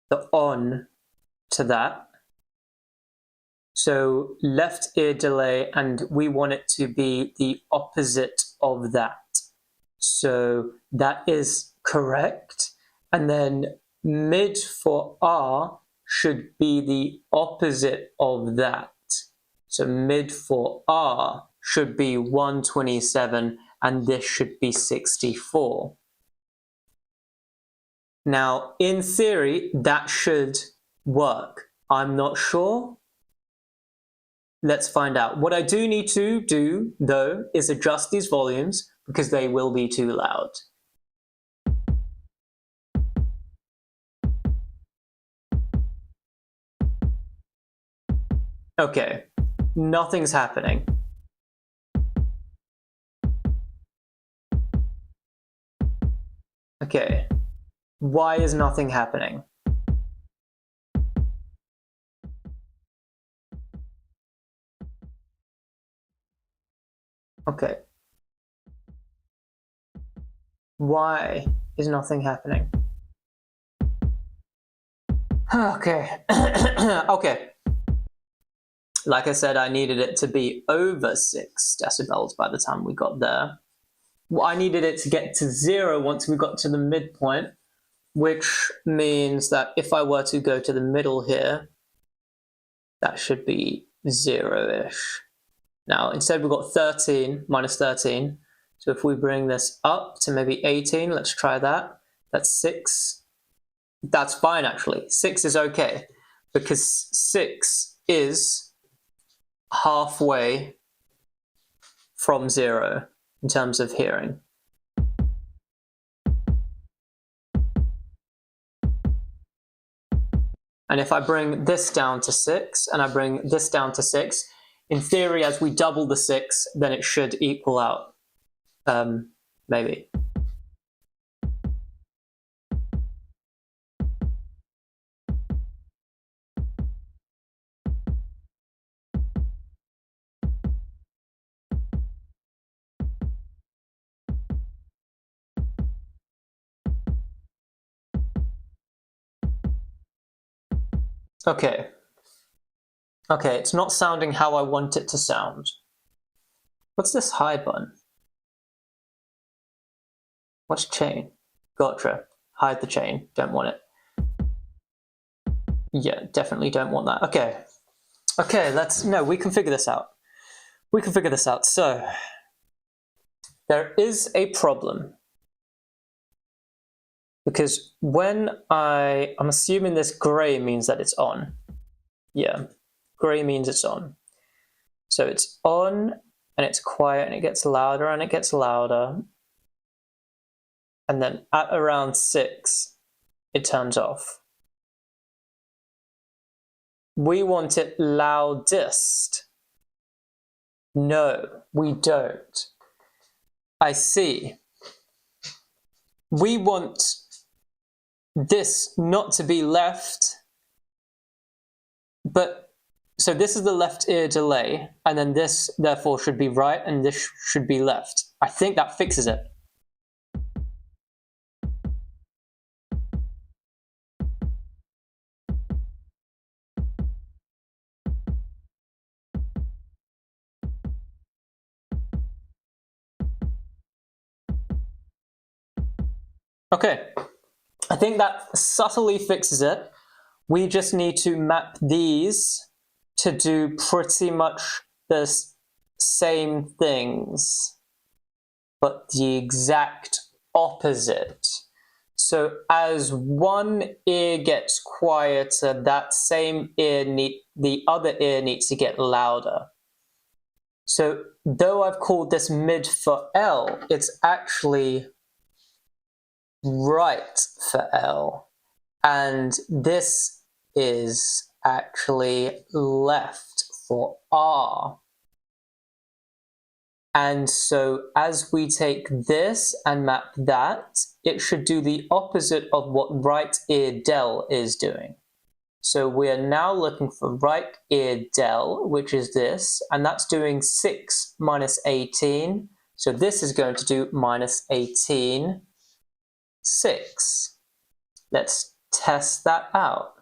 the on to that. So left ear delay, and we want it to be the opposite of that. So that is correct. And then mid for R should be the opposite of that. So mid for R should be 127, and this should be 64. Now, in theory, that should work. I'm not sure. Let's find out. What I do need to do, though, is adjust these volumes because they will be too loud. Okay, nothing's happening. Okay, why is nothing happening? Okay. Why is nothing happening? Okay. Okay. Like I said, I needed it to be over 6 decibels by the time we got there. Well, I needed it to get to 0 once we got to the midpoint, which means that if I were to go to the middle here, that should be 0-ish. Now, instead we've got 13, minus 13. So if we bring this up to maybe 18, let's try that. That's 6. That's fine, actually. 6 is okay, because 6 is halfway from 0 in terms of hearing. And if I bring this down to 6 and I bring this down to 6, in theory, as we double the 6, then it should equal out. Maybe. Okay. Okay, it's not sounding how I want it to sound. What's this high button? What's chain? Gotcha. Hide the chain. Don't want it. Yeah, definitely don't want that. Okay. Okay, we can figure this out. We can figure this out. So, there is a problem. Because when I'm assuming this gray means that it's on. Yeah, gray means it's on. So it's on, and it's quiet, and it gets louder, and it gets louder. And then at around 6, it turns off. We want it loudest. No, we don't. I see. We want this not to be left, but so this is the left ear delay, and then this therefore should be right, and this should be left. I think that fixes it. Okay, I think that subtly fixes it. We just need to map these to do pretty much the same things, but the exact opposite. So as one ear gets quieter, that same ear the other ear needs to get louder. So though I've called this mid for L, it's actually right for L, and this is actually left for R. And so as we take this and map that, it should do the opposite of what right ear del is doing. So we are now looking for right ear del, which is this, and that's doing 6 minus 18. So this is going to do minus 18, 6. Let's test that out.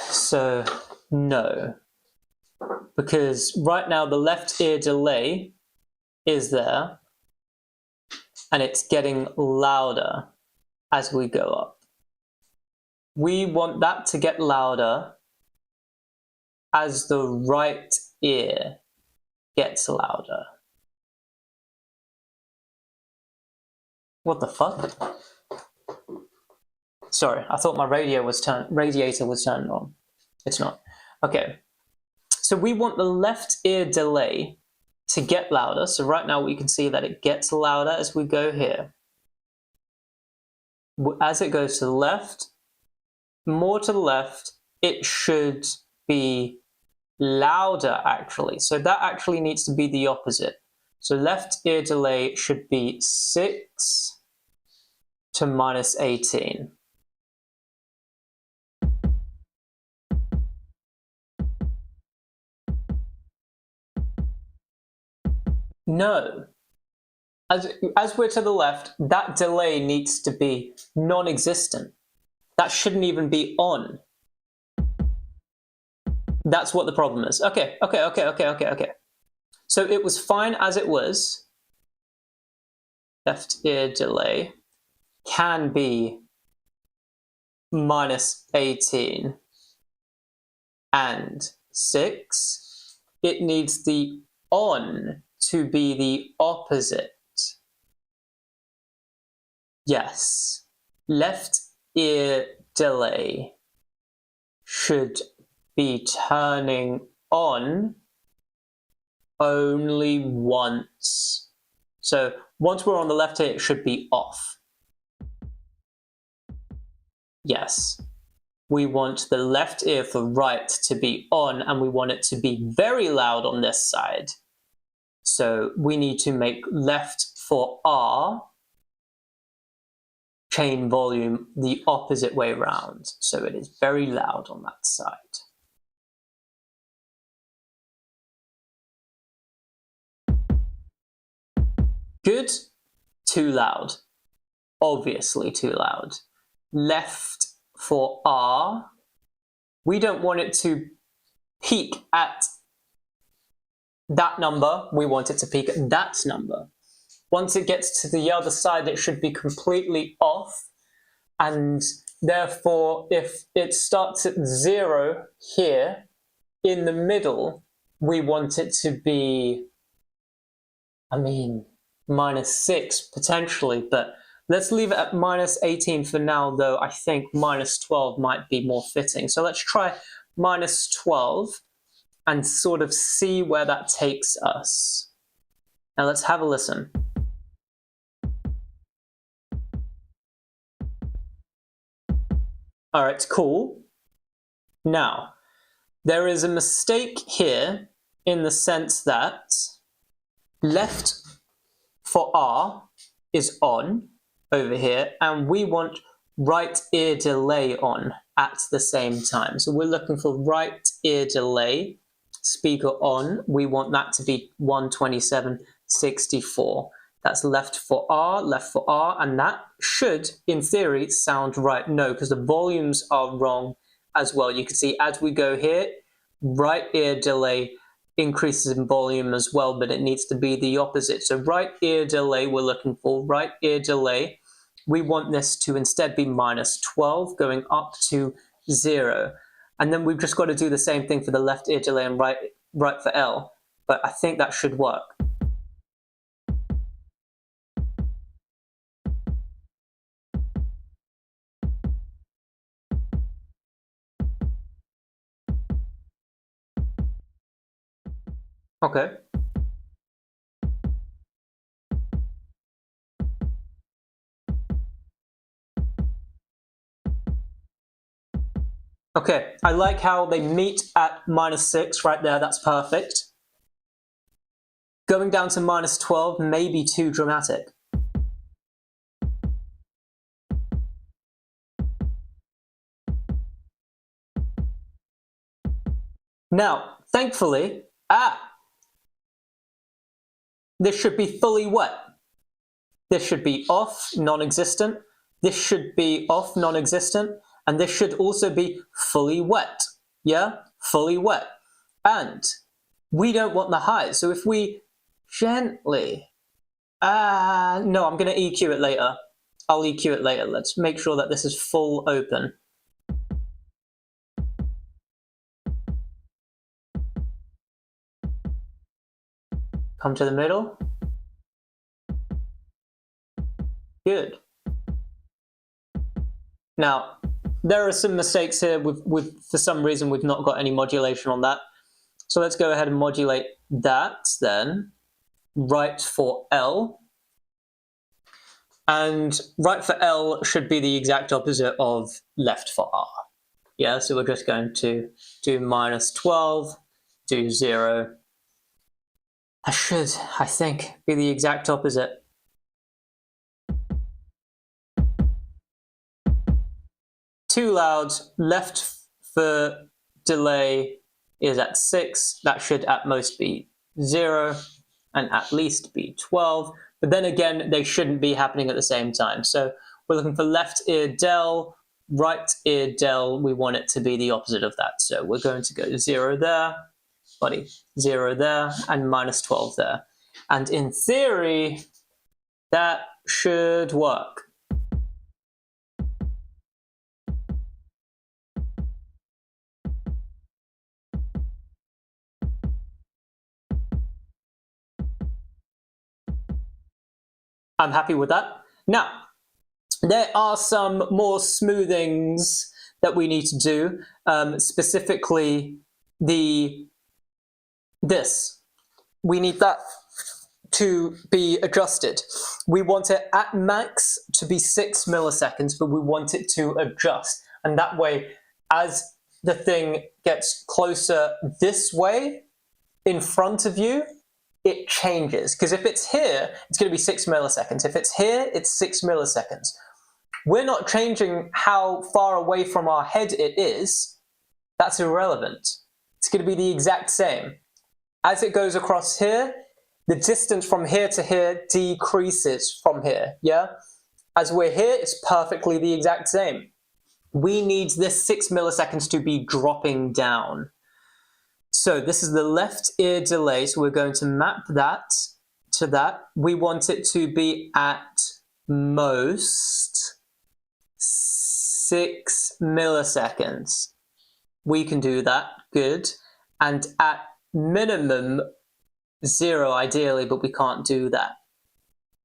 So no, because right now the left ear delay is there and it's getting louder as we go up. We want that to get louder as the right ear gets louder. What the fuck? Sorry, I thought my radiator was turned on. It's not. Okay, so we want the left ear delay to get louder. So right now we can see that it gets louder as we go here. As it goes to the left, more to the left, it should be louder actually. So that actually needs to be the opposite. So left ear delay should be 6 to minus 18. No. As we're to the left, that delay needs to be non-existent. That shouldn't even be on. That's what the problem is. Okay. So it was fine as it was. Left ear delay can be minus 18 and 6. It needs the on to be the opposite. Yes, left ear delay should be turning on only once. So once we're on the left ear, it should be off. Yes, we want the left ear for right to be on, and we want it to be very loud on this side. So we need to make left for R chain volume the opposite way around. So it is very loud on that side. Good, too loud. Obviously too loud. Left for R, we don't want it to peak at that number, we want it to peak at that number. Once it gets to the other side, it should be completely off, and therefore if it starts at 0 here, in the middle, we want it to be, I mean, minus 6 potentially, but let's leave it at minus 18 for now, though I think minus 12 might be more fitting. So let's try minus 12 and sort of see where that takes us. Now let's have a listen. All right, cool. Now, there is a mistake here in the sense that left for R is on over here, and we want right ear delay on at the same time. So we're looking for right ear delay, speaker on. We want that to be 127.64. That's left for R, and that should, in theory, sound right. No, because the volumes are wrong as well. You can see as we go here, right ear delay increases in volume as well, but it needs to be the opposite. So right ear delay we're looking for, right ear delay. We want this to instead be minus 12 going up to 0. And then we've just got to do the same thing for the left ear delay and right for L. But I think that should work. Okay. Okay, I like how they meet at -6 right there, that's perfect. Going down to -12 may be too dramatic. Now, thankfully, this should be fully wet. This should be off, non-existent. This should be off, non-existent. And this should also be fully wet. Yeah? Fully wet. And we don't want the highs. So if we gently... no, I'm going to EQ it later. I'll EQ it later. Let's make sure that this is full open. Come to the middle. Good. Now, there are some mistakes here with for some reason we've not got any modulation on that. So let's go ahead and modulate that then. Right for L. And right for L should be the exact opposite of left for R. Yeah, so we're just going to do -12, do 0. That should, I think, be the exact opposite. Too loud, left for delay is at 6, that should at most be 0, and at least be 12, but then again, they shouldn't be happening at the same time. So we're looking for left ear del, right ear del, we want it to be the opposite of that. So we're going to go 0 there, 0 there, and -12 there. And in theory, that should work. I'm happy with that. Now, there are some more smoothings that we need to do, specifically this. We need that to be adjusted. We want it at max to be 6 milliseconds, but we want it to adjust. And that way, as the thing gets closer this way, in front of you, it changes. Because if it's here, it's going to be 6 milliseconds. If it's here, it's 6 milliseconds. We're not changing how far away from our head it is. That's irrelevant. It's going to be the exact same. As it goes across here, the distance from here to here decreases from here, yeah? As we're here, it's perfectly the exact same. We need this 6 milliseconds to be dropping down. So this is the left ear delay, so we're going to map that to that. We want it to be at most 6 milliseconds. We can do that, good. And at minimum 0 ideally, but we can't do that.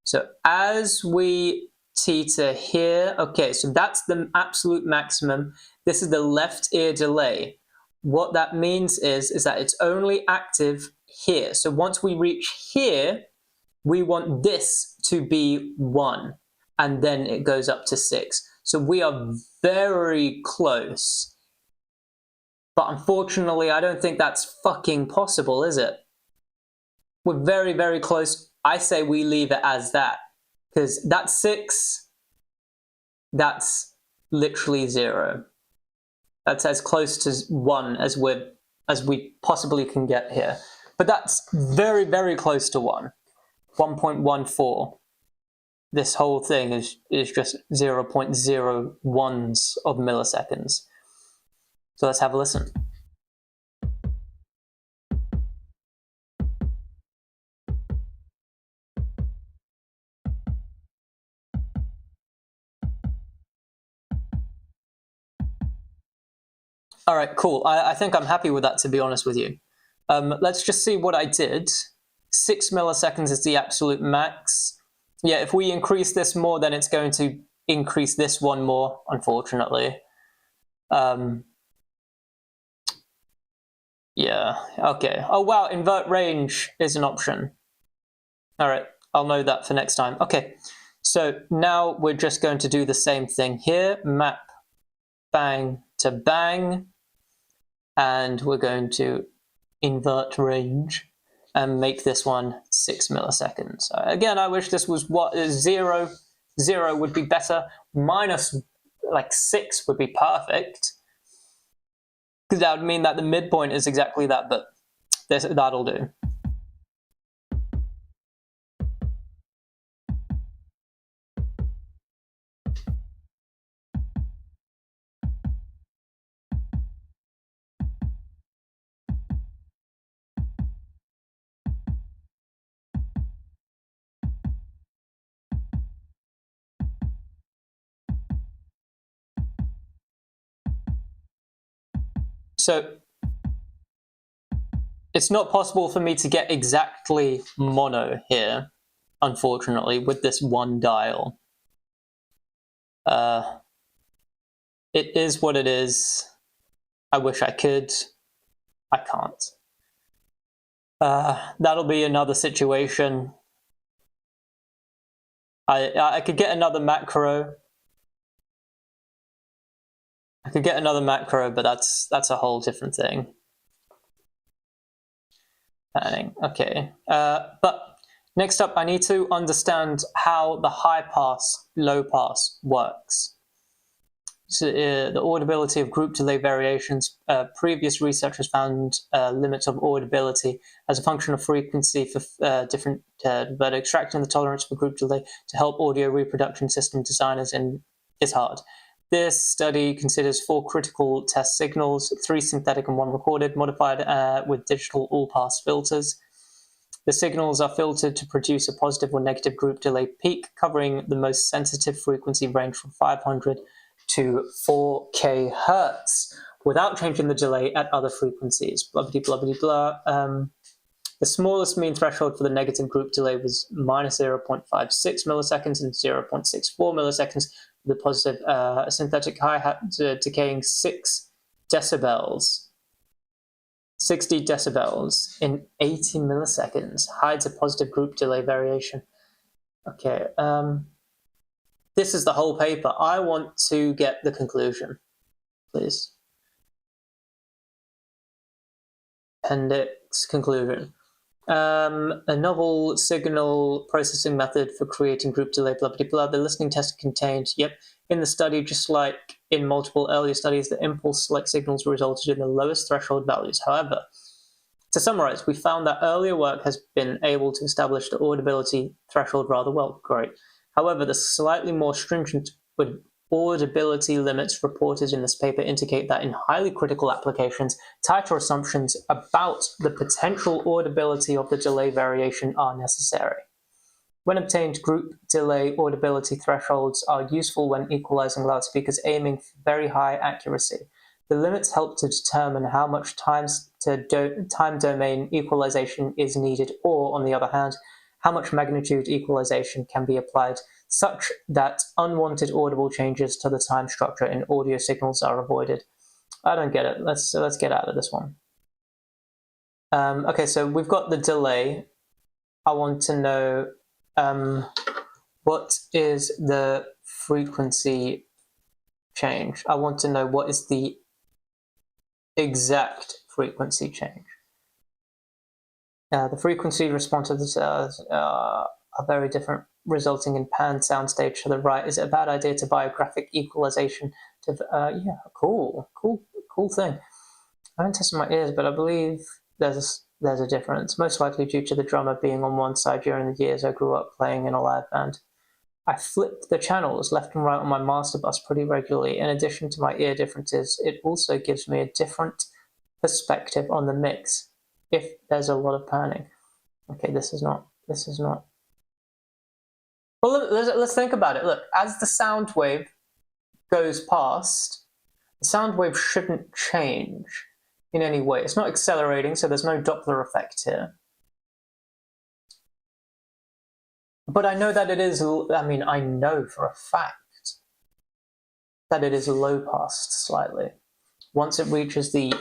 So as we teeter here, okay, so that's the absolute maximum. This is the left ear delay. What that means is that it's only active here. So once we reach here, we want this to be 1, and then it goes up to 6. So we are very close. But unfortunately, I don't think that's fucking possible, is it? We're very, very close. I say we leave it as that. Because that's 6, that's literally 0. That's as close to 1 as we possibly can get here. But that's very, very close to 1. 1.14. This whole thing is just 0.01s of milliseconds. So let's have a listen. All right, cool. I think I'm happy with that, to be honest with you. Let's just see what I did. 6 milliseconds is the absolute max. Yeah, if we increase this more, then it's going to increase this one more, unfortunately. Yeah, okay. Oh, wow, invert range is an option. All right, I'll know that for next time. Okay, so now we're just going to do the same thing here. Map, bang, to bang, and we're going to invert range and make this one 6 milliseconds. Again, I wish this was what 0. 0 would be better. Minus like 6 would be perfect, because that would mean that the midpoint is exactly that, but that'll do. So it's not possible for me to get exactly mono here, unfortunately, with this one dial. It is what it is. I wish I could. I can't. That'll be another situation. I could get another macro. But that's a whole different thing. Okay. But next up, I need to understand how the high pass, low pass works. So, the audibility of group delay variations. Previous research has found limits of audibility as a function of frequency for different, but extracting the tolerance for group delay to help audio reproduction system designers is hard. This study considers 4 critical test signals, 3 synthetic and 1 recorded, modified with digital all-pass filters. The signals are filtered to produce a positive or negative group delay peak, covering the most sensitive frequency range from 500 to 4K hertz, without changing the delay at other frequencies. Blah, blah, blah, blah, blah. The smallest mean threshold for the negative group delay was minus 0.56 milliseconds and 0.64 milliseconds. The positive synthetic hi-hat decaying 6 decibels. 60 decibels in 80 milliseconds hides a positive group delay variation. Okay, this is the whole paper. I want to get the conclusion, please. Appendix conclusion. A novel signal processing method for creating group delay, blah, blah, blah. The listening test contained, in the study, just like in multiple earlier studies, the impulse select signals resulted in the lowest threshold values. However, to summarize, we found that earlier work has been able to establish the audibility threshold rather well. Great. However, the slightly more stringent audibility limits reported in this paper indicate that in highly critical applications, tighter assumptions about the potential audibility of the delay variation are necessary. When obtained, group delay audibility thresholds are useful when equalizing loudspeakers aiming for very high accuracy. The limits help to determine how much time domain equalization is needed, or, on the other hand, how much magnitude equalization can be applied such that unwanted audible changes to the time structure in audio signals are avoided. I don't get it. Let's get out of this one. Okay, so we've got the delay. I want to know what is the frequency change. I want to know what is the exact frequency change. The frequency responses are very different, resulting in pan soundstage to the right. Is it a bad idea to biographic equalization? Yeah, cool thing. I haven't tested my ears, but I believe there's a difference, most likely due to the drummer being on one side during the years I grew up playing in a live band. I flipped the channels left and right on my master bus pretty regularly. In addition to my ear differences, it also gives me a different perspective on the mix if there's a lot of panning. Okay, this is not. Well, let's think about it. Look, as the sound wave goes past, the sound wave shouldn't change in any way. It's not accelerating, so there's no Doppler effect here. But I know that it is, I know for a fact that it is low passed slightly once it reaches the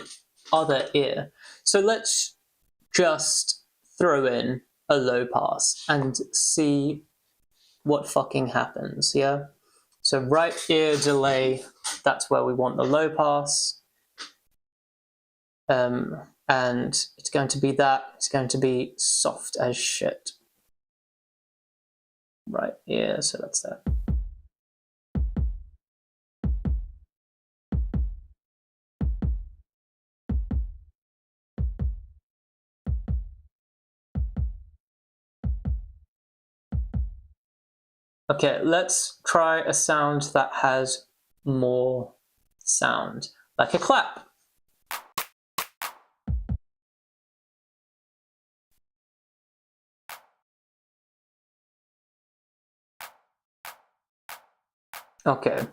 other ear. So let's just throw in a low pass and see what fucking happens, yeah? So right ear delay That's where we want the low pass. And it's going to be that. It's going to be soft as shit. Right here, so that's that. Okay, let's try a sound that has more sound, like a clap. Okay.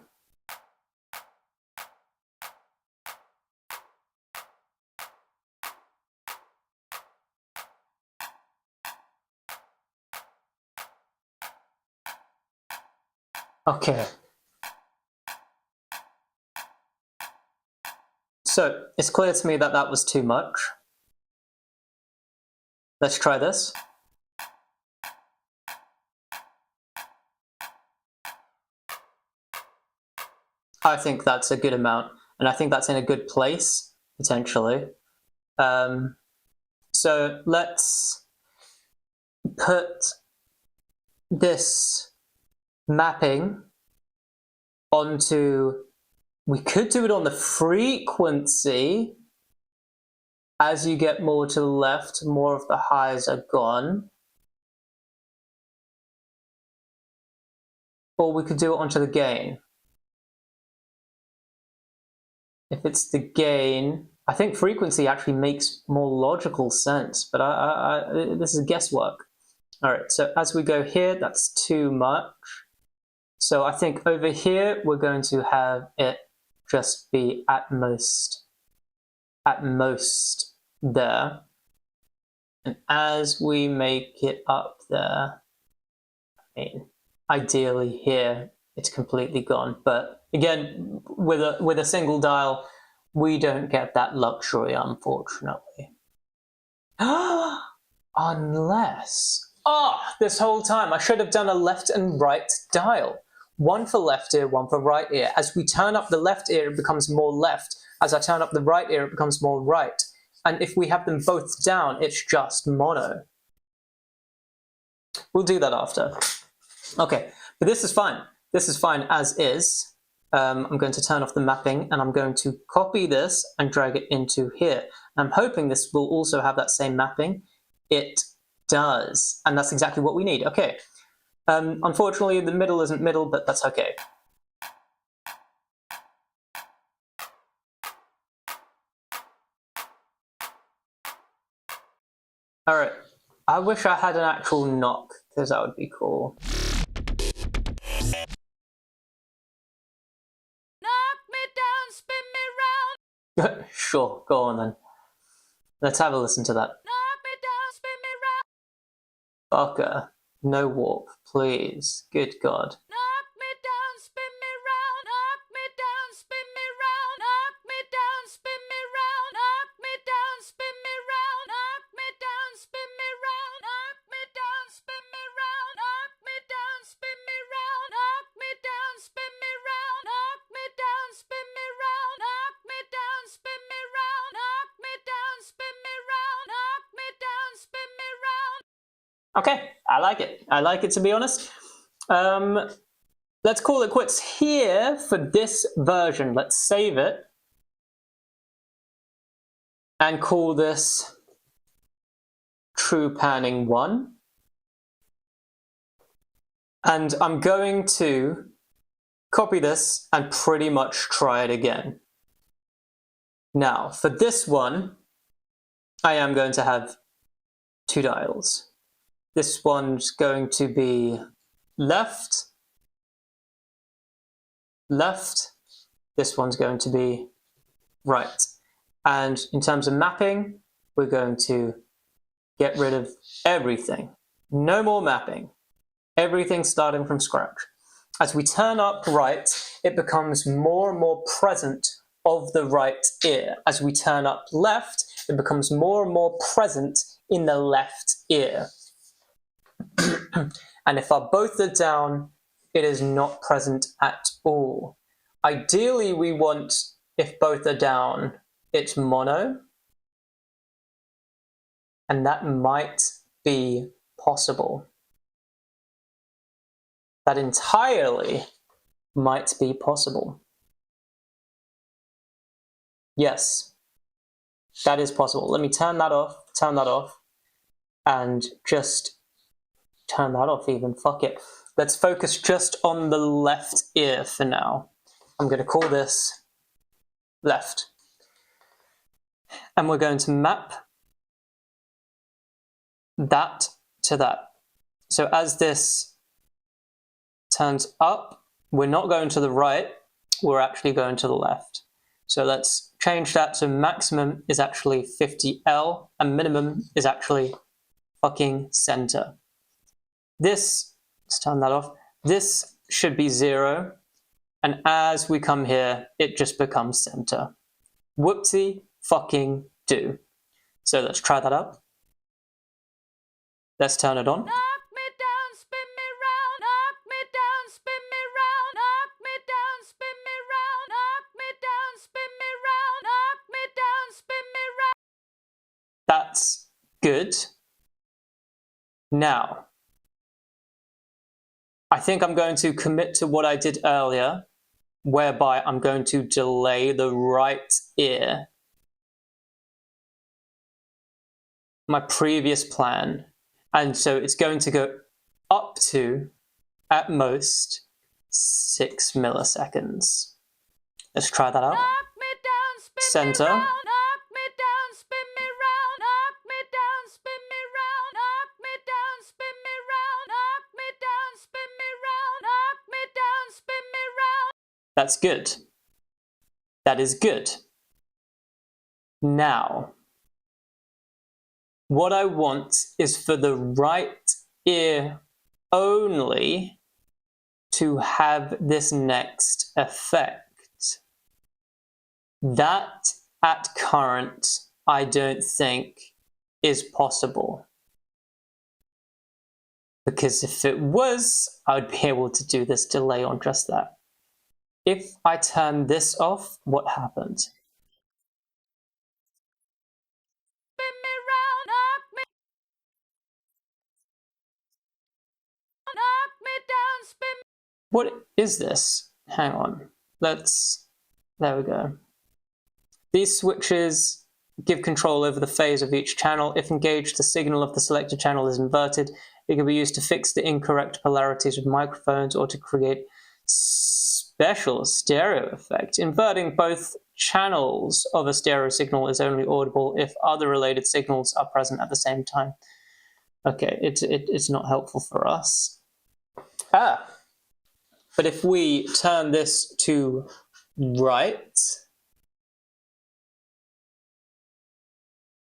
Okay. So it's clear to me that that was too much. Let's try this. I think that's a good amount, and I think that's in a good place, potentially. So let's put this mapping onto, we could do it on the frequency. As you get more to the left, more of the highs are gone. Or we could do it onto the gain. If it's the gain, I think frequency actually makes more logical sense, but this is guesswork. All right, so as we go here, that's too much. So I think over here, we're going to have it just be at most there. And as we make it up there, I mean, ideally here, it's completely gone. But again, with a single dial, we don't get that luxury, unfortunately. Unless, this whole time I should have done a left and right dial. One for left ear, one for right ear. As we turn up the left ear, it becomes more left. As I turn up the right ear, it becomes more right. And if we have them both down, it's just mono. We'll do that after. Okay, but this is fine. This is fine as is. I'm going to turn off the mapping and I'm going to copy this and drag it into here. I'm hoping this will also have that same mapping. It does, and that's exactly what we need. Okay. Unfortunately, the middle isn't middle, but that's okay. All right. I wish I had an actual knock, because that would be cool. Knock me down, spin me round. Sure, go on then. Let's have a listen to that. Knock me down, spin me round. Fucker. No warp, please. Good God. Knock me down, spin me round. Knock me down, spin me round. Knock me down, spin me round. Knock me down, spin me round. Knock me down, spin me round. Knock me down, spin me round. Knock me down, spin me round. Knock me down, spin me round. Knock me down, spin me round. Knock me down, spin me round. Knock me down, spin me round. Knock me down, spin me round. Okay, I like it. I like it, to be honest. Let's call it quits here for this version. Let's save it and call this True Panning 1. And I'm going to copy this and pretty much try it again. Now, for this one, I am going to have two dials. This one's going to be left, left. This one's going to be right. And in terms of mapping, we're going to get rid of everything. No more mapping. Everything starting from scratch. As we turn up right, it becomes more and more present of the right ear. As we turn up left, it becomes more and more present in the left ear. And if our both are down, it is not present at all. Ideally, we want, if both are down, it's mono. And that might be possible. That entirely might be possible. Yes, that is possible. Let me turn that off, and just turn that off even. Fuck it. Let's focus just on the left ear for now. I'm going to call this left. And we're going to map that to that. So as this turns up, we're not going to the right, we're actually going to the left. So let's change that so maximum is actually 50L and minimum is actually fucking center. This, let's turn that off, this should be 0, and as we come here, it just becomes center. Whoopsie fucking do. So let's try that up. Let's turn it on. Knock me down, spin me round, knock me down, spin me round, knock me down, spin me round, knock me down, spin me round, knock me down, spin me round. That's good. Now, I think I'm going to commit to what I did earlier, whereby I'm going to delay the right ear. My previous plan. And so it's going to go up to, at most, 6 milliseconds. Let's try that out. Knock me down, spin Center. me round, knock me down, spin me round, knock me down, spin me round, knock me down, spin me round, knock me down, spin me round, knock me down, spin me round. That's good. That is good. Now, what I want is for the right ear only to have this next effect. That, at current, I don't think is possible. Because if it was, I would be able to do this delay on just that. If I turn this off, what happens? Spin me round, knock me down, spin me. What is this? Hang on. There we go. These switches give control over the phase of each channel. If engaged, the signal of the selected channel is inverted. It can be used to fix the incorrect polarities of microphones or to create special stereo effect. Inverting both channels of a stereo signal is only audible if other related signals are present at the same time. Okay, it's not helpful for us. But if we turn this to right,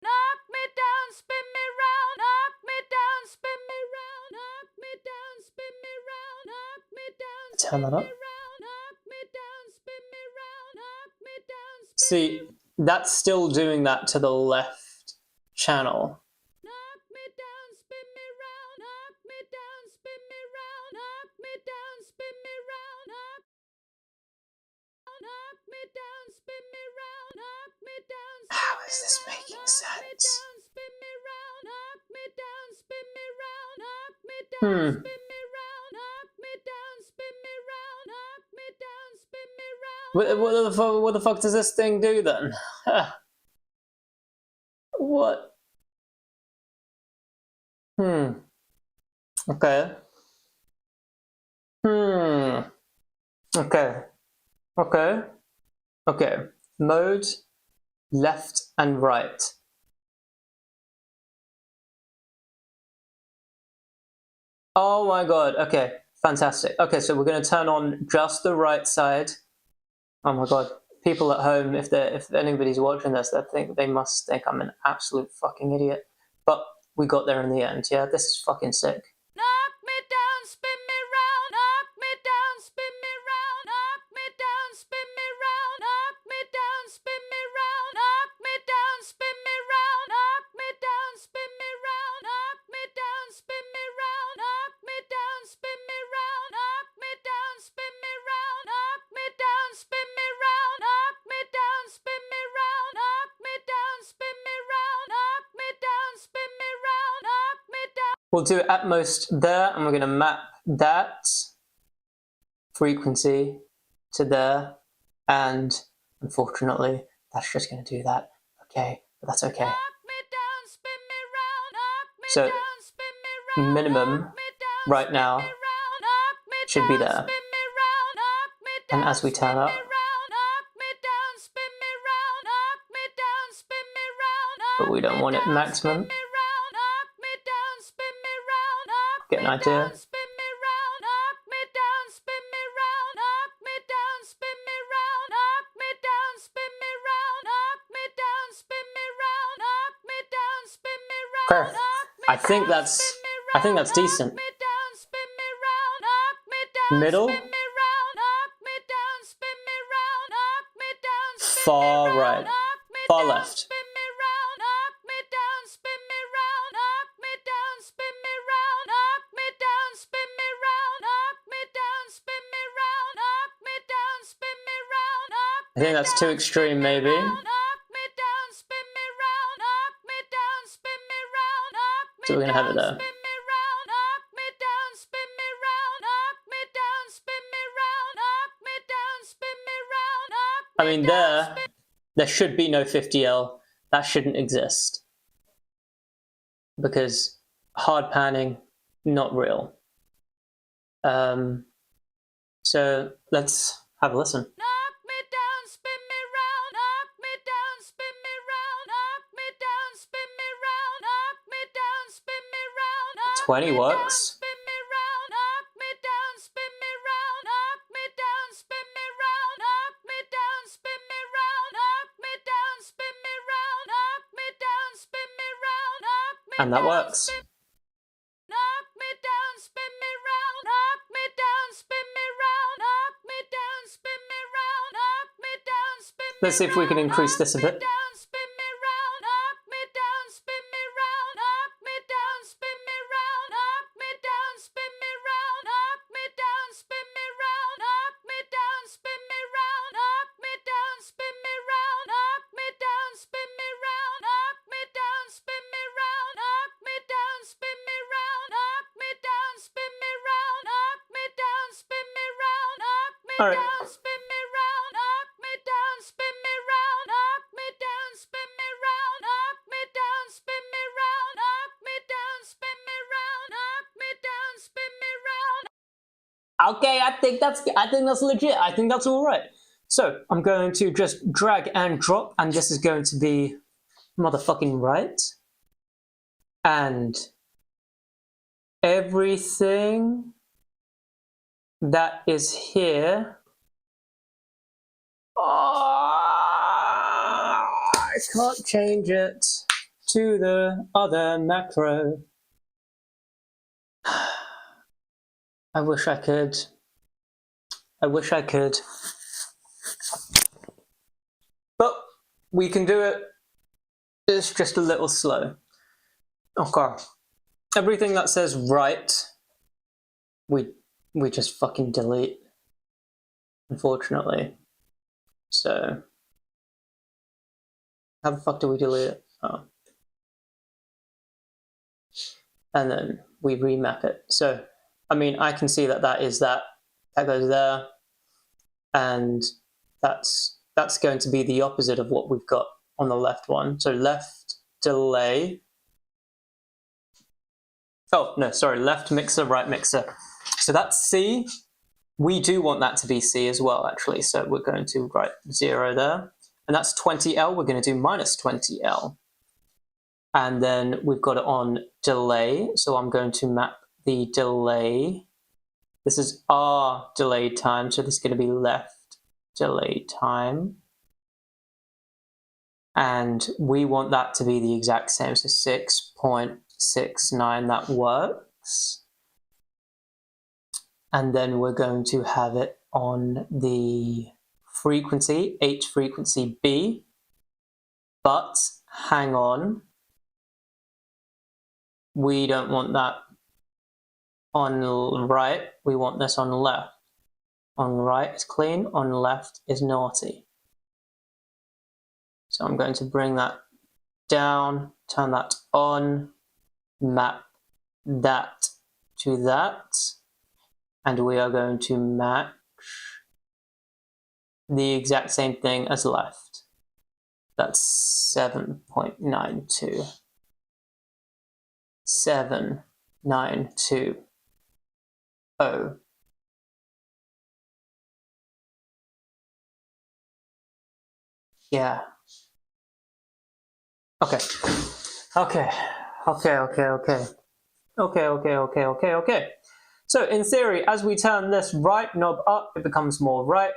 Knock me down, spin me round, knock me down, spin me round, knock me down, spin me round, knock me down, turn that up. knock me down, spin me round, knock me down, spin See, that's still doing that to the left channel. knock me down, spin me round, knock me down, spin me round, knock me down, spin me round, knock me down, spin me round, knock me down. How is this making sense? Spin me round, knock me down, spin me round, knock me down, spin me round, knock me down, spin me round, knock me down, spin me round. What the fuck does this thing do then? What? Okay. Okay. Mode, left and right. Oh my god, okay, fantastic. Okay, so we're going to turn on just the right side. Oh my god, people at home, if anybody's watching this, they must think I'm an absolute fucking idiot. But we got there in the end, yeah? This is fucking sick. Knock me down, spin me round, knock me down, spin me round, knock me down, spin me round, knock me down, spin me round, knock me down, spin me round, knock me down, spin me round, knock me down, spin me round, knock me down, spin me round, knock me down, spin me round, knock me down, we'll do it at most there, and we're going to map that frequency to there, and unfortunately, that's just going to do that. Okay, but that's okay. So, minimum right now should be there. And as we turn up, but we don't want it maximum. Get an idea? Okay. I think that's decent. Middle. Far right. Far left. I think that's too extreme, maybe. So we're gonna have it there. I mean, there should be no 50L. That shouldn't exist. Because hard panning, not real. So let's have a listen. 20 works. And that works. Let's see if we can increase this a bit. All right. Okay, I think that's legit. I think that's all right. So I'm going to just drag and drop, and this is going to be motherfucking right. And everything that is here. I can't change it to the other macro. I wish I could. But we can do it. It's just a little slow. Okay. Everything that says right, we just fucking delete, unfortunately. So, how the fuck do we delete it? Oh. And then we remap it. So, I mean, I can see that is that goes there, and that's going to be the opposite of what we've got on the left one. So left delay. Oh, no, sorry, left mixer, right mixer. So that's C. We do want that to be C as well, actually. So we're going to write 0 there. And that's 20L. We're going to do minus 20L. And then we've got it on delay. So I'm going to map the delay. This is R delay time. So this is going to be left delay time. And we want that to be the exact same. So 6.69, that works. And then we're going to have it on the frequency, H frequency B. But hang on. We don't want that on right. We want this on left. On right is clean, on left is naughty. So I'm going to bring that down, turn that on, map that to that, and we are going to match the exact same thing as left. That's 7.92. 7,920. Yeah. Okay. Okay. So in theory, as we turn this right knob up, it becomes more right.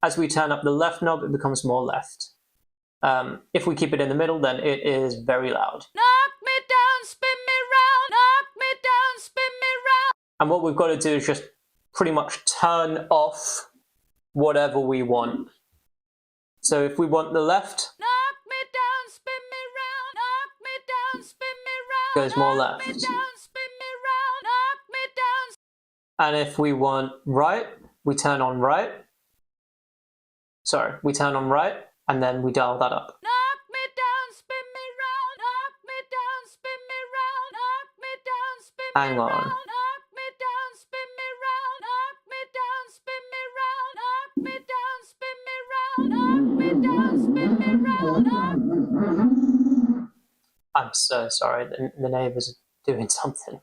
As we turn up the left knob, it becomes more left. If we keep it in the middle, then it is very loud. Knock me down, spin me round. Knock me down, spin me round. And what we've got to do is just pretty much turn off whatever we want. So if we want the left, Knock me down, spin me round. Knock me down, spin me round. goes more Knock left. me down, spin me round. Knock me down. And if we want right, we turn on right. Sorry, we turn on right, and then we dial that up. Knock me down, spin me round. Knock me down, spin me round. Knock me down, spin me Hang on. round. Knock me down, spin me round. Knock me down, spin me round. Knock me down, spin me round. Knock me down, spin me round. I'm so sorry, the neighbors are doing something.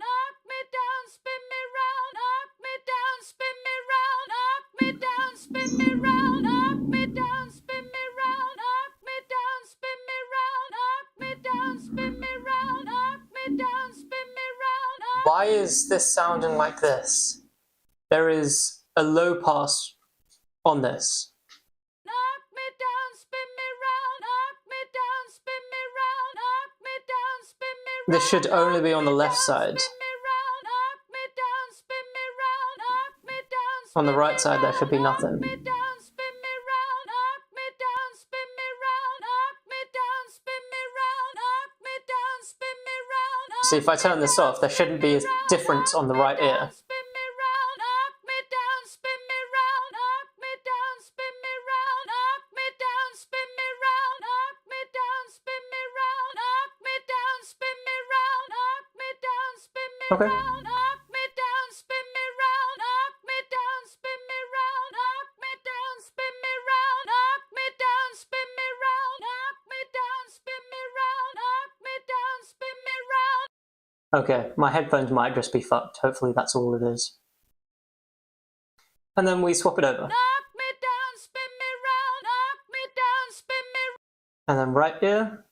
Knock me down, spin me round. Knock me down, spin me round. Knock me down, spin me round. Knock me down, spin me round. Knock me down, spin me round. Knock me down, spin me round. Knock me down, spin me round. Why is this sounding like this? There is a low pass on this. Knock me down, spin me round. Knock me down, spin me round. Knock me down, spin me round. This should only be on the left side. Spin me round. Knock me down, spin me round. Knock me down, On the right side, there should be nothing. knock me down, spin me round. Knock me down, spin me round. Knock me down, spin me round. Knock me down, spin me round. See, if I turn this off, there shouldn't be a difference on the right ear. Spin me round. Knock me down, spin me round. Knock me down, spin me round. Knock me down, spin me round. Knock me down, spin me round. Knock me down, spin me round. Knock me down, spin me Okay. round. Knock me down, spin me round. Knock me down, spin me round. Knock me down, spin me round. Knock me down, spin me round. Knock me down, spin me round. Knock me down, spin me round. Okay, my headphones might just be fucked. Hopefully that's all it is. And then we swap it over. Knock me down, spin me round. Knock me down, spin me round. And then right ear.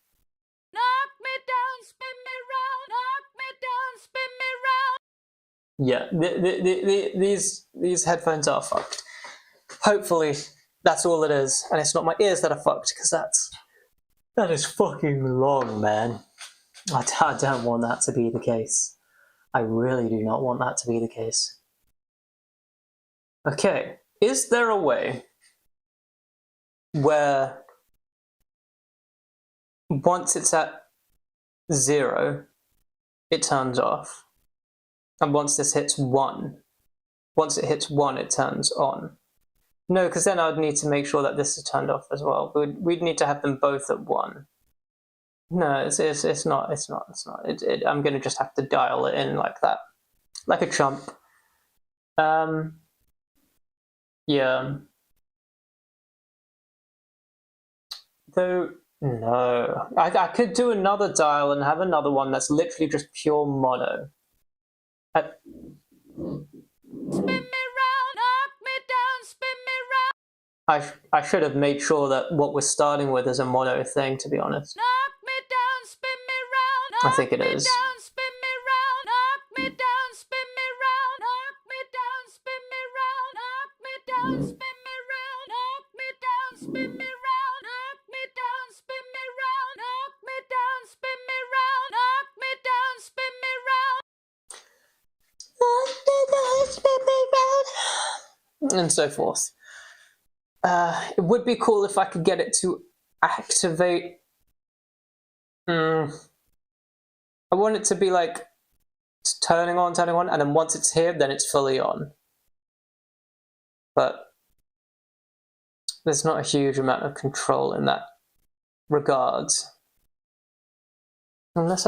Knock me down, spin me round. Knock me down, spin me round. Yeah, these headphones are fucked. Hopefully that's all it is, and it's not my ears that are fucked, because that is fucking long, man. I don't want that to be the case. I really do not want that to be the case. Okay, is there a way where once it's at 0, it turns off, and once this hits 1, once it hits 1, it turns on? No, because then I'd need to make sure that this is turned off as well. We'd need to have them both at 1. No, it's not. I'm gonna just have to dial it in like that, like a chump. Yeah. Though no, I could do another dial and have another one that's literally just pure mono. Spin me round, knock me down, spin me round. I should have made sure that what we're starting with is a mono thing, to be honest. Knock me down, spin me round. I think it knock is. Me down, spin me round. Knock me down, spin me round. Knock me down, spin me round. Knock me down, spin me round. Knock me down, spin me round. Knock me down, spin me round. Knock me down, spin me round. Knock me down, spin me round. And so forth. It would be cool if I could get it to activate. I want it to be like it's turning on, and then once it's here, then it's fully on. But there's not a huge amount of control in that regard. Unless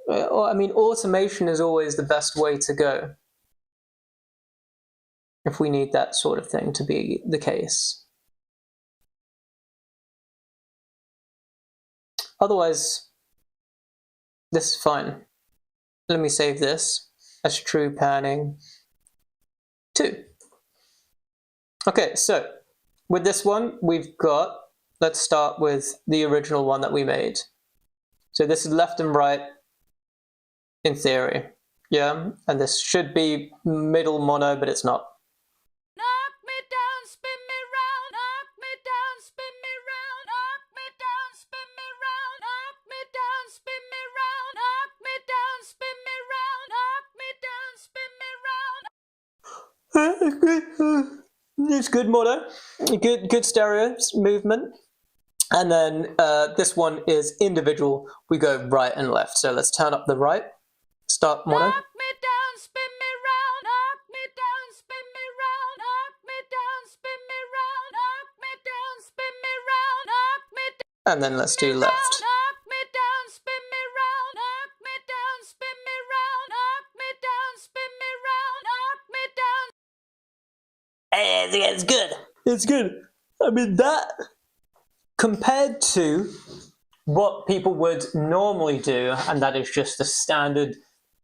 I mean, automation is always the best way to go if we need that sort of thing to be the case. Otherwise, this is fine. Let me save this as true panning 2. Okay, so with this one, we've got, let's start with the original one that we made. So this is left and right in theory, yeah? And this should be middle mono, but it's not. Knock me down, spin me round, knock me down, spin me round, knock me down, spin me round, knock me down, spin me round, knock me down, spin me round, knock me down, spin me round. It's good mono, good stereo movement. And then this one is individual. We go right and left. So let's turn up the right. Start mono. Knock me down, spin me round, knock me down, spin me round, knock me down, spin me round, knock me down, spin me round, knock me down. And then let's do left. Knock me down, spin me round, knock me down, spin me round, knock me down, spin me round, knock me down. It's good. It's good. I mean, that compared to what people would normally do, and that is just the standard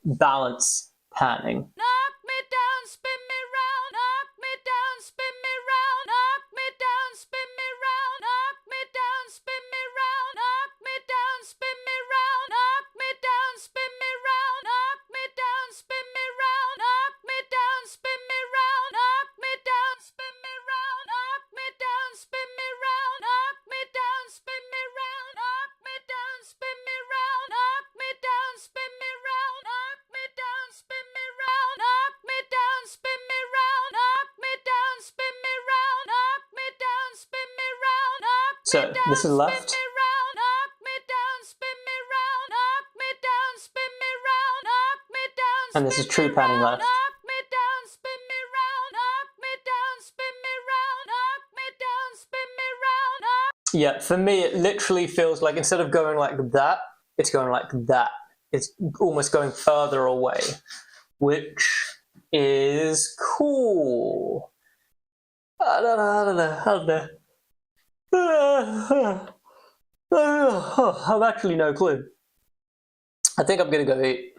balance panning. Knock me down, spin me round, knock me down, spin me round, knock me down, spin me round, knock me down, spin me round, knock me down, spin me round, knock me down, spin me round, knock me down, spin me round, knock me down, spin me round, knock me down, spin me round, knock me down, spin me round, knock me down, spin me round, knock me down, spin me round, knock me down, spin me round, knock me down, spin me round, knock me down, spin me round, knock me down, spin me round, knock me down, spin me round, knock me So down, this is left. spin me round, knock me down, spin me round, knock me down, spin me round, knock me down, And this is spin true me panning round, left. knock me down, spin me round, knock me down, spin me round, knock me down, spin me round, knock. Yeah, for me, it literally feels like instead of going like that, it's going like that. It's almost going further away, which is cool. I don't know. I've actually no clue. I think I'm gonna go eat.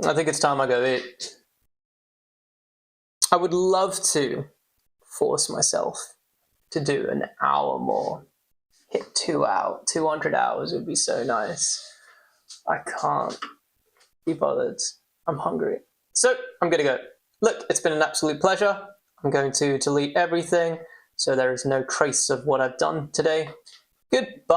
I think it's time I go eat. I would love to force myself to do an hour more. Hit 200 hours would be so nice. I can't be bothered. I'm hungry. So I'm gonna go. Look, it's been an absolute pleasure. I'm going to delete everything so there is no trace of what I've done today. Goodbye.